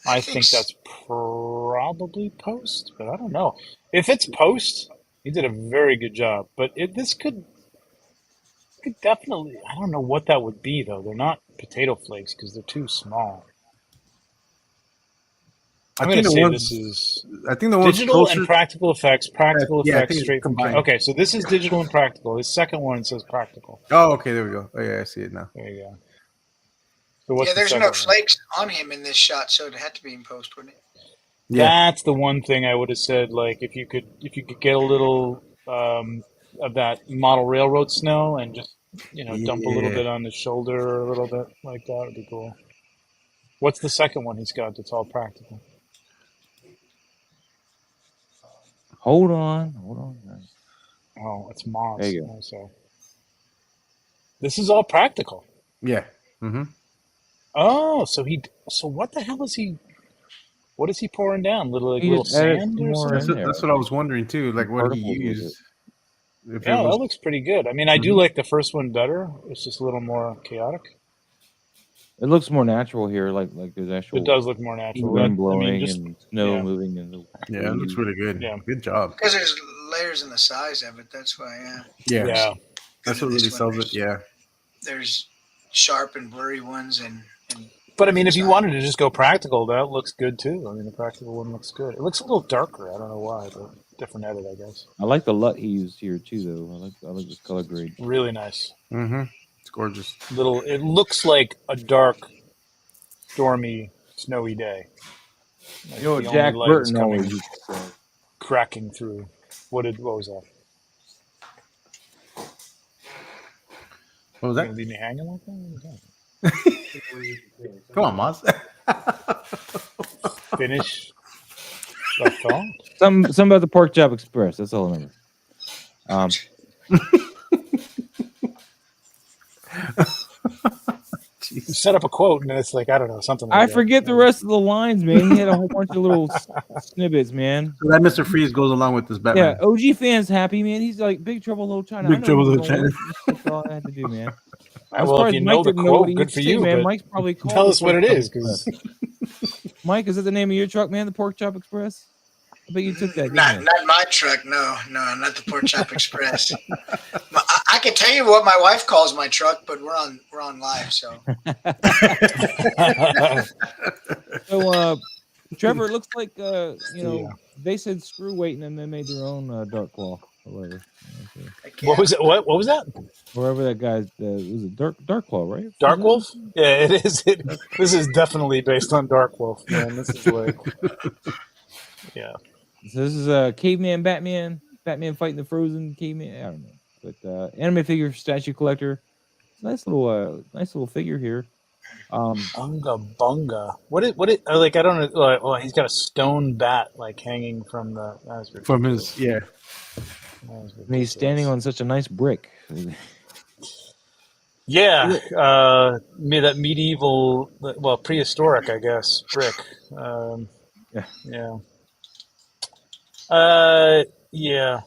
I think that's probably post, but I don't know. If it's post, he did a very good job. But this could definitely. I don't know what that would be though. They're not potato flakes because they're too small. I'm going to say this is I think the one's digital closer. and practical effects. Practical Yeah, I effects think it's straight from. combined. Okay, so this is digital and practical. His second one says practical. Oh, okay, there we go. Oh, yeah, I see it now. There you go. So what's Yeah, the there's second no one? flakes on him in this shot, so it had to be in post, wouldn't it? Yeah. That's the one thing I would have said. Like, if you could get a little of that model railroad snow and just dump a little Yeah. bit on his shoulder or a little bit like that would be cool. What's the second one he's got that's all practical? Hold on. Oh, it's Moss. There you go. Also, this is all practical. Yeah. Mm-hmm. Oh, so what the hell is he? What is he pouring down? Little He little just added sand some or more something? in there. That's what I was wondering too. Like what he Particles with used. If Yeah, it was, that looks pretty good. I mean, I do like the first one better. It's just a little more chaotic. It looks more natural here, like there's actual It does look more natural. wind I blowing mean, just and snow yeah. moving. And yeah, it looks really good. Yeah. Good job. Because there's layers in the size of it. That's why. Yeah. yeah. That's Good what in really this one. sells it. Yeah. There's sharp and blurry ones, and But I mean, if you wanted to just go practical, that looks good too. I mean, the practical one looks good. It looks a little darker. I don't know why, but different edit, I guess. I like the LUT he used here too, though. I like this color grade. Really nice. Mm-hmm. It's gorgeous. It looks like a dark, stormy, snowy day. Like You know what the Jack only light is Burton coming, always used to say? cracking through. What was that? What was You that? gonna leave me hanging like that? What was that? Come on, Moss. Finish that thought. Something about the Pork Chop Express. That's all I remember. You set up a quote, and then it's like, I don't know, something like I that. forget the rest of the lines, man. He had a whole bunch of little snippets, man. So that Mr. Freeze goes along with this Batman. Yeah, OG fans happy, man. He's like Big Trouble in Little China. Big I know Trouble in he's Little gonna China. win. That's all I had to do, man. Well, I'm if surprised you Mike know the didn't know quote, what he good used for to say, you, man. but Mike's probably called tell the us what Pork it Chop is, 'cause- Express. Mike, is that the name of your truck, man? The Pork Chop Express? I bet you took that. not Didn't not my truck. No, not the Pork Chop Express. I can tell you what my wife calls my truck, but we're on live, so. So, Trevor, it looks like Yeah. they said screw weight, and then they made their own Dark Claw or whatever. What was it? What was that? Wherever that guy's was it Dark Claw, right? Dark Wolf? Yeah, it is. This is definitely based on Dark Wolf, man. This is like, yeah. So this is Caveman, Batman fighting the frozen caveman. I don't know, but anime figure statue collector. Nice little figure here. Bunga bunga. What it? Like, I don't know. Like, oh, he's got a stone bat like hanging from the. From his, yeah. And he's standing on such a nice brick. Yeah, that medieval, well, prehistoric, I guess, brick. Yeah. Yeah. Yeah.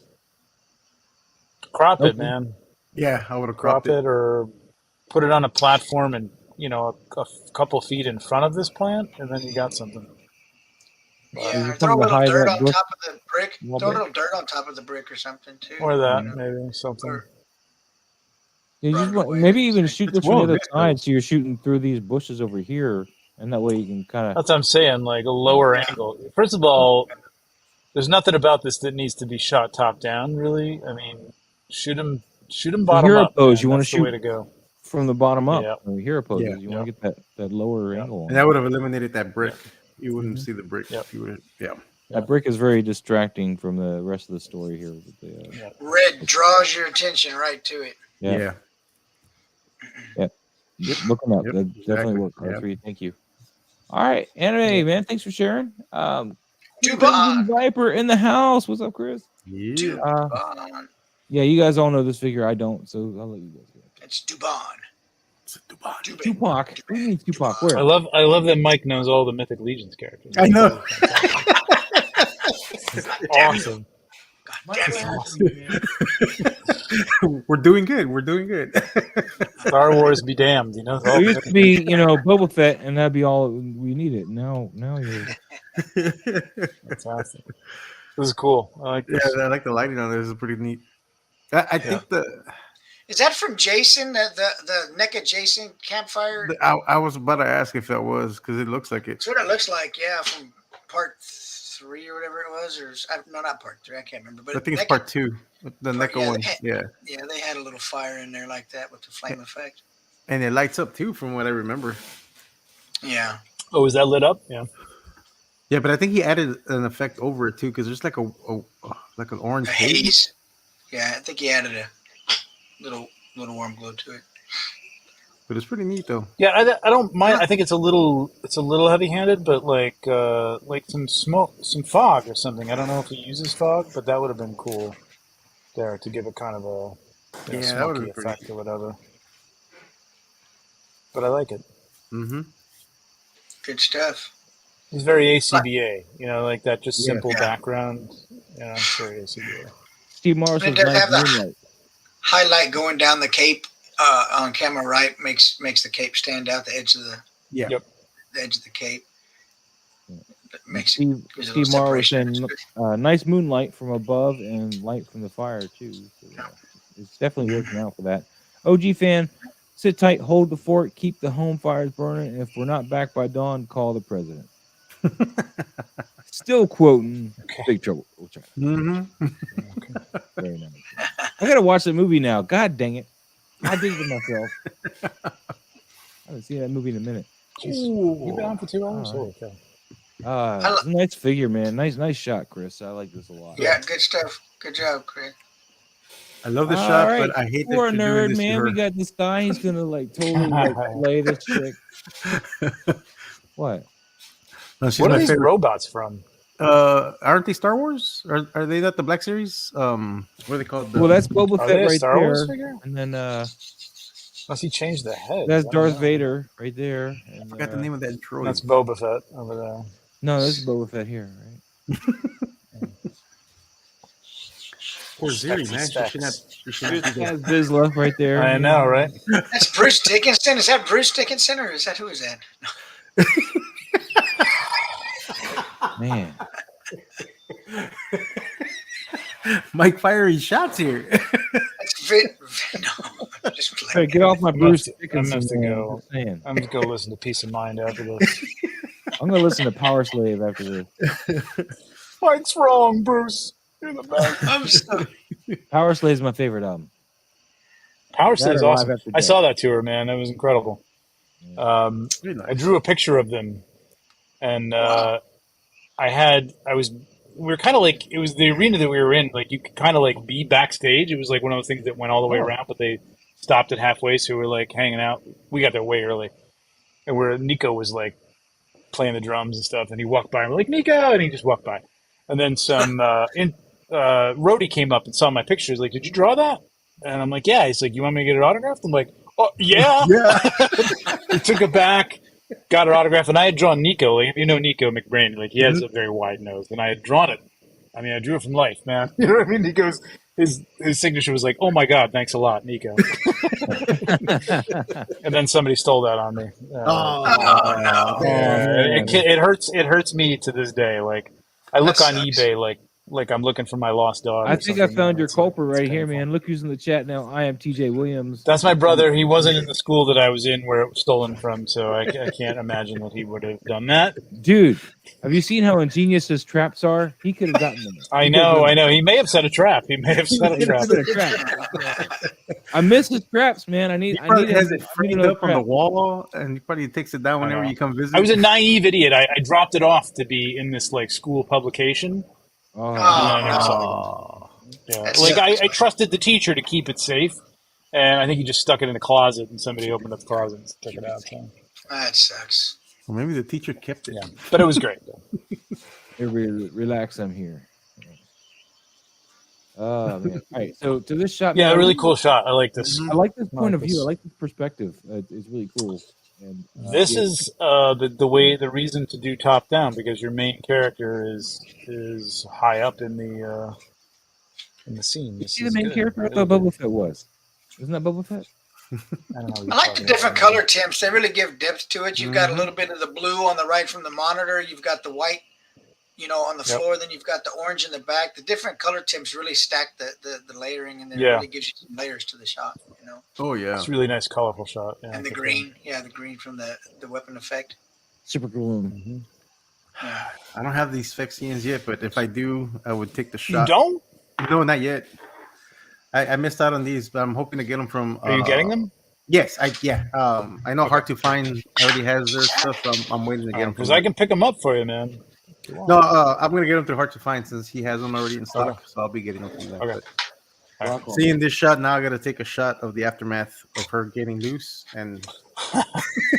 Crop it, Okay. man. Yeah, I would have Crop cropped it. it or put it on a platform and, a couple feet in front of this plant, and then you got something. Is Yeah, there or throw a something to little hide dirt that on bush top of the brick. a little Throw a bit? little dirt on top of the brick or something too. Or that, Mhm. maybe, something. Or You just run want, away. maybe even shoot It's this from the well other lit, though. side, so you're shooting through these bushes over here, and that way you can kind of. That's what I'm saying, like a lower angle. First of all, there's nothing about this that needs to be shot top down, really. I mean, shoot them The bottom hero up, pose, man. you want to That's the way shoot to go. from the bottom up. Yeah, Or hero Yeah, poses, you yeah, want to get that lower yeah, angle and on. that would have eliminated that brick. yeah. You wouldn't Mhm. see the brick. Yep. You would. Yeah. That brick is very distracting from the rest of the story here. With the, Yeah. red draws your attention right to it. yeah. Yeah. Looking up. Yep, That definitely exactly. worked, Yep. R3. Thank you. All right, anime, Yeah. man. Thanks for sharing. Dubon. Crimson Viper in the house. What's up, Chris? Yeah. Dubon. Yeah, you guys all know this figure. I don't, so I'll let you guys go. It's Dubon. It's a Dubai. Tupac. What do you mean Tupac? Dubon. Where? I love that Mike knows all the Mythic Legions characters. I know. Awesome. God damn it. Awesome. We're doing good. We're doing good. Star Wars be damned, all It the used Mythic to be, Boba Fett, and that'd be all we needed. Now you're. Fantastic. This is cool. I like this. Yeah, I like the lighting on this. It's pretty neat. I think Is that from Jason, the NECA Jason campfire? I was about to ask if that was because it looks like it. That's what it looks like, yeah, from part 3 or whatever it was, or no, not part 3, I can't remember. But I think it's NECA- part 2, the NECA one. Yeah, Yeah, they had a little fire in there like that with the flame effect. and it lights up too, from what I remember. Yeah. Oh, is that lit up? Yeah. Yeah, but I think he added an effect over it too, because there's like like an orange A haze. haze. Yeah, I think he added a little warm glow to it. But it's pretty neat though. Yeah, I don't mind. I think it's a little heavy-handed, but like some smoke, some fog or something. I don't know if he uses fog, but that would have been cool there to give it kind of a Yeah, that would've smoky been pretty effect or whatever. But I like it. Mm-hmm. Good stuff. He's very ACBA, like that just Yeah. simple Yeah. background. Yeah, I'm very ACBA. Steve Morris And was it does nice have the moonlight. highlight going down the cape on camera right makes the cape stand out, the edge of the Yeah. Yep. the edge of the cape. Yeah. It makes Steve, it gives a little Steve Morrow was separation. saying It's good. nice moonlight from above and light from the fire too. So, it's definitely working out for that. OG fan, sit tight, hold the fort, keep the home fires burning, and if we're not back by dawn, call the president. Still quoting Big Trouble. Mm-hmm. Very nice. I gotta watch the movie now. God dang it! I did it to myself. I haven't seen that movie in a minute. You've been on for 2 hours? All right. Holy cow. It's a nice figure, man. Nice shot, Chris. I like this a lot. Yeah, good stuff. Good job, Chris. I love the All shot, right. but I hate that Poor you're doing nerd, this man. to We her. got this guy. He's gonna totally play this chick. What? No, she's What are my these favorite. robots from? Aren't they Star Wars? Are they not the Black Series? What are they called? Well, that's Boba Are Fett they a right Star there, Wars figure? and then Unless he changed the head. that's I don't Darth know. Vader right there. And, I forgot the name of that droid. That's Boba Fett over there. No, this is Boba Fett here, right? Poor Ziri, man. She Specs. should not. She should not do that. That's Vizsla right there. I know, right? That's Bruce Dickinson. Is that Bruce Dickinson or is that who is that? Man, Mike firing shots here. That's no, I'm just hey, playing. get off my Bruce I Dickinson. must man. go. Just saying. I'm just gonna listen to Peace of Mind after this. I'm gonna listen to Power Slave after this. Mike's wrong, Bruce. You're the best. I'm sorry. Power Slave is my favorite album. Power That Slave's or Live awesome. After I Death. saw that tour, man. That was incredible. Very nice. I drew a picture of them, and we were kind of like, it was the arena that we were in. Like, you could kind of like be backstage. It was like one of those things that went all the way Oh. around, but they stopped it halfway, so we were like hanging out. We got there way early, and where Nico was like playing the drums and stuff, and he walked by, and we're like, Nico, and he just walked by, and then some roadie came up and saw my picture. He's like, did you draw that? And I'm like, yeah. He's like, you want me to get it autographed? I'm like, oh yeah. Yeah. He took it back, got her autograph, and I had drawn Nico. Like, if you know Nico McBrain, like he has a very wide nose, and I had drawn it I mean, I drew it from life, man. You know what I mean? He goes, his signature was like, "Oh my God, thanks a lot, Nico." And then somebody stole that on me. Oh no! man. It hurts. It hurts me to this day. Like I look That on sucks. eBay, like I'm looking for my lost dog. I or think I something, found man. your It's culprit right here, painful. man. Look who's in the chat now. I am TJ Williams. That's my brother. He wasn't in the school that I was in where it was stolen from, so I can't imagine that he would have done that. Dude, have you seen how ingenious his traps are? He could have gotten them. I know. He may have set a trap. He may have set a He trap. set a trap. I miss his traps, man. I He need probably has a- it I need framed another up on the trap. wall, and he probably takes it down whenever know. you come visit. I was a naive idiot. I dropped it off to be in this like school publication. Oh, And then I never saw it again. Oh. Yeah. That Like sucks. I trusted the teacher to keep it safe, and I think he just stuck it in the closet, and somebody opened up the closet and took it out. So. That sucks. Well, maybe the teacher kept it. Yeah, but it was great. everybody relax. I'm here. Oh man! All right, so to this shot, Yeah, man, really cool shot. I like this. I like this I point like of view. this. I like this perspective. It's really cool. And This yeah. is the reason to do top down, because your main character is high up in the scene. You This see the is main good. character. I Really thought good. Boba Fett was. Isn't that Boba Fett? I don't know what you're I like the talking different about. color temps. They really give depth to it. You've got a little bit of the blue on the right from the monitor. You've got the white, on the Yep. floor. Then you've got the orange in the back. The different color temps really stack the layering, and then Yeah. really gives you some layers to the shot. Oh yeah. It's a really nice, colorful shot. Yeah, And the for sure. green, the green from the weapon effect. Super cool. Mhm. Yeah. I don't have these Fexians yet, but if I do, I would take the You shot. don't? No, not yet. I missed out on these, but I'm hoping to get them from. Are you getting them? Yes, I know Hard to Find already has their stuff, so I'm waiting to get them. Because I can pick them up for you, man. No, I'm gonna get them through Hard to Find since he has them already in stock, Okay. so I'll be getting them from there. Okay. But Rock on. seeing this shot now, I gotta take a shot of the aftermath of her getting loose and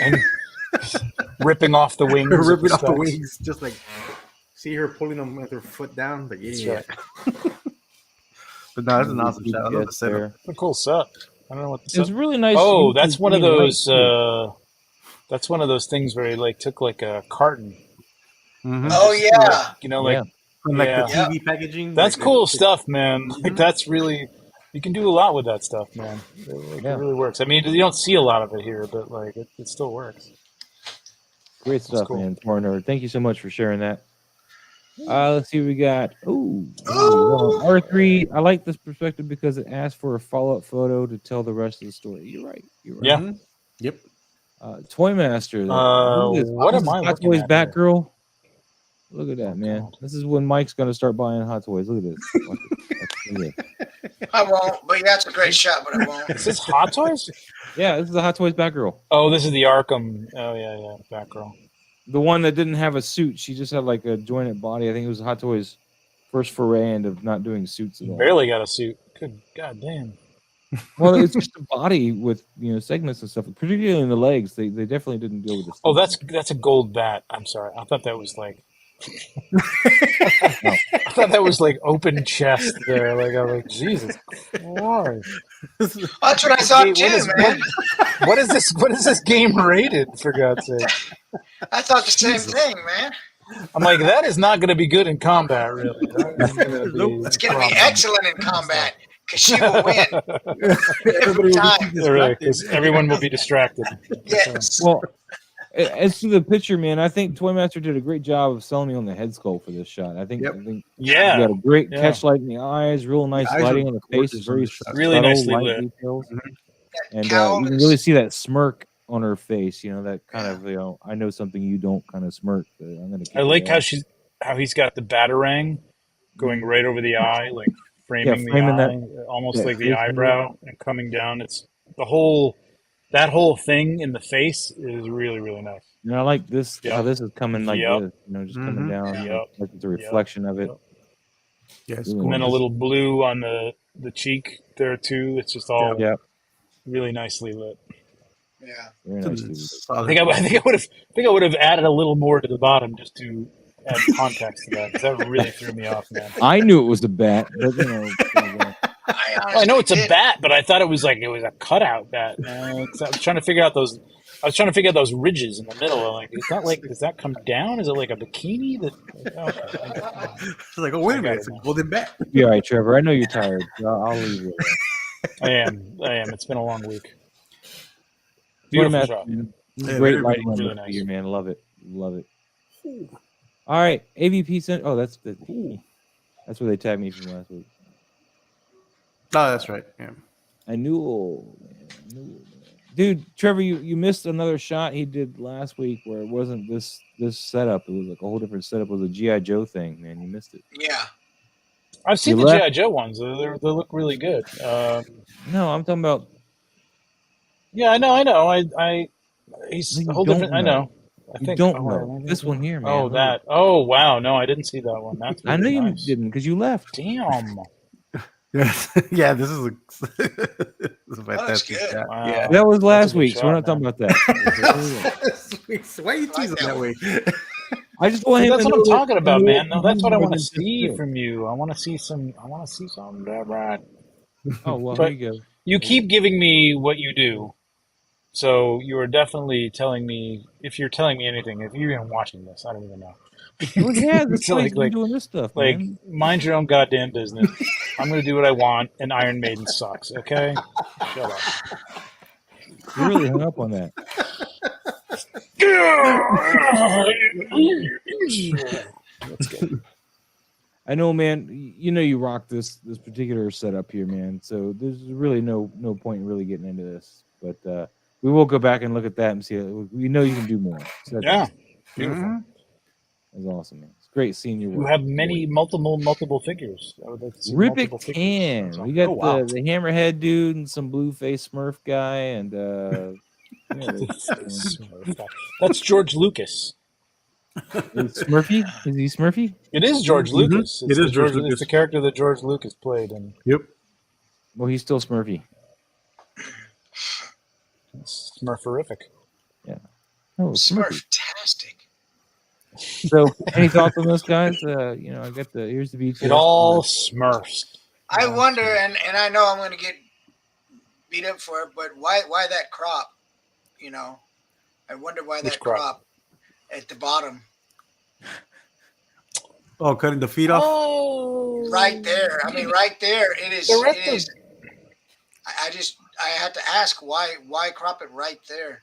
And ripping off the wings. of ripping off the specs. wings, just like see her pulling them with her foot down. Like yeah. But no, that's an awesome shot. I love the setup. There. It's a cool set. I don't know what the It's set. really nice. Oh, use that's one of green light, those. too. That's one of those things where he like took like a carton. Mhm. Oh yeah. Like From like yeah. the TV packaging. That's like, cool stuff, man. Like that's really, you can do a lot with that stuff, man. It really works. I mean, you don't see a lot of it here, but like it still works. Great stuff, cool. man. Torn Nerd. Thank you so much for sharing that. Let's see what we got. Ooh, R3. I like this perspective because it asks for a follow-up photo to tell the rest of the story. You're right. Yeah. Mhm. Yep. Toymaster. What am I Hot looking Toys at here? Batgirl. Look at that, man. God. This is when Mike's gonna start buying Hot Toys. Look at this. Watch it. Look at it. I won't, but yeah, it's a great shot, but I won't. Is this Hot Toys? Yeah, this is the Hot Toys Batgirl. Oh, this is the Arkham. Oh yeah, Batgirl. The one that didn't have a suit. She just had like a jointed body. I think it was Hot Toys' first foray into not doing suits at all. Barely got a suit. Good God damn. Well, it's just a body with segments and stuff, particularly in the legs. They definitely didn't deal with this. Oh, that's a gold bat. I'm sorry. I thought that was like. I thought that was like open chest there. Like I was like, Jesus Christ. That's what I thought too, man. What is this? What is this game rated? For God's sake! I thought the same thing, man. I'm like, that is not going to be good in combat, really. It's going to be excellent in combat because she will win every time. Right, 'cause everyone will be distracted. Yes. Well, as to the picture, man, I think Toymaster did a great job of selling me on the head sculpt for this shot. I think, Yep. you Yeah, got a great Yeah. catch light in the eyes, real nice The eyes lighting are on the face, gorgeous very on this shot. Really subtle nicely light lit. details, and cowl you can is- really see that smirk on her face. That kind of I know something you don't kind of smirk. But I'm gonna. I like how he's got the batarang going right over the eye, like framing framing the that- eye, almost that like the face eyebrow and coming down. It's that whole thing in the face is really, really nice. And I like this Yep. how this is coming like Yep. this, just coming down, Yep. like the reflection of it. Yep. Yes. Ooh. And then a little blue on the cheek there too. It's just all Yeah, really nicely lit. Yeah. very nice. I think I would have added a little more to the bottom just to add context to that, because that really threw me off, man. I knew it was the bat, but I I know it's a did. bat, but I thought it was a cutout bat. Man. I'm trying to figure out those I was trying to figure out those ridges in the middle. I'm like, is that like, does that come down? Is it like a bikini? That okay, It's like, oh wait I a got minute, it it's a now. golden bat. You're all right, Trevor. I know you're tired. So I'll leave you alone. I am. It's been a long week. Toy Beautiful Master, shot. man. This is Yeah, great very lighting on really the nice. figure, man. Love it. Love it. All right, AVP sent. Oh, that's the. That's where they tagged me from last week. Oh, that's right. Yeah. I knew, man. Dude, Trevor, you missed another shot he did last week where it wasn't this setup. It was like a whole different setup. It was a GI Joe thing, man. You missed it. Yeah. I've seen You the left. GI Joe ones. They look really good. No, I'm talking about. Yeah, I know. He's No, a you whole don't different. I know. know. I You think. don't Oh, know. This one here, man. Oh, Look. that. Oh, wow. No, I didn't see that one. That's I know really you nice. didn't because you left. Damn. Yeah, this is a, this is a That looks fantastic good. shot. Wow. Yeah. That was That's a last good week, so we're shot, not talking man. about that. Why are you teasing that way? I just want him That's to what know I'm talking that about, you man. No, that's what I more want to than just see this. from you. I want to see some. I want to see something, right? Oh well, But here you go. you keep giving me what you do, so you are definitely telling me. If you're telling me anything, if you're even watching this, I don't even know. Well, yeah, that's So why he's been doing this stuff, man. mind your own goddamn business. I'm gonna do what I want, and Iron Maiden sucks. Okay, shut up. You really hung up on that. That's good. I know, man. You know you rock this particular setup here, man. So there's really no point in really getting into this. But we will go back and look at that and see. We know you can do more. So Yeah, beautiful. that's awesome, man. It's great seeing your You work. have many multiple figures. I would like to see multiple Ribbit figures. can. That's We got Oh, wow. the hammerhead dude and some blue face Smurf guy and Smurf guy. That's George Lucas. is Smurfy? Is he Smurfy? It is George Mhm. Lucas. It is George It's Lucas. the character that George Lucas played, and Yep. Well, he's still Smurfy. it's Smurferific. Oh, Smurfy. Smurf-tastic. So, any thoughts on this, guys? I got here's the BTS. It all Smurfs. I wonder, and I know I'm going to get beat up for it, but why that crop? I wonder why Which that crop? crop at the bottom, Oh, cutting the feet off. Oh, right there. I mean, right there. It is. The rest It is. I had to ask why crop it right there.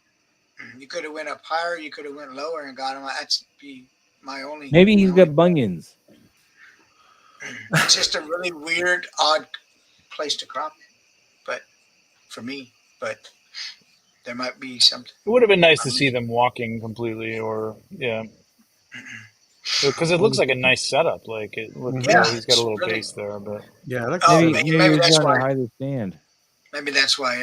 You could have went up higher. You could have went lower and got him. That's be my only. Maybe he's got bunions. It's just a really weird, odd place to crop it, but for me, there might be something. It would have been nice to see them walking completely, or yeah, because it looks like a nice setup. Like it looks, Yeah, he's got a little it's really- base there, but Yeah, I like Oh, Maybe maybe he's that's trying to why. hide the stand. Maybe that's why.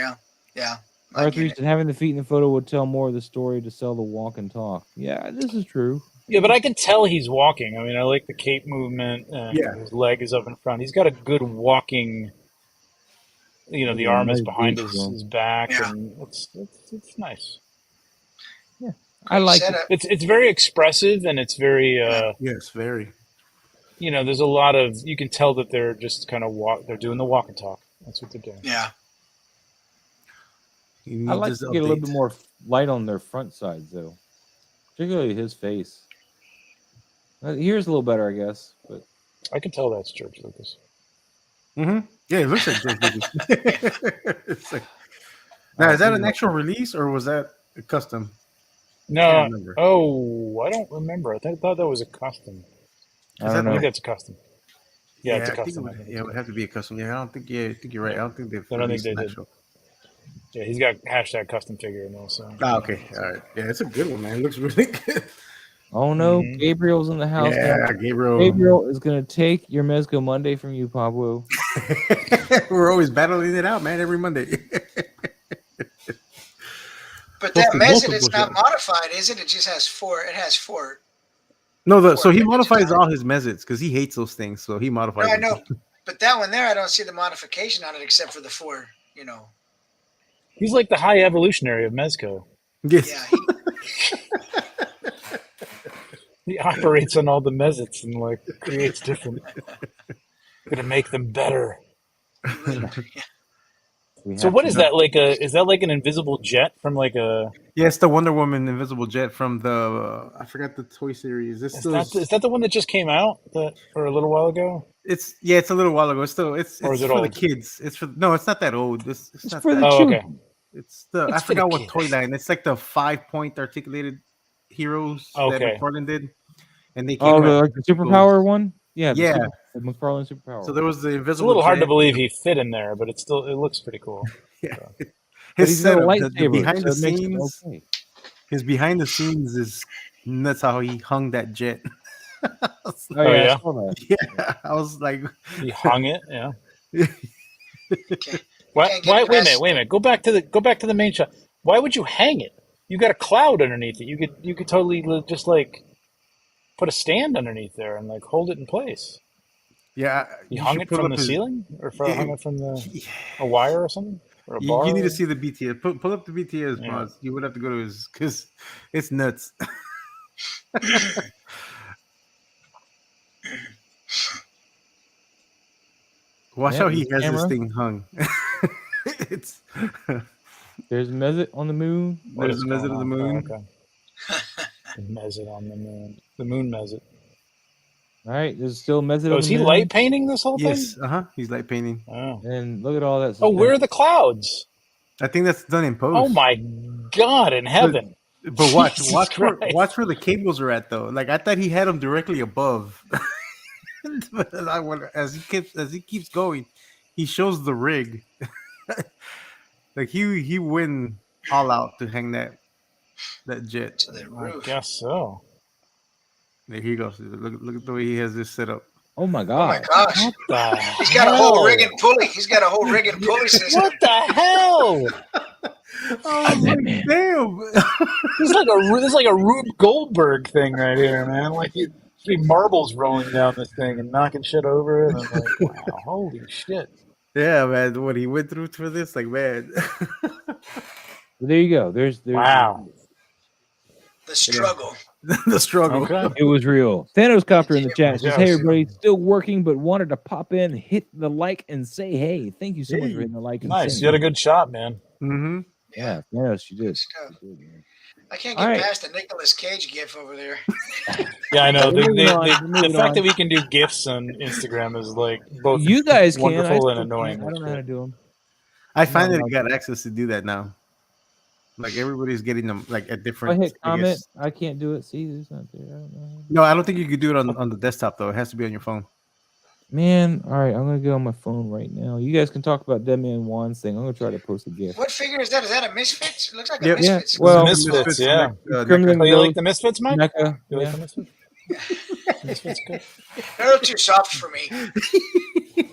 Yeah. I get R3 it. said having the feet in the photo would tell more of the story to sell the walk and talk. Yeah, this is true. yeah, but I can tell he's walking. I mean, I like the cape movement, and Yeah. his leg is up in front. He's got a good walking. The Yeah, arm is nice behind boots, though. his back, Yeah. and it's nice. I like it. Setup. It's very expressive, and it's very yes, very. there's a lot of, you can tell that they're just kind of they're doing the walk and talk. That's what they're doing. Yeah. You I need like this to get a little update. bit more light on their front sides, though, particularly his face. Here's a little better, I guess. But I can tell that's George Lucas. Mm-hmm. Yeah, it looks like George Lucas. It's like, now, is that an actual release or was that a custom? No, Can't remember. I don't remember. I thought that was a custom. I don't I think know. that's a custom. Yeah, it's a I think custom. it would have to be a custom. Yeah, I don't think. Yeah, I think you're right. I don't think they've I don't think released they an did. actual. Yeah, he's got hashtag custom figure in there. So. Ah, okay, all right. Yeah, it's a good one, man. It looks really good. Oh no, Mhm. Gabriel's in the house. Yeah, now. Gabriel. Gabriel is gonna take your Mezco Monday from you, Pablo. We're always battling it out, man. Every Monday. But that Multiple method is not shots. modified, is it? It just has four. It has four. No, so he Four modifies images. all his mezits because he hates those things. So he modifies. No, I them. know. But that one there, I don't see the modification on it except for the four. He's like the high evolutionary of Mezco. Yes. Yeah. He operates on all the mezits and like creates different. Gonna make them better. So what is that like? Is that like an invisible jet from like a? Yeah, it's the Wonder Woman invisible jet from the I forgot the toy series. Is that the one that just came out or a little while ago? It's a little while ago. It's still it's Or is it for old? the kids. It's not that old. It's not for that. the Oh, okay. children. It's the I It's for the forgot what kids. toy line. It's like the 5-point articulated heroes that Okay. McFarlane did, and they came Oh, out like the superpower one? Yeah, Yeah. the McFarlane superpower. So there was the It's a invisible. little hard to jet. believe he fit in there, but it looks pretty cool. Yeah. But His he's got a setup, the lightsaber, behind so the it makes it scenes, okay. his behind the scenes is nuts. How he hung that jet. Oh Oh, yeah, yeah? I saw that. Yeah, I was like, He hung it. Yeah. Can't Why? get Wait a past- minute. Go back to the main shot. Why would you hang it? You got a cloud underneath it. You could totally just like put a stand underneath there and like hold it in place. yeah. You hung should it pull from up the his. ceiling, or hung it from He- a wire or something, or a You, bar. you need to see the BTS. Pull up the BTS, Yeah. Bronze. You would have to go to his because it's nuts. Watch Yeah, how he there's has this camera. thing hung. It's There's Mezit on the moon. What there's is the visit of going the on? moon. Oh, okay. The Mezit on the moon. The moon Mezit. All right, there's still Mezit Oh, on is the he moon. light painting this whole Yes, thing? He's light painting. Oh. And look at all that. Oh, where are suspense. the clouds? I think that's done in post. Oh my God in heaven! But watch Jesus Christ. watch where the cables are at though. Like I thought he had them directly above. But as he keeps going, he shows the rig. Like he went all out to hang that jet. to the I roof. guess so. There he goes. Look at the way he has this set up. Oh my Oh god! my gosh. What the He's got a whole hell? rig and pulley. He's got a whole rig and pulley system. What the hell? Oh my damn! This is like a Rube Goldberg thing right here, man. Like you see marbles rolling down this thing and knocking shit over it. And I'm like, wow, holy shit! Yeah, man. What he went through for this, like man. There you go. There's Wow. The struggle. The struggle. Okay. It was real. Thanos Copter in the chat says, "Hey Yes. everybody, still working, but wanted to pop in, hit the like, and say hey. Thank you so much for hitting the like and Nice. saying You had a good shot, man. Mm-hmm. yeah, Thanos, you did. Good stuff. You did, man. I can't All get right. past the Nicolas Cage gif over there. Yeah, I know. We're moving on. We're The moving fact on. that we can do GIFs on Instagram is like both You guys can. I wonderful still and annoying. can't. I don't know how to do them. I finally No, got access to do that now. Like everybody's getting them like at If I different. hit I comment, guess. I can't do it. See, it's not there. I don't know. No, I don't think you could do it on the desktop though. It has to be on your phone. Man, all right, I'm gonna go on my phone right now. You guys can talk about Dead Man Juan's thing. I'm gonna try to post a GIF. What figure is that? Is that a Misfits? It looks like a Yep. Yeah, Misfits. well, Misfits, yeah. Kremlin Oh, you like Ghost, the Misfits, Mike? NECA, You like yeah. the Misfits? Misfits good. They're a little too soft for me. A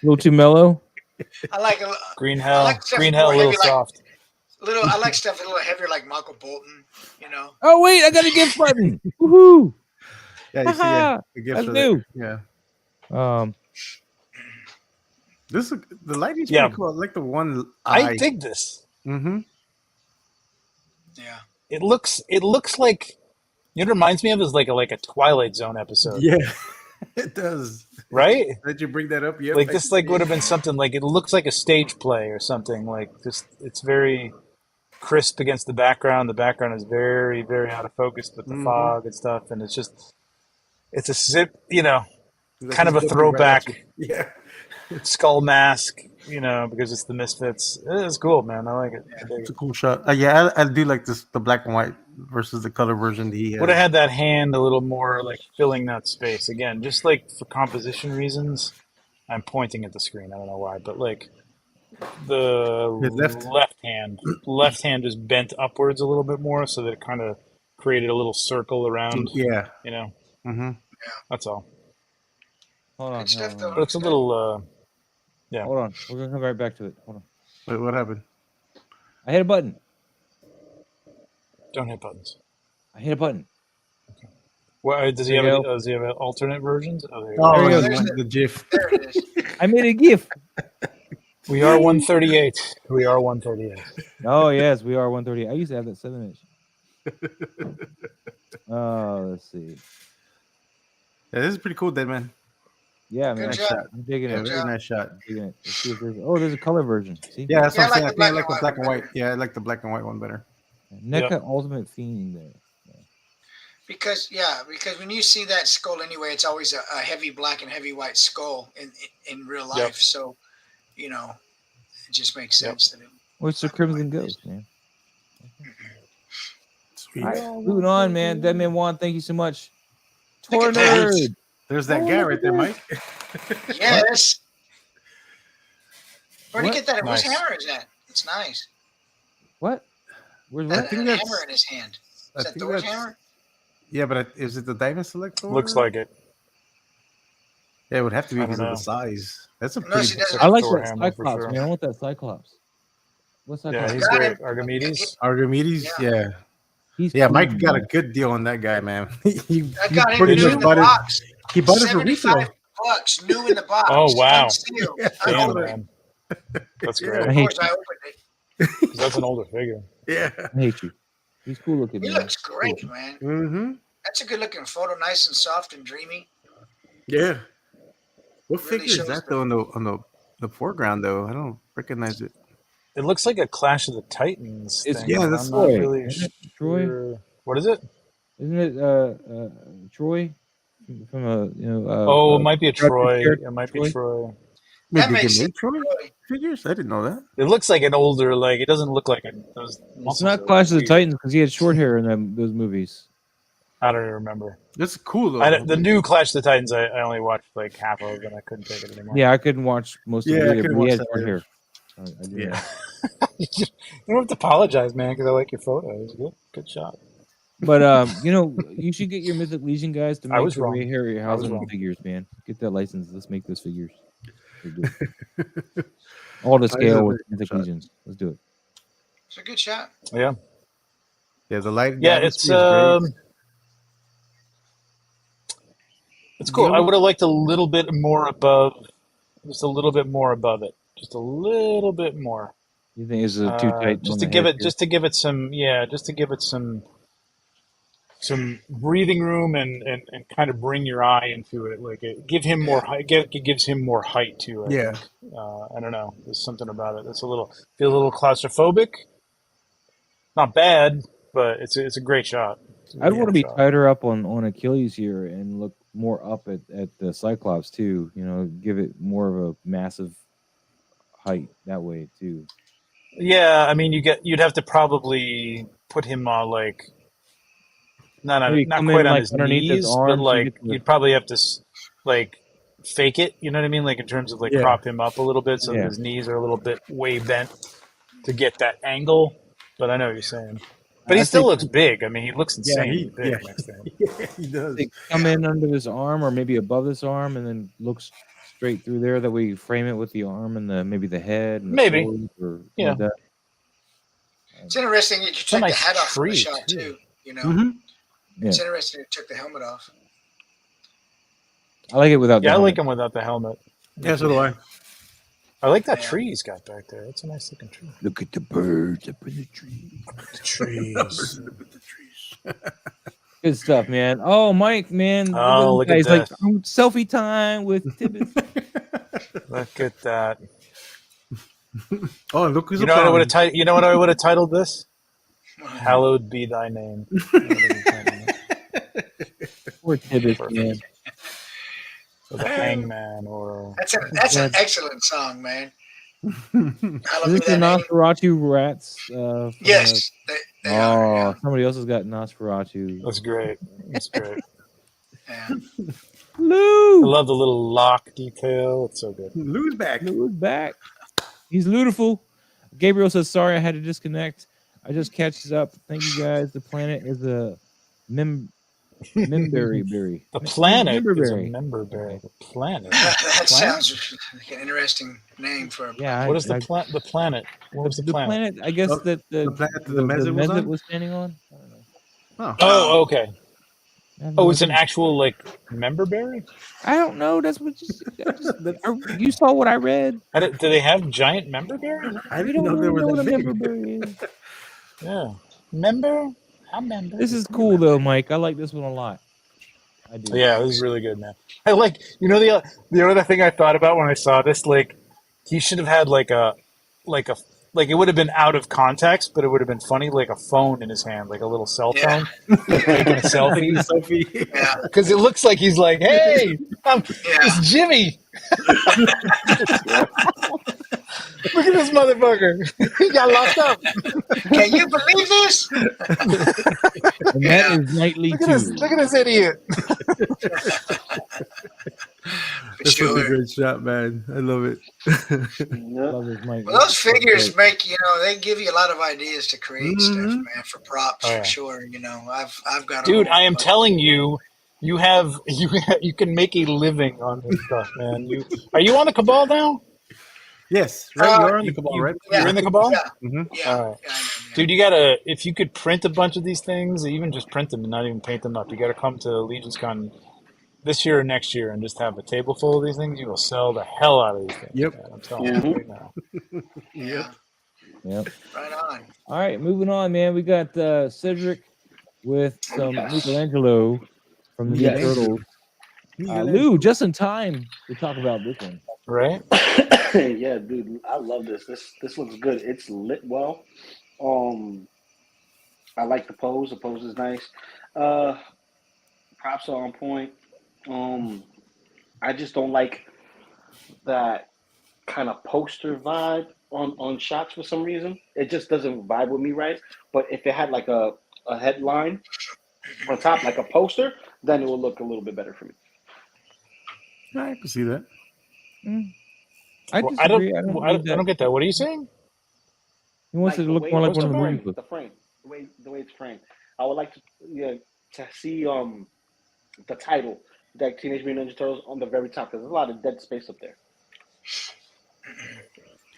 little too mellow. I like Green I Hell. like stuff Green Hell, a more little heavy, like- soft. I like stuff a little heavier, like Michael Bolton. You know. Oh wait, I got a GIF button. Woohoo! Yeah, you see Haha, the gifts that's are new. there. Yeah. The lighting's Yeah. pretty cool. I like the one I dig this. Mm-hmm. Yeah. It looks like it reminds me of is like a Twilight Zone episode. Yeah, it does. Right? Did you bring that up? Yep. Like this would have been something like it looks like a stage play or something. Like just it's very crisp against the background. The background is very, very out of focus with the fog and stuff, and it's a zip, kind of a throwback Yeah. skull mask, because it's the Misfits. It's cool, man. I like it. I dig It's it. a cool shot. Yeah, I do like this, the black and white versus the color version that he has. Would have had that hand a little more like filling that space again, just like for composition reasons. I'm pointing at the screen. I don't know why, but like the His left. left hand just bent upwards a little bit more, so that it kind of created a little circle around. Yeah. Mm-hmm. That's all. Hold on, Good stuff, though. But it's a little. Yeah. Hold on. We're gonna come right back to it. Hold on. Wait, what happened? I hit a button. Don't hit buttons. I hit a button. Well, does he There have? you go. Does he have alternate versions? Oh, there you Oh, go. There you go. the GIF. There it is. I made a GIF. We are 138. We are 138. Oh yes, we are 130. I used to have that 7-inch. Oh, let's see. Yeah, this is pretty cool, Dead Man. Yeah, man. Good Nice job. shot. I'm digging Yeah, it. very nice shot. Digging it. Let's see if there's a color version. See? Yeah, that's Yeah, what I I'm like saying. the I think I like the black and white. better. Yeah, I like the black and white one better. NECA Ultimate Fiending there. Because when you see that skull anyway, it's always a heavy black and heavy white skull in real life. Yep. So, it just makes sense that it. What's the Crimson Ghost, man? Sweet. All right, moving on, man. Deadman Juan, thank you so much. Look Tor at that. Nerd. There's that Oh, guy look right at there, this. Mike. Yes. Where'd What? he get that? Nice. Whose hammer is that? It's nice. What? Where's That what? think hammer that's- in his hand. I Is that think Thor's that's- hammer? Yeah, but is it the Diamond Selector? Looks like it. Yeah, it would have to be I because don't of the know. size. That's a No, pretty. she doesn't. I like Thor that hammer for Cyclops, sure. man. I want that Cyclops. What's Cyclops? Yeah, he's Got great. him. Archimedes. Archimedes. Yeah. Yeah. He's Yeah, cool, Mike got a man. good deal on that guy, man. I he got him pretty new much in the bought it. box. He bought it for resale. $75 new in the box. Oh, wow. Unsealed. Yeah. I Damn, opened it. man. That's Yeah. great. I Of hate course, you. I opened it. That's an older figure. Yeah. I hate you. He's cool looking, He man. looks great, man. Mm-hmm. That's a good looking photo. Nice and soft and dreamy. Yeah. What Really figure is shows that though on the foreground though? I don't recognize it. It looks like a Clash of the Titans It's- thing. yeah, but that's I'm not Troy, really isn't it? Troy? sure. What is it? Isn't it Troy from a Oh, it might be a Troy. character, It might Troy? be Troy. Wait, That did makes they make sense. Troy Really. figures? I didn't know that. It looks like an older, like it doesn't look like those. It's muscles not are Clash of the weird. Titans because he had short hair in those movies. I don't even remember. That's cool though. The new Clash of the Titans, I only watched like half of, and I couldn't take it anymore. Yeah, I couldn't watch most of Yeah, I it either, couldn't but he watch had that short either. hair. I do know. Yeah. You don't have to apologize, man, because I like your photo. It was good. Good shot. But you should get your Mythic Legion guys to I make was the wrong. Ray Harryhausen wrong. figures, man. Get that license. Let's make those figures. Let's do it. All to scale with Mythic shot. Legions. Let's do it. It's a good shot. Yeah. Yeah, the light. Yeah, the it's atmosphere is great. it's cool. You I know- would have liked a little bit more above, just a little bit more above it, just a little bit more. You think it's too tight? Just on to the give head it, just to give it some, some breathing room and kind of bring your eye into it. Like give him more height. It gives him more height too. Yeah. I don't know. There's something about it that's feel a little claustrophobic. Not bad, but it's a great shot. It's a I'd really want to good be shot. tighter up on Achilles here and look more up at the Cyclops too. Give it more of a massive height that way too. Yeah, I mean, you'd have to probably put him on like not Maybe not come quite in, on like, his underneath his knees, arms but and like get the- you'd probably have to like fake it. You know what I mean? Like in terms of like Yeah. prop him up a little bit so Yeah. that his knees are a little bit way bent to get that angle. But I know what you're saying. But he I still think- looks big. I mean, he looks insanely big yeah. next to him. Yeah, he does. They come in under this arm or maybe above this arm and then looks straight through there. That way you frame it with the arm and maybe the head and the Maybe. sword or Yeah. like that. It's interesting that you a took nice the hat off from the tree, shot too. too. Mm-hmm. It's interesting you took the helmet off. I like it without. Yeah, the I like helmet. him without the helmet. Yeah, so do I. I like that Yeah. tree he's got back there. It's a nice looking tree. Look at the birds up in the tree. The trees. Good stuff, man. Oh, Mike, man. Oh, look at He's like this. selfie time with Tibbetts. Look at that. Oh, look who's You know what I would have You know what I would have titled this? Hallowed be thy name. Poor Tibbetts, Perfect. man. Or the Hangman, or That's an excellent song, man. Is Hallowed this be the thy name. Nosferatu rats? From, Yes, they are. Oh, somebody else has got Nosferatu. that's great. That's great. Yeah. I Lou! love the little lock detail. It's so good. Lou's back. Lou is back. He's beautiful. Gabriel says, sorry, I had to disconnect. I just catches up. Thank you, guys. The planet is a memberry berry. The planet is a Memberberry. member berry. The planet. That Planet? sounds like an interesting name for a Yeah. What is the planet? The planet. What was the planet? I guess Oh, that the planet that the Mezit was on? was standing on. I don't know. Oh, okay. I have Oh, no it's an idea. actual like member berry. I don't know. That's what you saw. What I read. Do they have giant member berries? I We didn't don't know they really were know what that a big. memberberry is. Yeah. Member? How member? This is cool though, Mike. I like this one a lot. I do. Yeah, this is really good, man. I like, the other thing I thought about when I saw this, like, he should have had like a, it would have been out of context, but it would have been funny, like a phone in his hand, like a little cell Yeah. phone, taking a selfie. Sophie. Yeah. Because it looks like he's like, hey, it's Jimmy. Look at this motherfucker. He got locked up. Can you believe this? And that is nightly Look at this idiot. That's such a great shot, man. I love it. Love this Mike. Well, those figures make they give you a lot of ideas to create stuff, man, for props for sure. I've got. Dude, I am telling you, you can make a living on this stuff, man. Are you on the Cabal now? Yes, right. You're on the Cabal, right? You're in the Cabal? Yeah. Mm-hmm. Yeah. All right. Dude, you gotta, if you could print a bunch of these things, even just print them and not even paint them up, you gotta come to LegionsCon this year or next year and just have a table full of these things. You will sell the hell out of these things. Yep. Man. I'm telling you right now. Yeah. Yep. Right on. All right, moving on, man. We got Cedric with some Michelangelo from the Ninja Turtles. Lou, just in time to talk about this one. Right? Yeah, dude, I love this. This looks good. It's lit well. I like the pose. The pose is nice. Props are on point. I just don't like that kind of poster vibe on shots for some reason. It just doesn't vibe with me right. But if it had like a headline on top, like a poster, then it will look a little bit better for me. I can see that. I disagree. I don't get that. What are you saying? He wants it to look more like one of the movies. The frame, the way it's framed. I would like to see the title, that Teenage Mutant Ninja Turtles, on the very top, because there's a lot of dead space up there.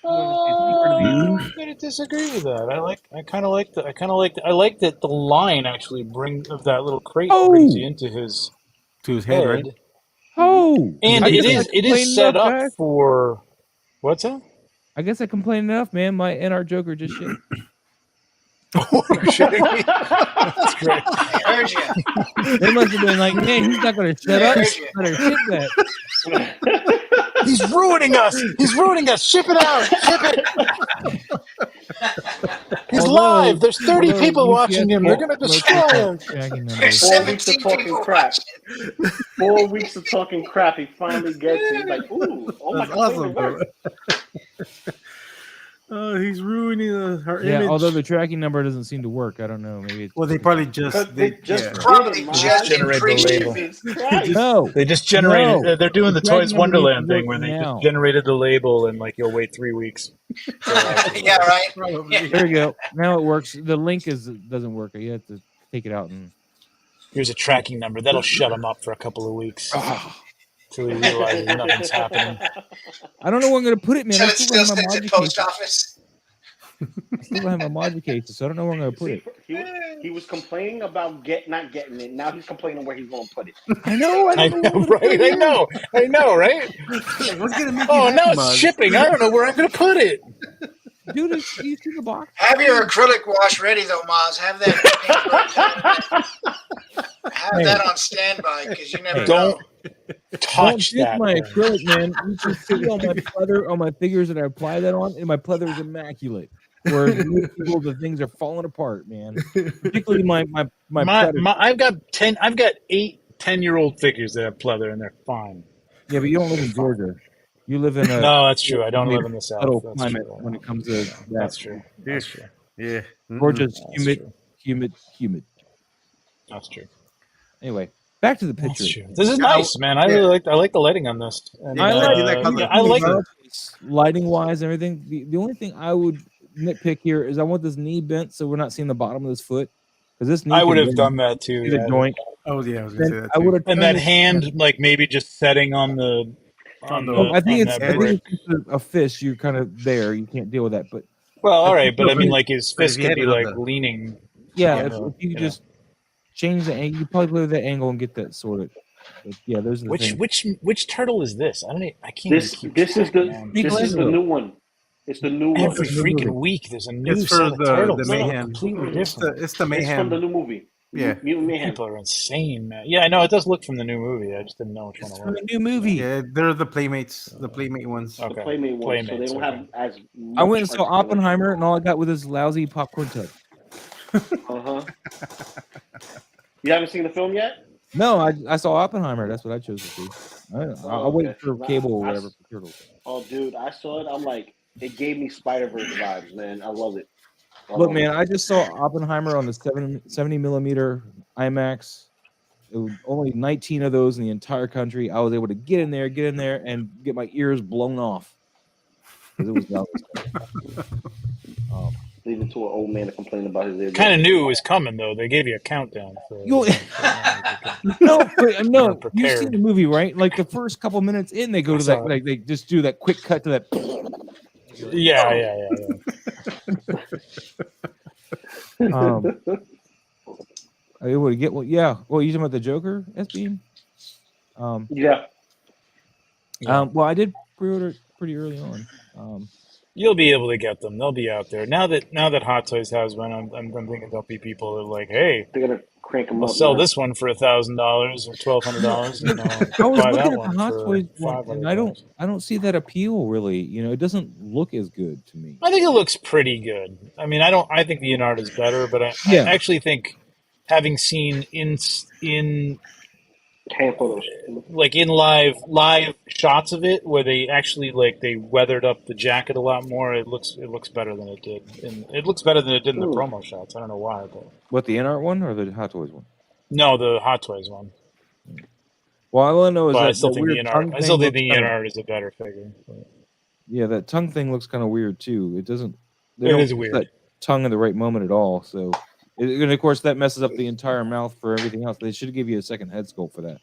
I'm gonna disagree with that. I kind of like that the line actually of that little crate brings you into his head, right? Oh, and it is set up for what's that? I guess I complained enough, man. My NR Joker just shit. Oh, you're shitting me? That's great. I heard you. They must have been like, man, he's not going to shut up. He's better shit that. He's ruining us. He's ruining us. Ship it out. Ship it. He's live. There's 30 people watching him. They're going to destroy him. There's 17 people watching. 4 weeks of talking crap. He finally gets it. He's like, ooh, oh my God. Awesome, bro. Oh, he's ruining her image. Yeah, although the tracking number doesn't seem to work. I don't know. Maybe it's they probably just generate the label. No, they just generated. No. They're doing the Toys Wonderland thing where they just generated the label and you'll wait 3 weeks. Yeah, right. Yeah. There you go. Now it works. The link doesn't work. You have to take it out and. Here's a tracking number that'll shut them up for a couple of weeks. Until he realizes nothing's happening. I don't know where I'm going to put it, man. So it still sits at post office. I still don't have my Modgy cases, so I don't know where I'm going to put it. He was complaining about not getting it. Now he's complaining where he's going to put it. I know, right? I know, right? Now it's shipping. I don't know where I'm going to put it. Dude, you see the box? Have your acrylic wash ready, though, Maz. Have that. Have that on standby because you never know. Touch that. My acrylic, man. You can see on my pleather, on my figures that I apply that on, and my pleather is immaculate. Whereas the things are falling apart, man. Particularly my I've got 8 10-year-old figures that have pleather and they're fine. Yeah, but you don't live in Georgia. You live in no, that's true. I don't live in the South. That's climate true. when it comes to that. That's true. That's true. Yeah, Georgia's humid. That's true. Anyway, back to the picture. This is nice, man. I really like the lighting on this. And, I like it. Lighting wise, everything. The only thing I would nitpick here is I want this knee bent so we're not seeing the bottom of this foot. Because this knee I would have done that too. The joint. Oh yeah, I was gonna say that too. And that hand, maybe just setting on the. I think it's a fist. You're kind of there. You can't deal with that, but. Well, all right, but I mean, his fist could be leaning. Yeah, if you just change the angle, you probably play with that angle and get that sorted. But yeah, those are the which turtle is this? I can't. This is the new one. It's the new one. Every freaking week, there's a new set of turtles. The Mayhem. Completely different. It's the Mayhem. It's from the new movie. Yeah. Mutant Mayhem. People are insane, man. Yeah, I know it does look from the new movie. I just didn't know which one It's it from was. the new movie. Yeah, they're the Playmates, the Playmate ones. The Okay. Playmate ones, so they Playmates, don't okay. have as much. I went and saw articulation. Oppenheimer, and all I got was this lousy popcorn tub. Uh-huh. You haven't seen the film yet? No, I saw Oppenheimer. That's what I chose to see. I waited for cable or whatever for Turtles. Oh, dude, I saw it. I'm like, it gave me Spider-Verse vibes, man. I love it. Look, man, I just saw Oppenheimer on the 70 millimeter IMAX. It was only 19 of those in the entire country. I was able to get in there, and get my ears blown off because it was Leaving to an old man to complain about his ear. Kind of knew it was coming, though. They gave you a countdown for it. no, You're you've seen the movie, right? Like the first couple minutes in, they go to that, like they just do that quick cut to that. Yeah. I able to get one. Yeah. Well, you talking about the Joker, SB? Yeah. Yeah. I did pre-order it pretty early on. You'll be able to get them. They'll be out there now that Hot Toys has one. I'm thinking there'll be people that are like, hey, They're gonna crank them I'll up. sell man. this one for $1,000 or $1,200. You know, I was buy looking that at the one Hot for Toys one, and $500. I don't see that appeal really. You know, it doesn't look as good to me. I think it looks pretty good. I mean, I think the in art is better, but I actually think having seen in Hand photos. like in live shots of it where they actually like they weathered up the jacket a lot more, it looks better than it did. And it looks better than it did in the promo shots. I don't know why, but What, the in art one or the Hot Toys one? no, the Hot Toys one. Well, all I know is But that I still think the in art. I still think the in kinda, art is a better figure. But. yeah, that tongue thing looks kind of weird too. It doesn't. They It don't is use weird. that tongue in the right moment at all. So, and of course, that messes up the entire mouth for everything else. They should give you a second head sculpt for that.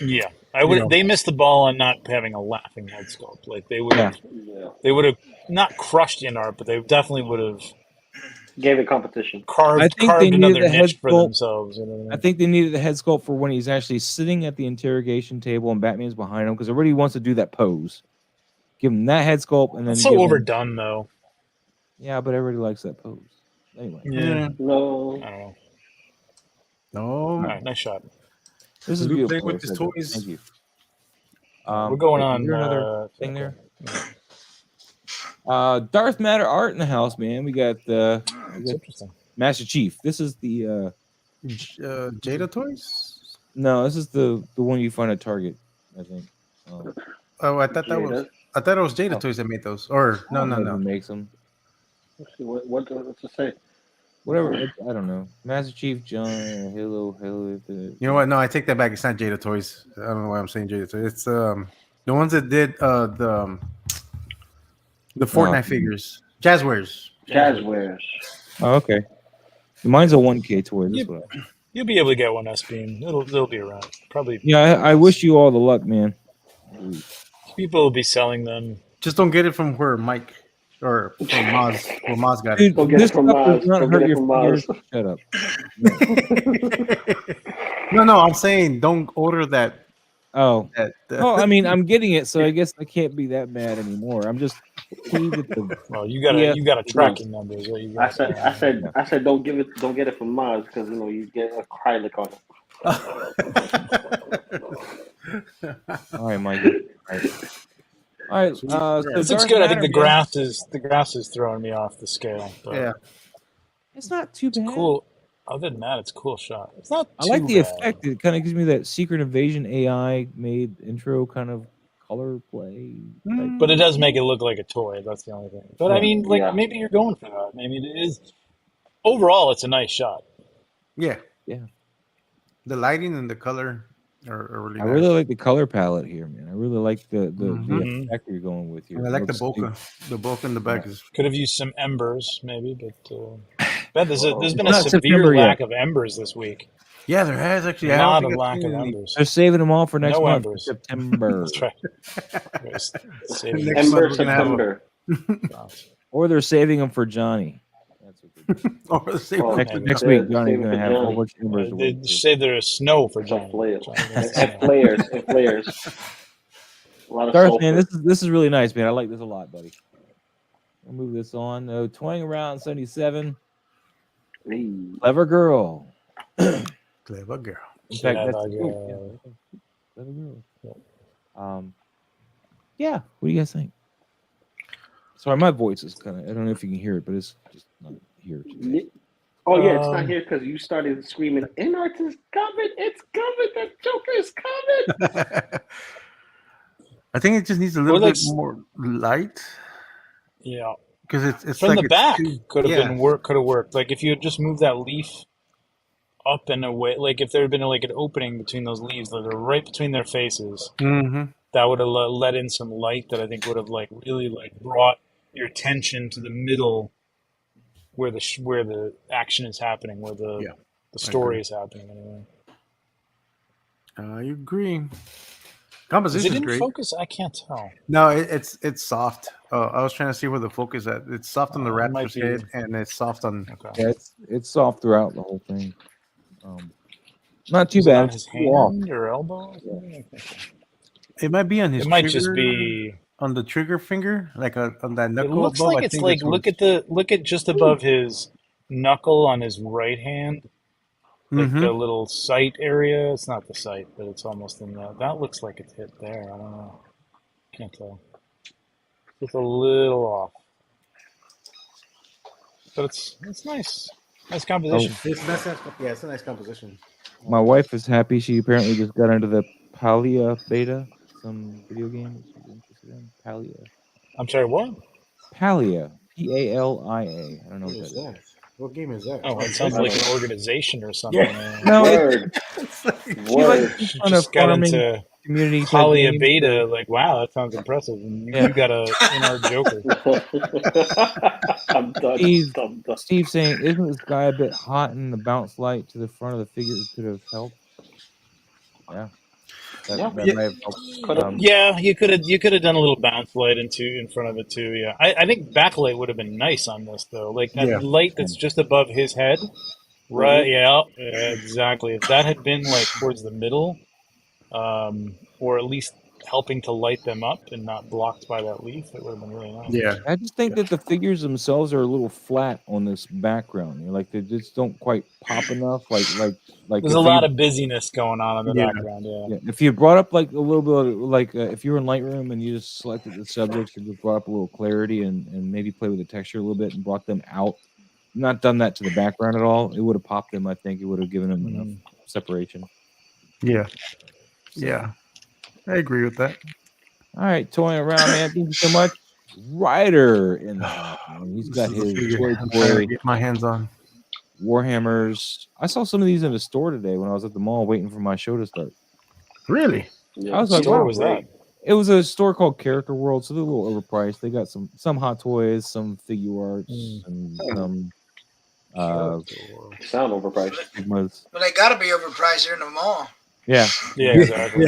Yeah, I would. They missed the ball on not having a laughing head sculpt. Like they would have. Yeah. They would have not crushed in art, but they definitely would have Gave it competition. carved another niche for themselves. You know what I mean? I think they needed the head sculpt for when he's actually sitting at the interrogation table and Batman's behind him because everybody wants to do that pose. Give him that head sculpt and then it's so overdone, though. Yeah, but everybody likes that pose. Anyway. Yeah. No. I don't know. No. All right, nice shot. This is We beautiful. played with his toys. Thank you. We're going on. Is there another thing there? Darth Matter art in the house, man. We got That's interesting. Master Chief. This is the Jada toys. No, this is the one you find at Target, I think. Oh, I thought it was Jada toys that made those. Or no. Makes them. Let's see what's it say. Whatever. I don't know. Master Chief, John, Halo. You know what? No, I take that back. It's not Jada toys. I don't know why I'm saying Jada toys. It's the ones that did the Fortnite figures. Jazzwares. Oh, okay. Mine's a 1K toy. This one. You'll be able to get one, S-Beam. It'll be around. Probably. Yeah, I wish you all the luck, man. People will be selling them. Just don't get it from where Mike or from Maz. Where Maz got Dude, it. Go get it from Maz. Not Go hurt get it your from Maz. fingers. Shut up. No, I'm saying don't order that. Oh. Well, I mean, I'm getting it, so I guess I can't be that mad anymore. I'm just pleased with the. Well, you got a tracking number. Is what you got. I said don't get it from Maz because you get a crylic on it. All right, Mike. All right. So this looks good. I think the grass is throwing me off the scale. But yeah, it's not too bad. Cool. Other than that, it's a cool shot. It's not. I like the bad. effect. It kind of gives me that Secret Invasion AI made intro kind of color play. But it does make it look like a toy. That's the only thing. But I mean, maybe you're going for that. Maybe it is. Overall, it's a nice shot. Yeah. Yeah. The lighting and the color are really. I really like the color palette here, man. I really like the effect you're going with here. And I like the bokeh. The bokeh in the back is. Could have used some embers, maybe, but. Ben, there's been a not severe September lack yet. of embers this week. Yeah, there has actually. A lot of lack of embers. They're saving them all for next No month, embers. September. That's right. Ember September. Or they're saving them for Johnny. That's what they're doing. Next week, Johnny's going to have a whole bunch of embers. They say there's snow for Johnny. And flares. A lot of Darth, man, this is really nice, man. I like this a lot, buddy. I'll move this on. Twang around 77. Clever girl. Clever girl. In fact, that's Clever the quote. Yeah, girl. clever girl. Yeah. What do you guys think? Sorry, my voice is kind of. I don't know if you can hear it, but it's just not here today. Oh yeah, it's not here because you started screaming, "Inart is coming! It's coming! The Joker is coming!" I think it just needs a little bit more light. Yeah. Because it's From like the back too, could have worked. Like if you had just moved that leaf up and away, like if there had been like an opening between those leaves that are right between their faces, that would have let in some light that I think would have like really like brought your attention to the middle where the action is happening, where the story is happening. Anyway, I agree. Is Composition it is in great. focus? I can't tell. No, it's soft. I was trying to see where the focus at. It's soft on the raptor's head, and it's soft on. Okay. Yeah, it's soft throughout the whole thing. Not too Is bad. it on his hand or elbow? Or it might be on his. It might trigger, just be on the trigger finger, like on that knuckle. It looks above. like I it's think like look at just above his knuckle on his right hand, like the little sight area. It's not the sight, but it's almost in that. That looks like it's hit there. I don't know. Can't tell. Just a little off, but it's nice. Nice composition. It's nice. Yeah, it's a nice composition. My wife is happy. She apparently just got into the Palia beta, some video game that she's interested in. Palia. I'm sorry, what? Palia. Palia. I don't know what that is. What game is that? Oh, it sounds like an organization or something. Yeah. No, Word. She likes She kind of just got farming into community Palia games, beta. Like, wow, that sounds impressive. And you got a in-art Joker. I'm done. Steve saying, isn't this guy a bit hot and the bounce light to the front of the figure could have helped? Yeah. That might have helped. Yeah, you could have done a little bounce light in front of it too. Yeah, I think backlight would have been nice on this though. Like that light that's just above his head, right? Yeah, exactly. If that had been like towards the middle, or at least helping to light them up and not blocked by that leaf, it would have been really nice. Yeah, I just think that the figures themselves are a little flat on this background. Like they just don't quite pop enough. Like there's a lot of busyness going on in the background. Yeah. If you brought up like a little bit of, like if you were in Lightroom and you just selected the subjects and just brought up a little clarity and maybe play with the texture a little bit and brought them out, not done that to the background at all, it would have popped them. I think it would have given them enough separation. Yeah. Yeah. I agree with that. All right, toying around, man. Thank you so much. Ryder in the house, man. He's got his toy get my hands on Warhammers. I saw some of these in the store today when I was at the mall waiting for my show to start. Really? I was like, "What was that?" It was a store called Character World, so they're a little overpriced. They got some hot toys, some figure arts, and some sound overpriced. Well, they got to be overpriced here in the mall. Yeah. Yeah, exactly.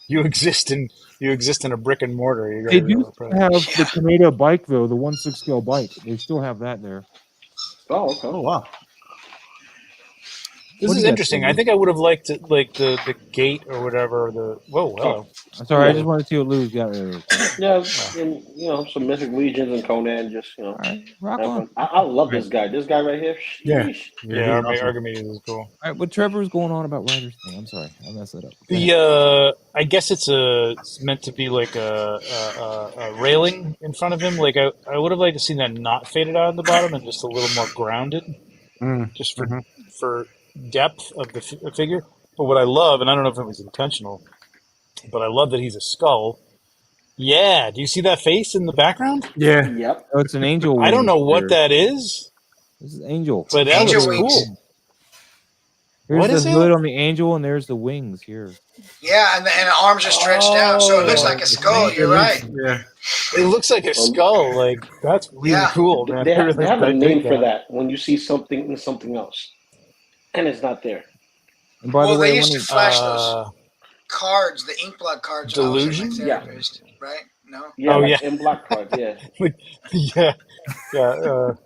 You exist in a brick and mortar. They do have the Tomato bike though, the 1/6 scale bike. They still have that there. Oh, okay. Oh wow. This is interesting. I think I would have liked to, like the gate or whatever. Hello. Oh, sorry, I just wanted to see what Lou's got there. Yeah, and some Mythic Legions and Conan. Just All right, rock on. I love this guy. This guy right here. Yeah. Yeah, Archimedes is cool. All right, what Trevor's going on about Ryder's thing? I'm sorry, I messed that up. I guess it's meant to be like a railing in front of him. Like I would have liked to see that not faded out at the bottom and just a little more grounded, just for depth of the figure. But what I love, and I don't know if it was intentional, but I love that he's a skull. Yeah, do you see that face in the background? Yeah. Yep. Oh, it's an angel. I don't know what that is. This is Angel. But that Angel looks wings. cool. Here's What the is hood it? on the angel, and there's the wings here. Yeah, and the arms are stretched out, so it looks like a skull. You're right. Yeah. It looks like a skull. Like that's really cool, man. They I have, really a dig name for that when you see something in something else, and it's not there. And by the way, they used to flash those cards, the ink block cards. Delusion? When I was a therapist, right? No. Yeah, Oh, like yeah. in block cards. Yeah. yeah. I want to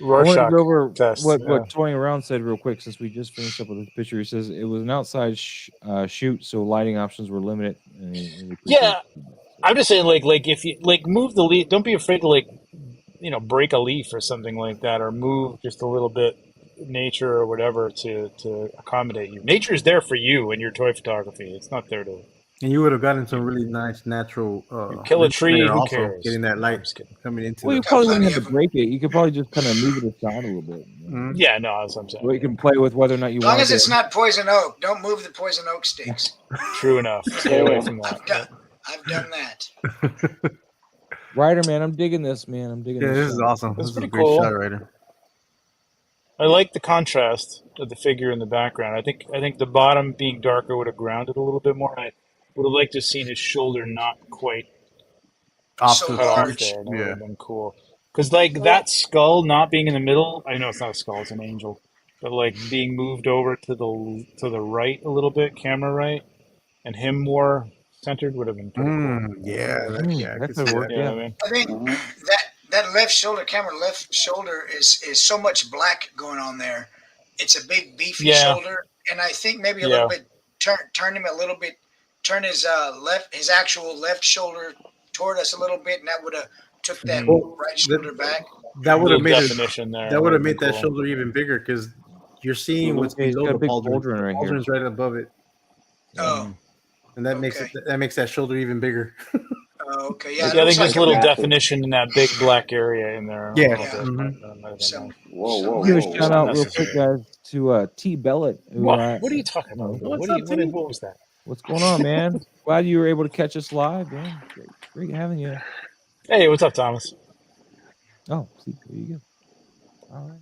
Rorschach go over test. what Toying Around said real quick since we just finished up with this picture. He says it was an outside shoot, so lighting options were limited. Yeah, I'm just saying, like if you move the lead, don't be afraid to break a leaf or something like that, or move just a little bit nature or whatever to accommodate you. Nature is there for you in your toy photography. It's not there to And you would have gotten some really nice natural kill a light tree. there Who also, cares? getting that No, light I'm just kidding. coming into Well, you the. probably plenty wouldn't have of to them. break it. You could probably just kind of move it aside a little bit. Mhm. Yeah, no, that's what I'm saying. So you can play with whether or not you As long want as to. it's not poison oak, don't move the poison oak sticks. True enough. Stay away from I've that. done, I've done that. Ryder, man, I'm digging this, man. I'm digging Yeah, this. this is shot. awesome. That's This is a pretty great cool. shot, Ryder. I like the contrast of the figure in the background. I think the bottom being darker would have grounded a little bit more. I would have liked to have seen his shoulder not quite Off So to the cut off large. side. there, and it would Yeah. have been cool. Because like that skull not being in the middle, I know it's not a skull, it's an angel, but like being moved over to the right a little bit, camera right, and him more centered would have been pretty cool. Yeah, yeah, I that can could see work. that. You know Yeah. what I mean? I think that left shoulder, camera left shoulder is so much black going on there. It's a big beefy Yeah. shoulder, and I think maybe a Yeah. little bit turn him a little bit, turn his his actual left shoulder toward us a little bit, and that would have took that Mhm. right shoulder back. That would have Little made it. definition there. That would have been made that cool. shoulder even bigger because you're seeing what's Yeah, he's below got a the big pauldron. pauldron right The here. pauldron's right above it, Oh, and that makes Okay. that shoulder even bigger. okay, yeah. It Yeah, I looks think like just a little big, definition in that big black area in there. Yeah. A little bit. Mhm. Might have been some. nice. Whoa, some whoa, Give a whoa, shout whoa. out real quick, Unnecessary. guys, to T Bellet. Who, What are you talking about? know, What's What up, T? what was that? what's going on, man? Glad you were able to catch us live, man. Great having you. Hey, what's up, Thomas? Oh, see, there you go. All right.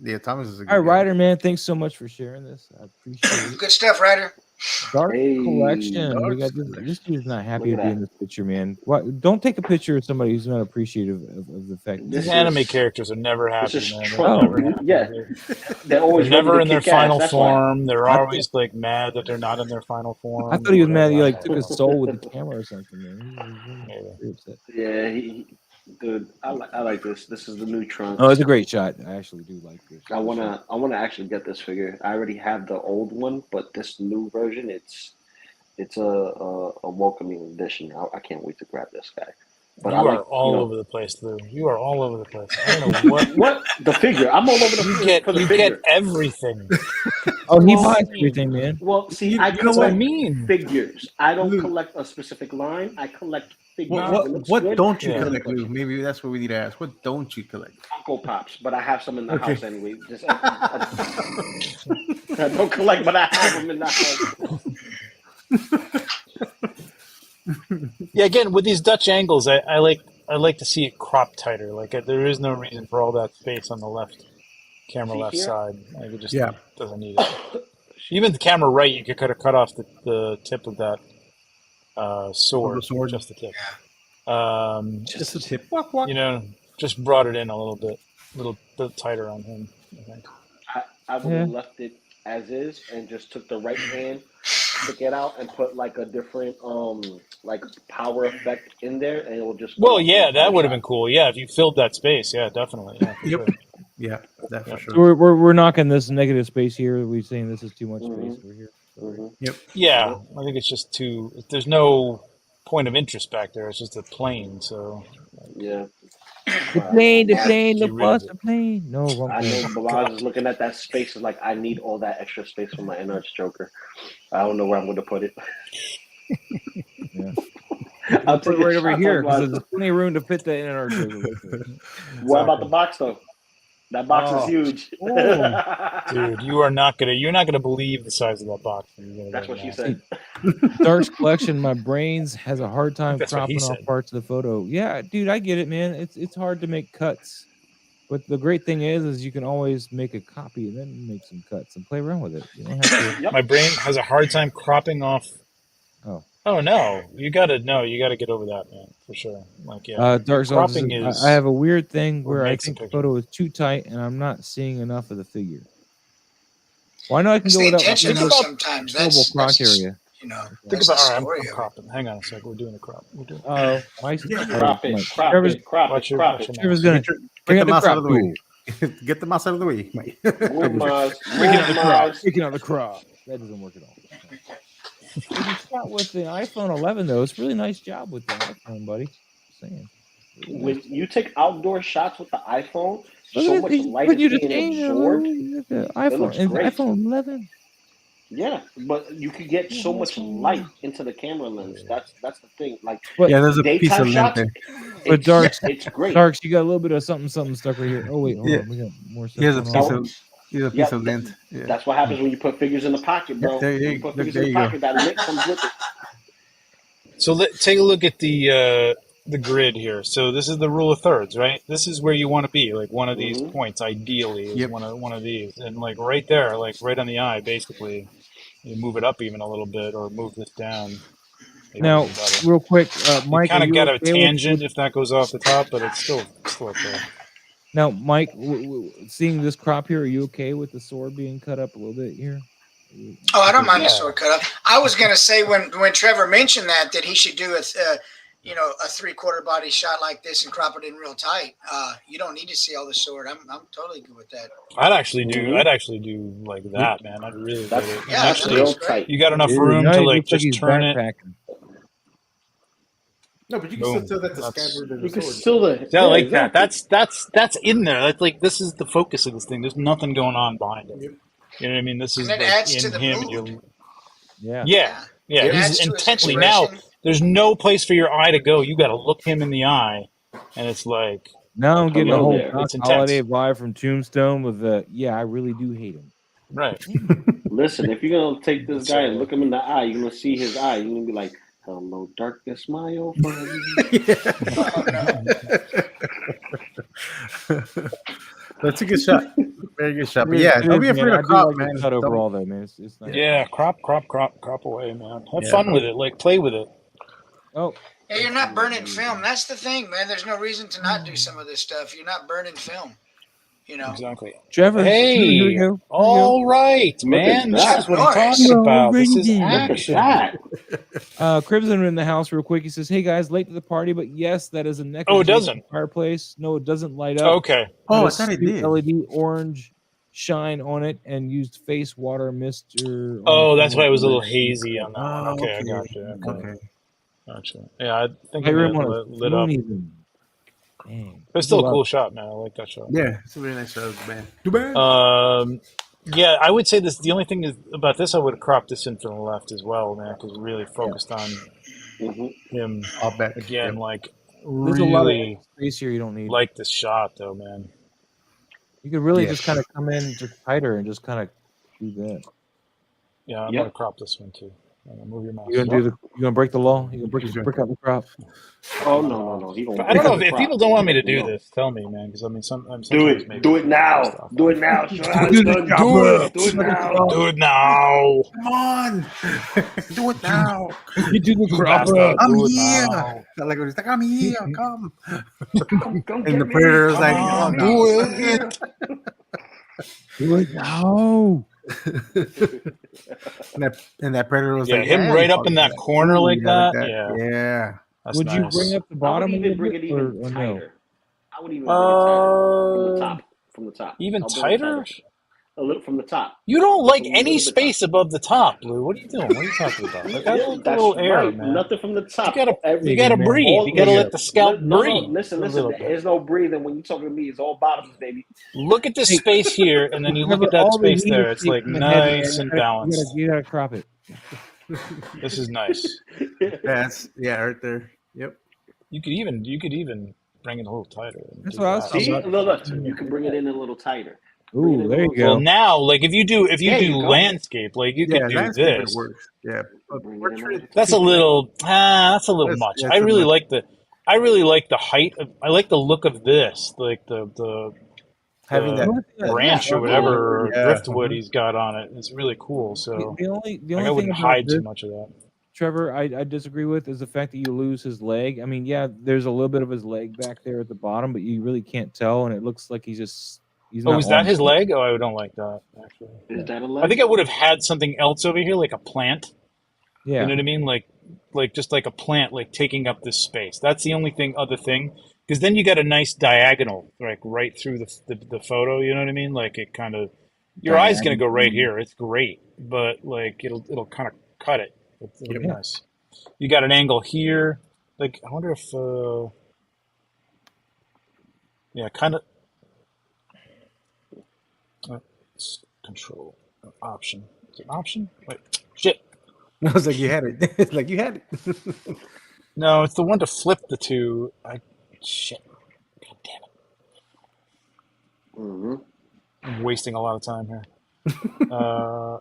Yeah, Thomas is a good All right, guy. Ryder, man. Thanks so much for sharing this. I appreciate it. Good stuff, Ryder. Dark Hey, collection. We got Dark this dude's not happy Look to at be in this picture, man. What? Don't take a picture of somebody who's not appreciative of the fact. This These anime is- characters are never happy, is man. They're Trump. never Oh, happy. Yeah. They're always They're never ready in to their kick ass. final That's why. form. They're I always like mad that they're not in their final form. I thought he was mad. He Whatever. like I took don't his know. soul with the camera or something, man. He was Maybe. very upset. Yeah, dude, I like this. This is the new Trump. Oh, it's a great shot. I actually do like this. I wanna actually get this figure. I already have the old one, but this new version, it's a welcoming addition. I can't wait to grab this guy. But You I like are all over the place, Lou. You are all over the place. I don't know what. what the figure. I'm all over the You field get for the you figure. get everything. Oh, he Well, buys everything, man. Well, see, You I know That's what I collect mean. figures. I don't Lou. collect a specific line. I collect figures. What It looks what good. don't you Yeah. collect, Lou? Maybe that's what we need to ask. What don't you collect? Funko Pops, but I have some in the Okay. house anyway. Just I don't collect, but I have them in the house. Yeah, again with these Dutch angles, I like to see it cropped tighter. Like there is no reason for all that space on the left camera See left here? side. Like it just Yeah. doesn't need it. Even the camera right, you could kind of cut off the tip of that sword, Of the sword. just the tip. Just a tip. Walk, walk. You know, just brought it in a little bit tighter on him. I think. I would have left it as is and just took the right hand, took it out, and put like a different like power effect in there, and it will just. Well, yeah, that would have been cool. Yeah, if you filled that space, yeah, definitely. Yeah, for Yep. sure. Yeah, that for Yeah. sure. So we're knocking this negative space here. We're saying this is too much space over here. Yeah, I think it's just too. There's no point of interest back there. It's just a plane. So Yeah. The plane, the Get rid bus, of it. the plane. No, wrong I plane. know, but I was just looking at that space. Like, I need all that extra space for my NR's Joker. I don't know where I'm going to put it. Yeah. I'll Put take it right a over shot here on because my- there's plenty of room to fit that in our Joker. What about the box, though? That box is huge. Dude, you're not gonna believe the size of that box. That's what she said. Dark's collection, my brains has a hard time That's what he cropping off said. parts of the photo. Yeah, dude, I get it, man. It's hard to make cuts. But the great thing is you can always make a copy and then make some cuts and play around with it. You don't have to. My brain has a hard time cropping off. Oh no, you gotta get over that, man, for sure. Like Dark's cropping office, is. I have a weird thing what where I makes think a the picture. photo is too tight and I'm not seeing enough of the figure. Well, I know I can It's go the without intention my though. Sometimes mobile crop that's area. you know. Think That's about. the All right, story I'm of it. cropping. Hang on a sec. We're doing a crop. Oh, my Crop it, crop Trevor's, it, crop Watch it, your- crop watch it. your Trevor's mouse. gonna Get bring the out the mouse crop out of the way. tool. Get the mouse out of the way, mate. Move Mars, Taking out the crop. Mars. Taking out the crop. That doesn't work at all. If you shot with the iPhone 11 though, it's a really nice job with the iPhone, buddy. Just saying. When you take outdoor shots with the iPhone, Look so at much this. light Put is you to being shame there, absorbed. Lou. Look at the It looks iPhone and great. iPhone 11. Yeah, but you could get so much light into the camera lens. That's the thing. Like But Yeah, there's a piece daytime of lint shots, there. but Darks, it's great. Darks, you got a little bit of something stuck right here. Oh wait, hold Yeah, on. We got more he stuff has a going piece on. Oh, of he has a piece yep. of lint. Yeah, That's what happens when you put figures in the pocket, yeah. bro. There, When you you put look, figures there in the you go. pocket, that lint comes with it. So take a look at the grid here. So this is the rule of thirds, right? This is where you want to be. Like one of these Mm-hmm. points, ideally, is Yep. one of these, and like right there, like right on the eye, basically. You move it up even a little bit, or move this down. Maybe Now, even better. real quick, You Mike, are kind of you get a okay with tangent if that goes off the top, but it's still okay. now, Mike? Seeing this crop here, are you okay with the sword being cut up a little bit here? Oh, I don't mind Yeah. the sword cut up. I was gonna say when Trevor mentioned that he should do a 3/4 body shot like this and crop it in real tight. You don't need to see all the sword. I'm totally good with that. I'd actually do. Mhm. I'd actually do like that, man. I'd really get That's it. And Yeah, that's that actually, real looks great. tight. you got enough Dude, room now to he like looks like just he's turn it. backpacking. No, but you can still Boom. tell that's a That's scabbard and You a can sword. still yeah, I like exactly. that. That's in there. That's like this is the focus of this thing. There's nothing going on behind it. Yep. You know what I mean? This And is it like adds to in the him, and mood. you're Yeah. yeah, yeah. It He's adds to his intently now. expression. There's no place for your eye to go. You got to look him in the eye, and it's like Now I'm Come getting a in whole there. Doc it's Holiday intense, vibe from Tombstone with the yeah, I really do hate him. right? Listen, if you're gonna take this guy and So look him in the eye, you're gonna see his eye. You're gonna be like, "Hello, darkness, my old friend." Oh no. That's a good shot. Very good shot. But It is, yeah, it don't is, be man. afraid I of do crop, like man. the cut Don't- overall, though, man. It's nice. yeah, crop away, man. Have Yeah. fun with it. Like play with it. Oh, Yeah, you're not burning film. That's the thing, man. There's no reason to not do some of this stuff. You're not burning film. You know. Exactly. Trevor. Here we Hey, go. Here we go. all right, Look at man. This that. is what I'm Norris. talking Well, about. This is already. Look at action. that. Crimson in the house real quick. He says, "Hey guys, late to the party, but yes, that is a neck Oh, it adjacent doesn't. fireplace. No, it doesn't light up. Okay. Oh, Had I a thought it sweet did. LED orange shine on it and used face water mister. On Oh, the that's why front. it was a little hazy on that one. Oh, Okay, I okay. got you. Okay, Okay. gotcha. Yeah, I think I it really may want have to lit up. even. Dang, But it's still a cool shot, man. I like that shot. Yeah, it's a really nice shot of the band. Too bad. Yeah, I would say this. The only thing is about this, I would have cropped this in from the left as well, man, because really focused on him I'll bet. again. Yep. Like There's a lot of really space here you don't need. like this shot, though, man. You could really Yeah. just kind of come in just tighter and just kind of do that. Yeah, I'm Yep. gonna crop this one too. Move your mouse. You gonna break the law? You gonna break out the crop? Oh no. He gonna I don't know break if the people crop. don't want me to do No. this. Tell me, man, because I mean, sometimes Do it. maybe Do I it can now. stuff Do it off. now. Show how Do it's the done. job, Do bro. it. Do it now. Do it now. Come on. Do it now. You do the crop, Bastard, bro. I'm do it here. now. Like, he's like, I'm here. Come. Come And get the me. predator was like, Come oh, on, no. Do I'm here. Do it now. and that predator was Yeah, like, him yeah, right you up in that fucking- corner Ooh, like yeah, that. Yeah, Yeah. that's Would you nice. bring up the I would bottom a even little bring bit, it even or no? tighter. I would even bring it tighter from the top. From the top. Even I'll bring it tighter? A little from the top. You don't like From a any little bit space above the top, Blue. What are you doing? What are you talking about? Like, I like a That's little air, right. man. Nothing from the top. You gotta Hey, man. breathe. You gotta let the scalp No, breathe. listen. a little There bit. is no breathing when you talking to me. It's all bottoms, baby. Look at this space here, and then you look Remember, at that all the space heat there. is It's taken like from the head, man. nice and balanced. You gotta crop it. This is nice. That's, yeah, right there. Yep. You could even bring it a little tighter. and That's do what I was that. talking See, about. look, you can bring it in a little tighter. Bring it Ooh, in there a you little go. Well, now, like if you do There you go. landscape, like you Yeah, could do landscape this. works. Yeah. But Bring it in a portrait, little That's a little That's- much. yeah, I too really much. like the height of, I like the look of this, like the having that branch or Yeah. whatever, or Yeah. driftwood he's got on it. It's really cool. So The only like, I thing wouldn't about hide this, too much of that. Trevor, I disagree with is the fact that you lose his leg. I mean, yeah, there's a little bit of his leg back there at the bottom, but you really can't tell, and it looks like he's Oh, not is that on. his leg? Oh, I don't like that actually. Is that a I leg? think I would have had something else over here, like a plant. Yeah. You know what I mean? Like just like a plant, like taking up this space. That's the only other thing, because then you got a nice diagonal, like right through the photo. You know what I mean? Like it kind of, your eye's gonna go right here. It's great, but like it'll kind of cut it. It'll be nice. You got an angle here. Like I wonder if Yeah, kind of. Control option. Is it an option? Wait, shit. I was like, you had it. It's like you had it. No, it's the one to flip the two. Shit. God damn it. Mm-hmm. I'm wasting a lot of time here.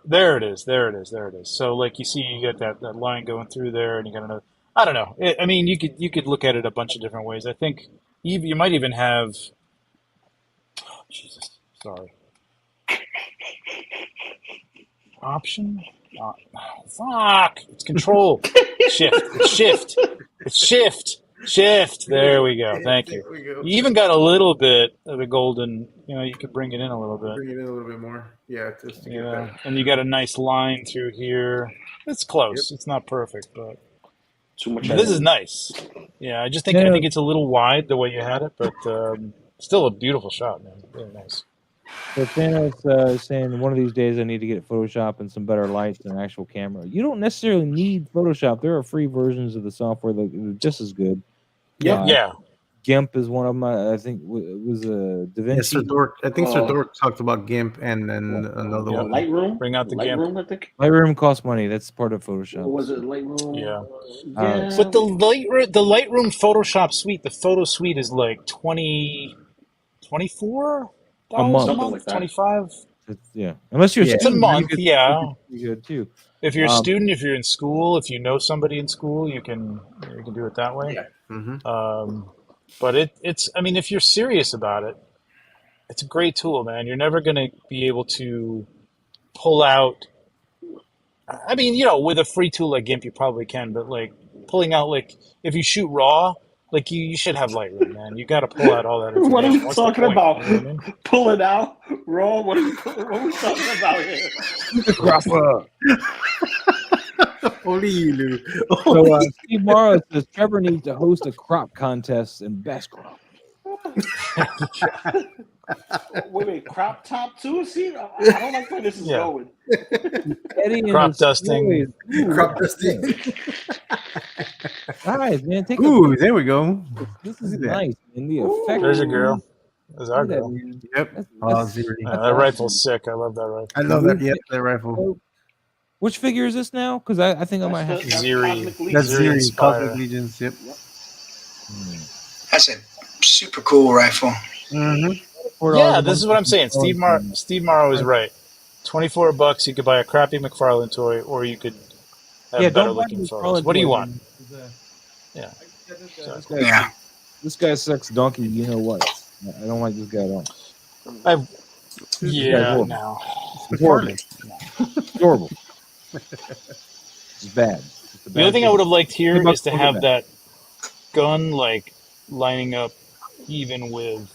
There it is. There it is. There it is. So, like, you see, you got that line going through there, and you got another. I don't know. I mean, you could look at it a bunch of different ways. I think you might even have. Oh, Jesus, sorry. Option. Fuck! It's control. Shift. It's shift. It's shift. Shift. There we go. Thank you. There we go. You even got a little bit of the golden. You could bring it in a little bit. Bring it in a little bit more. Yeah, just to get that. And you got a nice line through here. It's close. It's not perfect, but Too much. this is nice. Yeah, I think it's a little wide the way you had it, but still a beautiful shot, man. Really nice. So Thanos saying one of these days I need to get Photoshop and some better lights and an actual camera. You don't necessarily need Photoshop. There are free versions of the software that are just as good. Yeah. GIMP is one of them. I think it was Da Vinci. Yes, Sir Dork. I think Sir Dork talked about GIMP and then another one. Lightroom. Bring out the Lightroom, I think. Lightroom costs money. That's part of Photoshop. Or was it Lightroom? Yeah. Yeah. But the Lightroom Photoshop suite, the photo suite is like $24 A month. Something like that. 25. Yeah, unless you're It's a month. Yeah. good too. If you're a student, if you're in school, if you know somebody in school, you can do it that way. Yeah. Mm-hmm. But it's I mean, if you're serious about it, it's a great tool, man. You're never going to be able to pull out. I mean, with a free tool like GIMP, you probably can, but like pulling out, like if you shoot RAW, like you should have Lightroom, man. You got to pull out all that information. What are we What's the talking point? about? You know what I mean? Pull it out, raw. What are we talking about here? Only you, Lou. So Steve Morrow says Trevor needs to host a crop contest and best crop. Wait, crop top too? See, I don't like where this is going. Eddie Crop dusting. Crop dusting. Guys, man, take Ooh, there we go. This is nice. And the effect. There's a girl. There's our Look at that, girl. man. Yep. That's- Zero. That rifle's sick. I love that rifle. I love that. Yep, that rifle. Which figure is this now? Because I think I might have to. Ziri. That's Ziri Ziri, Inspire. Cosmic Legions. Yep. That's a super cool rifle. Mm-hmm. Yeah, this is what I'm saying. Steve Morrow is right. $24, you could buy a crappy McFarlane toy, or you could have better looking photos. What do you want? Yeah. Yeah. This guy sucks donkey. You know what? I don't like this guy at all. Yeah, no. It's horrible. It's horrible. It's bad. The other thing I would have liked here is to have that gun like lining up even with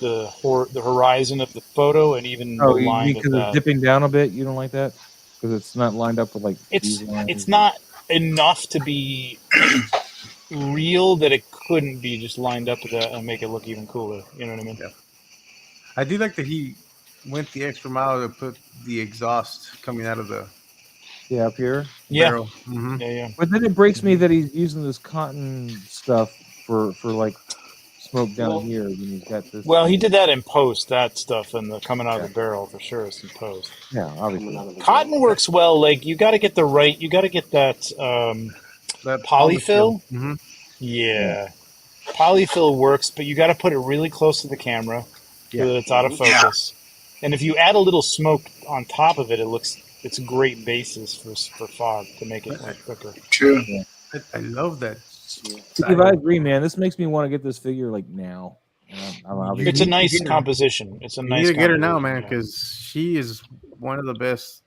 the horizon of the photo and even the line because of it's dipping down a bit. You don't like that because it's not lined up with like. It's not enough to be real that it couldn't be just lined up with that and make it look even cooler. You know what I mean? Yeah. I do like that he went the extra mile to put the exhaust coming out of the up here. barrel. Mm-hmm. Yeah. But then it breaks me that he's using this cotton stuff for like smoke down here. And he's got this. Well, he did that in post, that stuff, and the coming out of the barrel for sure. It's in post. Yeah, obviously. Cotton works well. Like you got to get that That polyfill. Mm-hmm. Yeah. Polyfill works, but you got to put it really close to the camera so that it's out of focus. And if you add a little smoke on top of it, it's a great basis for fog to make it look quicker. True. Yeah. I love that. Steve, I agree, man. This makes me want to get this figure like now. It's a nice composition. It's a nice. You need to get her now, man, because she is one of the best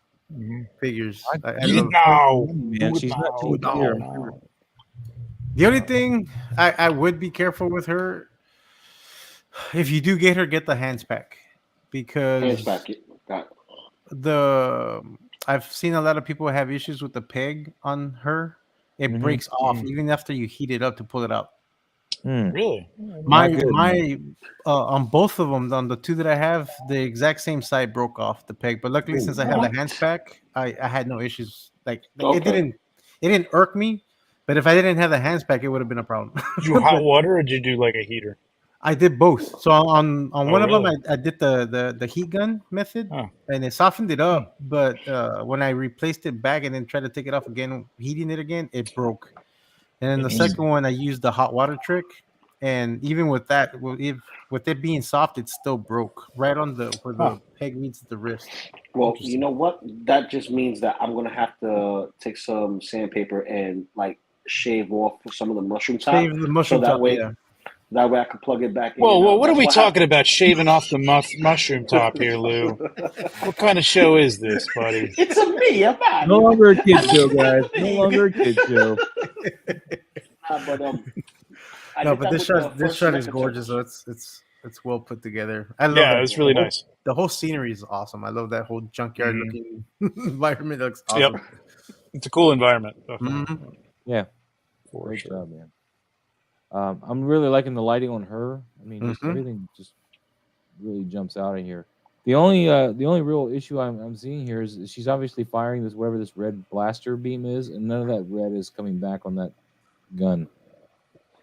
figures. I love now, man. She's not too here. The only thing I would be careful with her, if you do get her, get the hands pack, because I've seen a lot of people have issues with the peg on her. It breaks off even after you heat it up to pull it out. Really? My on both of them, on the two that I have, the exact same side broke off the peg. But luckily, since I have the hands pack, I had no issues. Like it didn't irk me. But if I didn't have the hands pack, it would have been a problem. Did you hot water or did you do like a heater? I did both. So on one of them, really? I did the heat gun method, Huh. and it softened it up. But when I replaced it back and then tried to take it off again, heating it again, it broke. And then the second one, I used the hot water trick, and even with that, with it being soft, it still broke right on the where Huh. the peg meets the wrist. Well, you know what? That just means that I'm gonna have to take some sandpaper and like shave off some of the mushroom top, Save the mushroom so that top, way yeah. I can plug it back in. Whoa, and whoa! out. What are That's we what talking about? Shaving off the mushroom top here, Lou? What kind of show is this, buddy? It's a me. I'm out No here. longer a kid I show, look guys. at No me. longer a kid show. But I No, did but that this with the shot this first shot is mecha gorgeous. turtles. So it's well put together. I love Yeah, that. it's really nice. The whole scenery is awesome. I love that whole junkyard looking environment. It looks Yep, awesome. it's a cool environment. Definitely. Mhm. Yeah, For great sure. job, man. I'm really liking the lighting on her. I mean, just Mhm. everything just really jumps out of here. The only real issue I'm seeing here is she's obviously firing this whatever this red blaster beam is, and none of that red is coming back on that gun.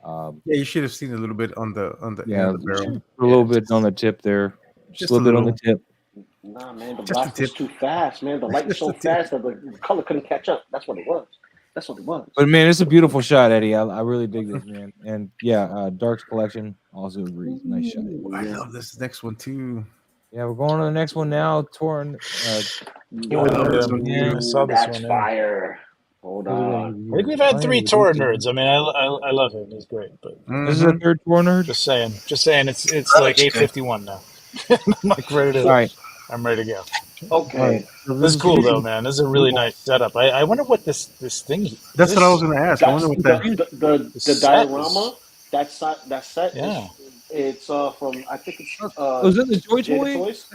Yeah, you should have seen a little bit on the end Yeah, of the barrel. a little bit on the tip there, just a little bit on the tip. Nah, man, the Just a blast was tip. too fast, man. The light's Just so a tip. fast that the color couldn't catch up. That's what it was. That's what it was. But man, it's a beautiful shot, Eddie. I really dig this, man. And yeah, Dark's collection also agrees. Nice shot. Ooh, I love this next one too. Yeah, we're going to the next one now. Torn. Yo, I love this one man. too. I saw this that's one. Yeah. fire. Hold on. I think we've had 3 Tor nerds. I mean, I love him. He's great. But This is a third Tor nerd. just saying, it's That like looks good. 8:51 now. I'm like ready to. All right. I'm ready to go. Okay. All right. So This is cool though, man. This is a really nice setup. I wonder what this thing. That's what I was gonna ask. I That's wonder what that. the set diorama. That set Yeah. it's from I think it's Oh, is that the Joy Jada Toy? Toys.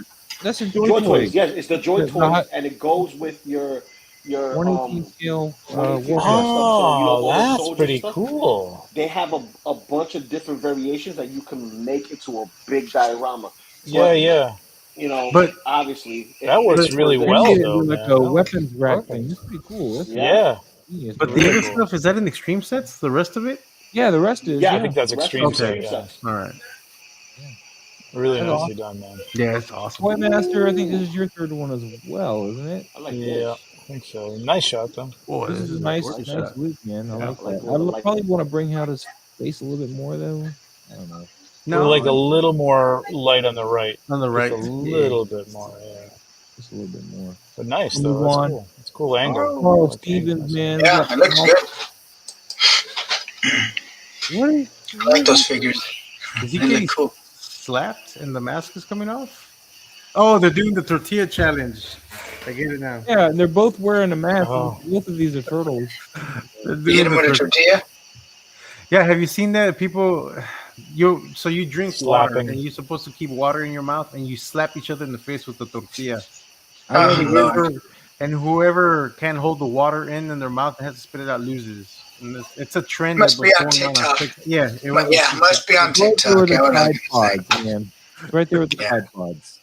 That's a Joy, Joy Toy. Toys. Yes, it's the Joy The Toys, hot- and it goes with your 118 scale. 118 Warhammer. stuff. So, you know, all the that's soldier pretty stuff. cool. They have a bunch of different variations that you can make into a big diorama. Yeah, yeah. You know, But obviously That works really They well, made it though, with like man. a That weapons looks rack perfect. thing. That's pretty cool. That's Yeah. genius, but man. the Really other cool. stuff, is that in extreme sets? The rest of it? Yeah, the rest is. Yeah, I think that's the rest extreme is set. Okay. Yeah. All right. Really That's nicely done, man. Yeah, it's awesome. Toy Master, I think this is your third one as well, isn't it? I like Yeah, this. I think so. Nice shot, though. Boy, This is a a nice gorgeous nice shot. loop, man. I Yeah. like I like that. all the I'd light. probably want to bring out his face a little bit more, though. I don't know. We're like a little more light on the right. on the right. Just a little bit more, yeah. Just a little bit more. But nice, We'll though. move That's on. cool. It's a cool angle. Carl Like the angle. Stevens, man. Yeah, it looks good. What is, I like those figures. Is he They getting look cool. slapped and the mask is coming off? Oh, they're doing the tortilla challenge. I get it now. yeah, and they're both wearing a mask. Oh. Both of these are turtles. They're You doing hit him the with a tortilla? Yeah, have you seen that? People, you drink water Slapping. and you're supposed to keep water in your mouth and you slap each other in the face with the tortilla. I already Lord. Whoever can hold the water in their mouth and has to spit it out loses. And it's a trend Must that be was on going on. TikTok. Yeah, it was. Yeah, must be on right there TikTok. with the I would Tide have to say. Pods, man. It's right there with the Yeah. Tide Pods.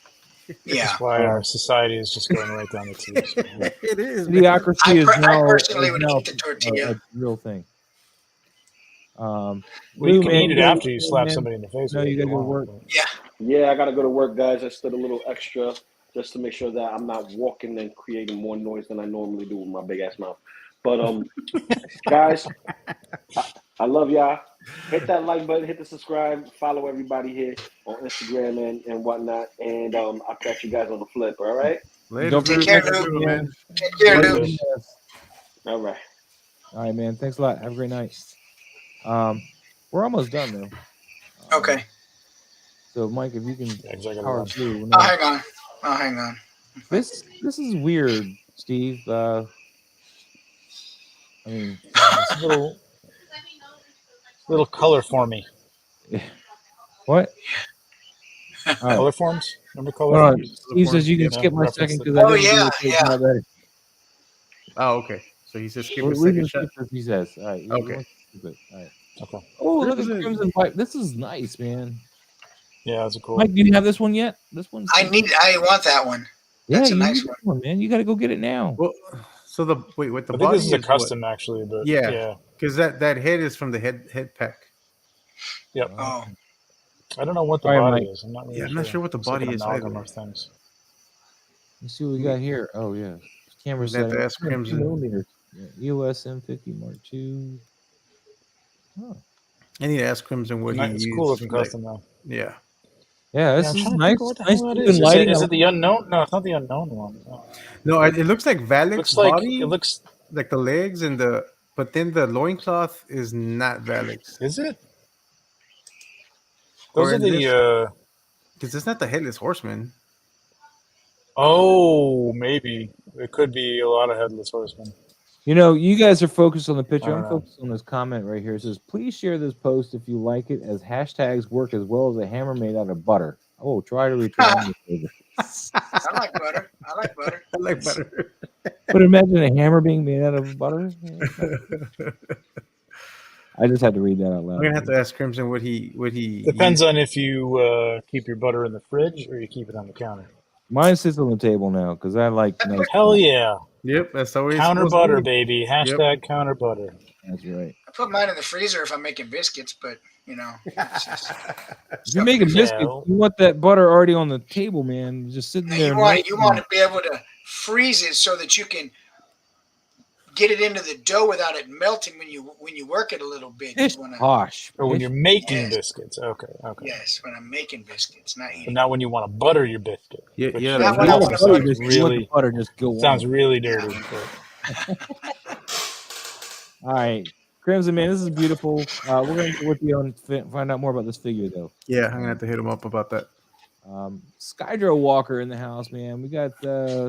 Yeah. That's why our society is just going right down the tubes. It is. man. Idiocracy is I now, personally would now eat the tortilla. a real thing. Well, you Lou, can man, eat it you gotta after you go, slap man. somebody in the face. No, with you it gotta if go to want, work. but- Yeah, I gotta go to work, guys. I stood a little extra just to make sure that I'm not walking and creating more noise than I normally do with my big ass mouth. But guys, I love y'all. Hit that like button, hit the subscribe, follow everybody here on Instagram and whatnot. And I'll catch you guys on the flip. All right. Later, Don't Take forget care, to Lou. man. Take care, Later. Lou. Yes. All right. All right, man. Thanks a lot. Have a great night. We're almost done though. Okay. So, Mike, if you can Yeah, 'cause I gotta power run. through. I'll hang on. I'll hang on. This is weird, Steve. I mean, It's a little color for me. what? All right. Color forms? Remember color Hold on. forms? Steve says you can Yeah, skip my reference second it. because I Oh, didn't do yeah, it, so it's yeah. not ready. Oh, okay. So he says skip We a can second skip shot. this, he says. All right. Okay. All right. Okay. Oh, look at Crimson. Crimson Pipe. This is nice, man. Yeah, that's a cool. Mike, do you have this one yet? This one's I want that one. yeah, That's a you nice need this one, man. You got to go get it now. Well, so the with the I think body this is a what? custom, actually, but Yeah. yeah. Because that head is from the head pack. Yep. Oh, I don't know what the All right, body Mike. is. I'm not really Yeah, I'm not sure what the It's like body an is amalgam either. of things. Let's see what we got here. Oh yeah, camera We'd have to setting. ask Crimson. 2mm. Yeah, EOS M50 Mark II. Oh. I need to ask Crimson what he It's used. cool looking Like, custom though. yeah. Yeah, Yeah, this I'm is trying to nice. think of what the Nice hell that even is. lighting. Is it the unknown? No, it's not the unknown one. No. No, it looks like Valek's Looks like body, it looks. like the legs and but then the loincloth is not Valek's. Is it? Or Those are the. because it's not the headless horseman. Oh, maybe it could be a lot of headless horsemen. You know, you guys are focused on the I picture. I'm don't know. focused on this comment right here. It says, "Please share this post if you like it, as hashtags work as well as a hammer made out of butter." Oh, try to return the favor. I like butter. I like butter. I like better. But imagine a hammer being made out of butter. I just had to read that out I'm loud. gonna have to ask Crimson what he Depends used. on if you keep your butter in the fridge or you keep it on the counter. Mine sits on the table now because I like nice. Hell yeah. Yep, that's always Counter supposed to butter, be. baby. Hashtag counter butter. That's right. I put mine in the freezer if I'm making biscuits, but you know, it's just, If you're making biscuits, Hell. you want that butter already on the table, man. Just sitting there. you want to be able to freeze it so that you can get it into the dough without it melting when you work it a little bit. Pish When posh. Or when Pish- you're making Yes. biscuits. Okay. yes, when I'm making biscuits, not But eating. not when you want to butter your biscuit. Yeah, which yeah. Not You when I want want the to butter, butter. just, you want the Really butter, just go sounds on. really dirty. But All right, Crimson man, this is beautiful. We're gonna get with you on find out more about this figure though. Yeah, I'm gonna have to hit him up about that. Skydro Walker in the house, man. We got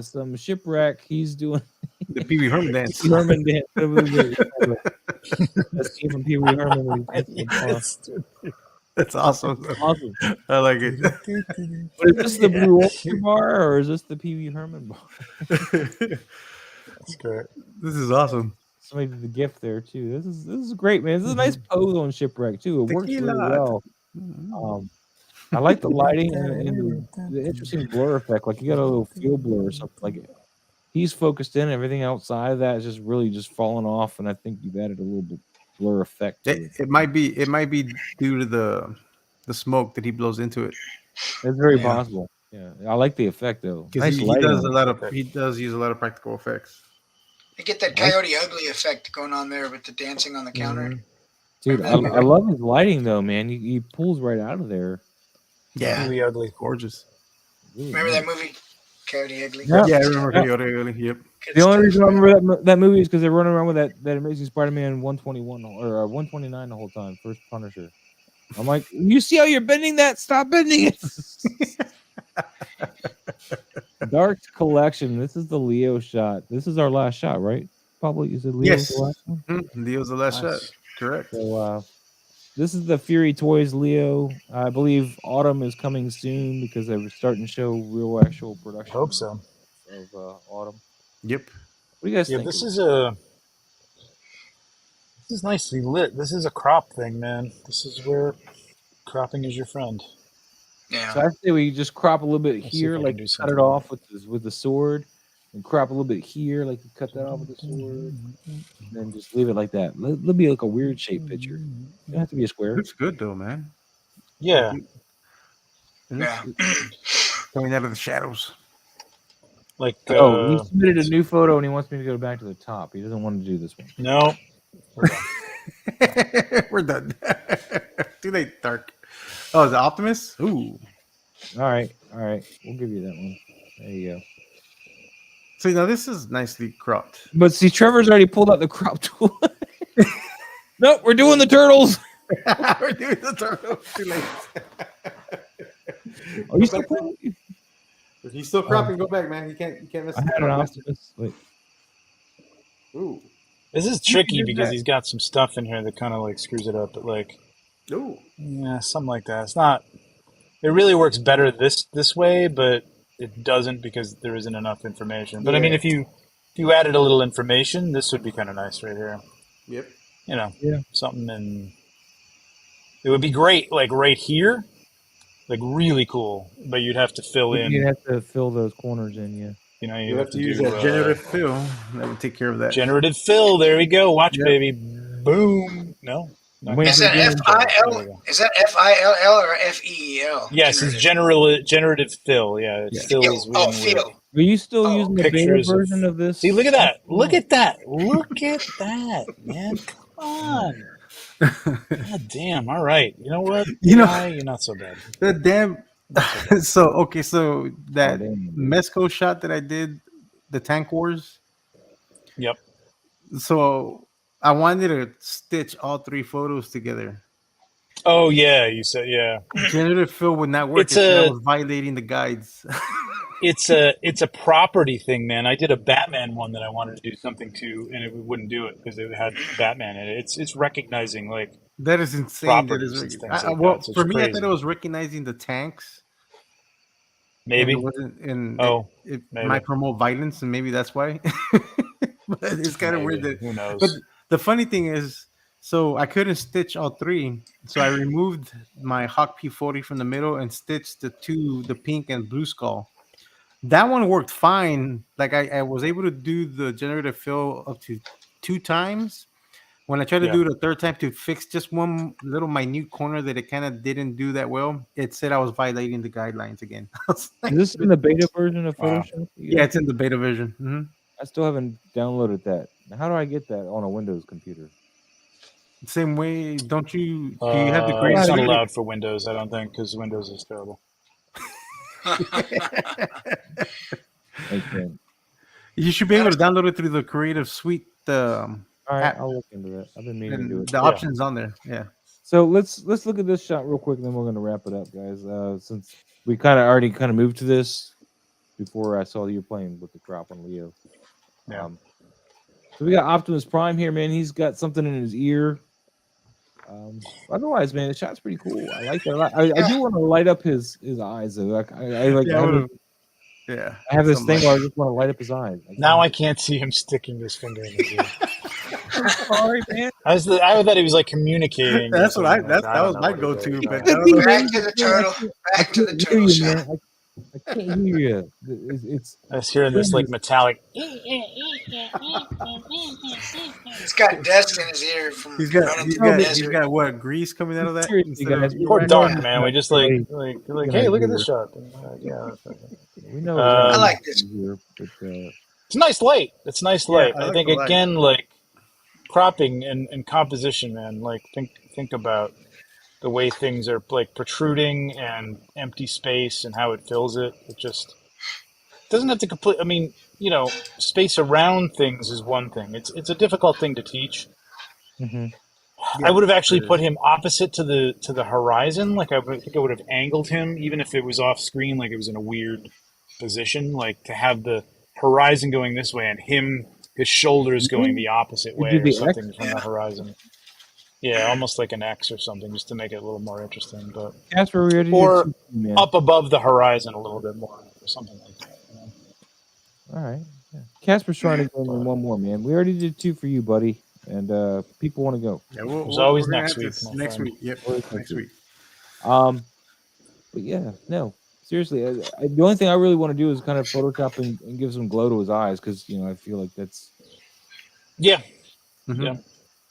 some shipwreck. He's doing The Pee Wee Herman dance. Pee Wee Herman dance. That scene from Pee Wee Herman. When he danced on the bar. Yes. That's awesome. Awesome. I like it. But is this the Blue Oyster Bar or is this the Pee Wee Herman bar? That's great. This is awesome. Somebody did the gift there too. This is great, man. This is a nice pose on shipwreck too. It works really Tequila. well. I like the lighting and the interesting blur effect. Like you got a little field blur or something. Like he's focused in. Everything outside of that is just really just falling off. And I think you've added a little bit blur effect to it. It might be due to the smoke that he blows into it. It's very possible. Yeah, I like the effect though. Because Nice he lighting does on it. he does use a lot of practical effects. You get that Coyote Ugly effect going on there with the dancing on the counter. Dude, I love his lighting though, man. He pulls right out of there. Yeah. Really ugly. Gorgeous. Really Remember nice. that movie, Coyote Ugly? Yeah. Yeah, I remember Coyote Ugly. Yep. Good The only stuff. reason I remember that movie is because they're running around with that Amazing Spider-Man 121 or 129 the whole time, first Punisher. I'm like, you see how you're bending that? Stop bending it. Dark Collection. This is the Leo shot. This is our last shot, right? Probably is it Leo's Yes. the last one? Leo's the last Nice. shot. Correct. So this is the Fury Toys Leo. I believe autumn is coming soon because they're starting to show real actual I production. hope so. Of autumn. Yep. What do you guys Yeah, think? this is nicely lit. This is a crop thing, man. This is where cropping is your friend. Yeah. So I say we just crop a little bit Let's see here, if I like can do cut something it off with the sword, and crop a little bit here, like you cut that off with the sword, and then just leave it like that. It'll be like a weird shaped picture. It doesn't have to be a square. Looks good though, man. Yeah. Yeah. Coming out of the shadows. Like He submitted a new photo and he wants me to go back to the top. He doesn't want to do this one. no. We're done. We're done. Too late, Dark. Oh, is it Optimus? Ooh. All right. We'll give you that one. There you go. So now this is nicely cropped. But see, Trevor's already pulled out the crop tool. Nope, we're doing the turtles. We're doing the turtle. Too late. Are you still playing? If he's still cropping, go back, man. You can't miss I the had an crop. Optimus. Wait. Ooh. This is tricky because he's got some stuff in here that kind of like screws it up, but like Ooh. yeah, something like that. It's not. It really works better this way, but it doesn't because there isn't enough information. But I mean, if you added a little information, this would be kind of nice right here. Yep. You know, Yeah. something in. It would be great, like right here, like really cool. But you'd have to fill in. You'd have to fill those corners in, yeah. You know, You have to use that generative fill. That would take care of that. generative fill. There we go. Watch, Yep. baby. Boom. No. I'm waiting Is for that the game. FIL? Is that FILL or FEEL? Yes, it's generative fill. Yeah, it fills Oh, in with feel. Are you still Oh, using the beta pictures of. version of this? See, look at that! Look at that! Look at that, man! Come on! God damn! All right, you know what? You know, AI, you're not so bad. the damn. Not so bad. So that damn, dude. Mesco shot that I did, the Tank Wars. Yep. So I wanted to stitch all 3 photos together. Oh yeah, you said yeah. Generative fill would not work. It's It said I a was violating the guides. it's a property thing, man. I did a Batman one that I wanted to do something to, and it wouldn't do it because it had Batman in it. It's recognizing like That is insane. That is properties and things like well that. So for it's me. I crazy. thought it was recognizing the tanks, and Maybe. it wasn't. And Oh, it maybe. might promote violence, and maybe that's why. But it's kind of weird Maybe. that. Who knows? But the funny thing is, so I couldn't stitch all 3, so I removed my Hawk P40 from the middle and stitched the pink and blue skull. That one worked fine. Like I was able to do the generative fill up to 2 times. When I tried to Yeah. do it a 3rd time to fix just one little minute corner that it kind of didn't do that well, it said I was violating the guidelines again. I was like, Is this in the beta version of Wow. Photoshop? yeah, it's in the beta version. Mhm. I still haven't downloaded that. How do I get that on a Windows computer? Same way, don't you? Do you have the green It's not screen? allowed for Windows, I don't think, because Windows is terrible. Okay. You should be able to download it through the Creative Suite. All right, App. I'll look into that. I've been meaning to do And it. the options on there. Yeah. So let's look at this shot real quick, and then we're gonna wrap it up, guys. Since we already moved to this before I saw you playing with the crop on Leo. Yeah. So we got Optimus Prime here, man. He's got something in his ear. Otherwise, man, the shot's pretty cool. I like that a lot. I do want to light up his eyes though. Like I like. Yeah, I have this something thing where I just want to light up his eyes. Now I can't see him sticking his finger in his ear. I'm sorry, man. I thought he was like communicating. That's what like that don't was know my what it go-to. is. But I don't know. Back to the turtle. Back to the turtle shot. Man. I can't hear you. It's I was hearing this like metallic. He's got dust in his ear from He's running through the got desert. what, grease coming out of that? Seriously, instead guys, of we Poor earwax? Dark, Yeah. man. We just Right. hey, look at this shot. Yeah. we know. I like this. Here, but, It's nice light. It's nice light. I I like think the light. again, like cropping and composition, man. Like think about the way things are like protruding and empty space and how it fills it. It just doesn't have to complete. I mean, space around things is one thing. It's a difficult thing to teach. I would have actually put him opposite to the horizon. Like I think I would have angled him, even if it was off screen, like it was in a weird position. Like to have the horizon going this way and his shoulders going the opposite way or something from the horizon. Yeah, almost like an X or something, just to make it a little more interesting. But Casper, we already or did two, man. up above the horizon a little bit more, or something like that. All right. Yeah. Casper's trying to go in one more, man. We already did 2 for you, buddy. And people want to go. Yeah, There's always we're gonna next have week, this my next friend. week. Yep, next week. But yeah, no, seriously, the only thing I really want to do is kind of Photoshop and give some glow to his eyes because I feel like that's Yeah. Mhm. Yeah.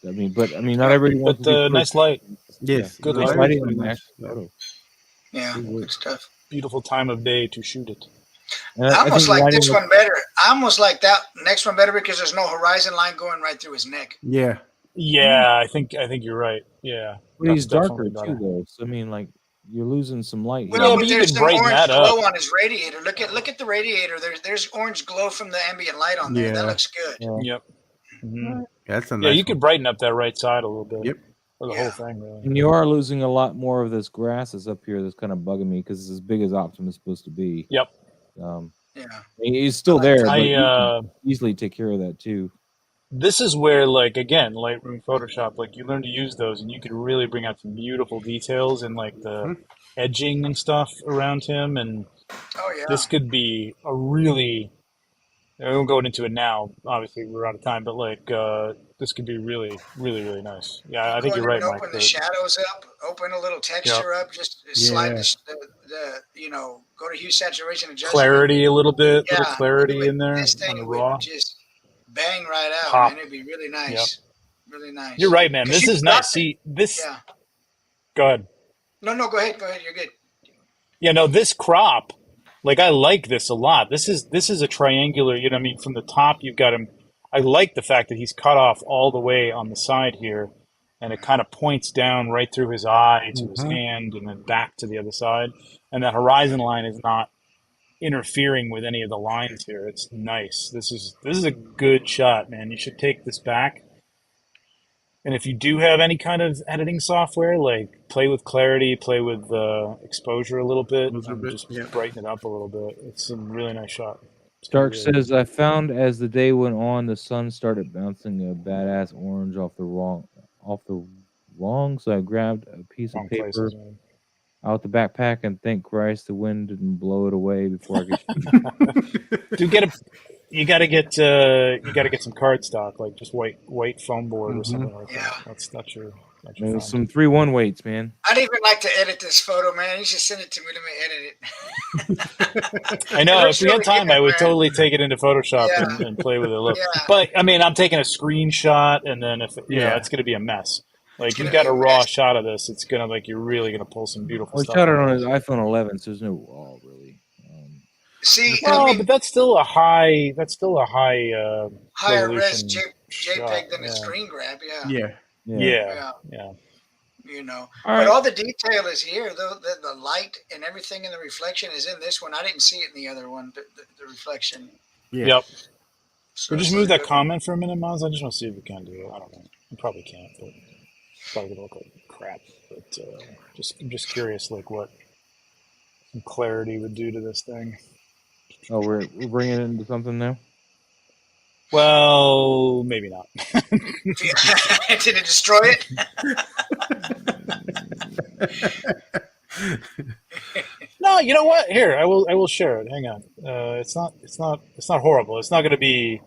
I mean, not everybody wants But to do nice light. Yes, Good the light. light is lighting on pretty the nice. actual photo. Yeah, good stuff. Beautiful time of day to shoot it. And I almost like lighting this one better. I almost like that next one better because there's no horizon line going right through his neck. Yeah, Yeah, I think you're right. Yeah. But he's that's darker definitely too, better. though. So I mean, like you're losing some light. Well, Yeah, no, but but you there's could some brighten orange that up. glow on his radiator. Look at the radiator. There's orange glow from the ambient light on there. Yeah. That looks good. Yep. Mhm. that's a nice. Yeah, you one. could brighten up that right side a little bit. Yep. Or the Yeah. whole thing, really. And you are losing a lot more of this grass that's up here that's kind of bugging me because it's as big as Optimus is supposed to be. Yep. Yeah. He's still I like there, that. but you I can easily take care of that too. This is where, like, again, Lightroom, Photoshop, like, you learn to use those, and you could really bring out some beautiful details and like the edging and stuff around him. And Oh yeah. this could be a really. I won't go into it now. Obviously, we're out of time, but like, this could be really, really, really nice. Yeah, I think Go you're in right, and Mike. open the shadows up, open a little texture up, just slide the go to hue saturation adjustment. Clarity a little bit, Yeah, little clarity in there This on thing the would raw. just bang right out, Pop. man. It'd be really nice. Really nice. You're right, man. 'Cause This you is got nice. the- See, this. Yeah. Go ahead. No, go ahead. You're good. Yeah, no, this crop, like I like this a lot. This is a triangular. You know what I mean? From the top, you've got him. I like the fact that he's cut off all the way on the side here, and it kind of points down right through his eye to his hand, and then back to the other side. And that horizon line is not interfering with any of the lines here. It's nice. This is a good shot, man. You should take this back. And if you do have any kind of editing software, like play with clarity, play with exposure a little bit, and just brighten it up a little bit. It's a really nice shot. Stark says, I found as the day went on, the sun started bouncing a badass orange off the wrong, so I grabbed a piece of paper out the backpack and thank Christ the wind didn't blow it away before I could Dude, you gotta get some cardstock, like just white foam board or something like that. That's your There's some 3-1 weights, man. I'd even like to edit this photo, man. You should send it to me. Let me edit it. I know. If we had time, I would totally take it into Photoshop and play with it a little. Yeah. But I mean, I'm taking a screenshot, and then if you know, it's going to be a mess. Like you got a raw shot of this, it's gonna you're really gonna pull some beautiful stuff. Shot it on his iPhone 11, so there's no raw really. See, but that's still a high. Higher res JPEG than a screen grab. Yeah. You know, all right. But all the detail is here. The light and everything in the reflection is in this one. I didn't see it in the other one. The reflection. Yeah. Yep. So just move that comment for a minute, Miles. I just want to see if we can do it. I don't know. You probably can't, but it's probably gonna look like crap. But I'm just curious, like what some clarity would do to this thing. Oh, we're bringing it into something now? Well, maybe not. Did it destroy it? No, you know what? Here, I will share it. Hang on. It's not horrible. It's not going to be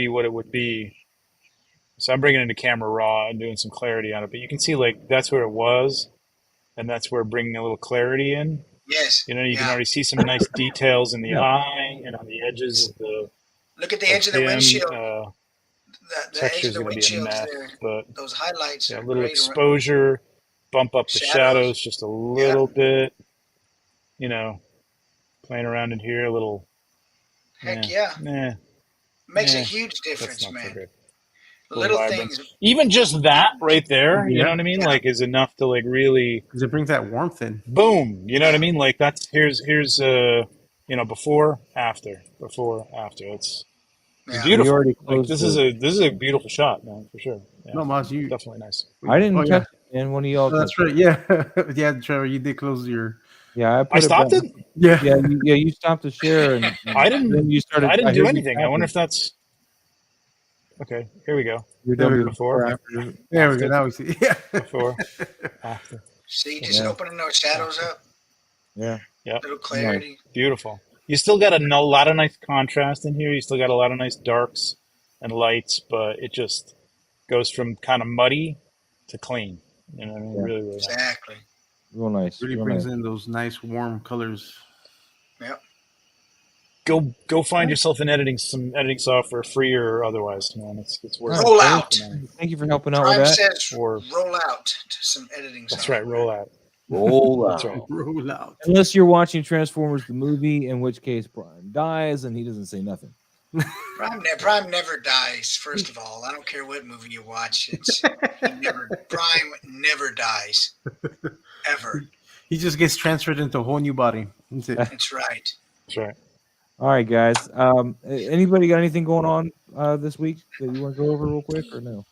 what it would be. So I'm bringing it into camera raw and doing some clarity on it. But you can see like that's where it was, and that's where bringing a little clarity in. Yes. You know, you can already see some nice details in the eye and on the edges of the. Look at the edge of the windshield. The edge of the gonna be a windshield mess, there. but Those highlights. a Are little great. exposure, bump up the shadows just a little bit. You know, playing around in here a little. Heck yeah. Makes a huge difference, man. Little things. Even just that right there, you know what I mean? Like is enough to like really. Because it brings that warmth in. Boom. You know what I mean? Like that's here's you know, before, after. It's beautiful. Like, this is a beautiful shot, man, for sure. Yeah. No, Maz, you definitely nice. I didn't touch it, and one of y'all. That's right. Yeah, yeah, Trevor, you did close your. Yeah, I stopped it. Yeah, you stopped the share, and I didn't. Then you started. I didn't do anything. I wonder if that's. Okay, here we go. You're done before. After. There we go. Now we see. Yeah. Before. After. See, just opening those shadows up. Yeah. Yeah. Little clarity. Beautiful. You still got a lot of nice contrast in here. You still got a lot of nice darks and lights, but it just goes from kind of muddy to clean. You know what I mean? Really, really exactly. Nice. Real nice. Really brings in those nice warm colors. Yep. Go find yourself some editing software, free or otherwise, man. It's worth roll out. Thank you for helping out Prime with that. Says roll out to some editing software. That's right, roll out. Roll out. Right. Roll out. Unless you're watching Transformers the movie, in which case Prime dies and he doesn't say nothing. Prime never dies. First of all, I don't care what movie you watch. Prime never dies, ever. He just gets transferred into a whole new body. That's it. That's right. That's right. All right, guys. Anybody got anything going on this week that you want to go over real quick, or no?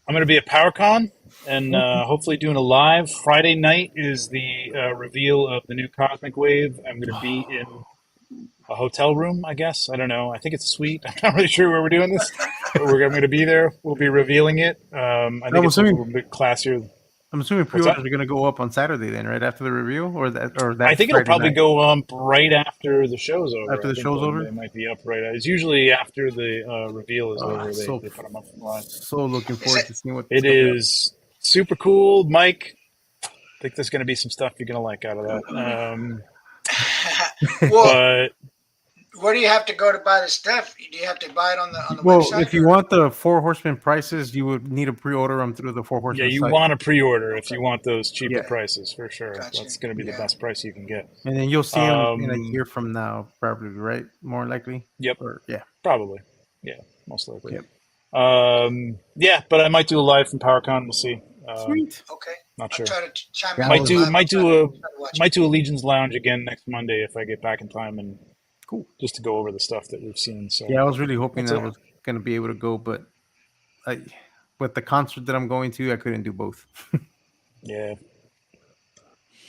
I'm going to be at PowerCon and hopefully doing a live. Friday night is the reveal of the new Cosmic Wave. I'm going to be in a hotel room, I guess. I don't know. I think it's a suite. I'm not really sure where we're doing this, but I'm going to be there. We'll be revealing it. I think it's a little bit classier. I'm assuming pre-orders are going to go up on Saturday then, right after the review, or that. I think it'll probably go up right after the show's over. After the show's over, they might be up right. It's usually after the reveal is over. They put them up live. So looking forward to seeing what it is. Super cool, Mike. I think there's going to be some stuff you're going to like out of that. Well, but Where do you have to go to buy the stuff? Do you have to buy it on the Well, website? if you want the Four Horsemen prices, you would need to pre-order them through the Four Yeah, Horsemen you site. want to pre-order if you want those cheaper Yeah. prices for sure. Gotcha. That's going to be the best price you can get. And then you'll see them in a Um, year from now, probably, right? More likely. Yep. Or, yeah. Probably. Yeah, most likely. Yep. Yeah, but I might do a live from PowerCon. We'll see. Sweet. Okay. Not I'll sure. try to chime Yeah, in. Might on do the live. might I'll do try a to watch might do a Legion's Lounge again next Monday if I get back in time and Cool. just to go over the stuff that we've seen. So Yeah, I was really hoping That's I it. was going to be able to go, but with the concert that I'm going to, I couldn't do both. yeah,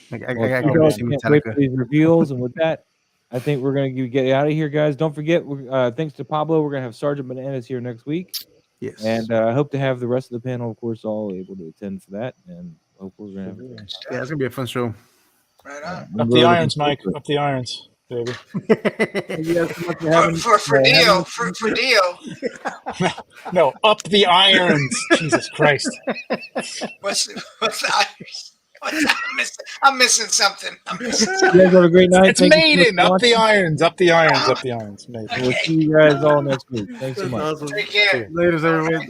Like, Well, I you couldn't guys see can't wait for Metallica. these reveals, and with that, I think we're gonna get out of here, guys. Don't forget, thanks to Pablo, we're gonna have Sergeant Bananas here next week, Yes. and I hope to have the rest of the panel, of course, all able to attend for that. And hope we're gonna have. Good yeah, stuff. it's going to be a fun show. Right I'm on. up really the looking irons, forward Mike. to it. Up the irons, baby. Thank you guys so much for having For Dio, for Dio. No, up the irons. Jesus Christ. What's the Irish? I'm missing something. You guys have a great night. It's Thank you so much Maiden. for Up the watching. irons. Up the irons. Up the irons. Maiden. We'll Okay. see you guys all next week. Thanks so That's much. awesome. Take care. Later, everyone.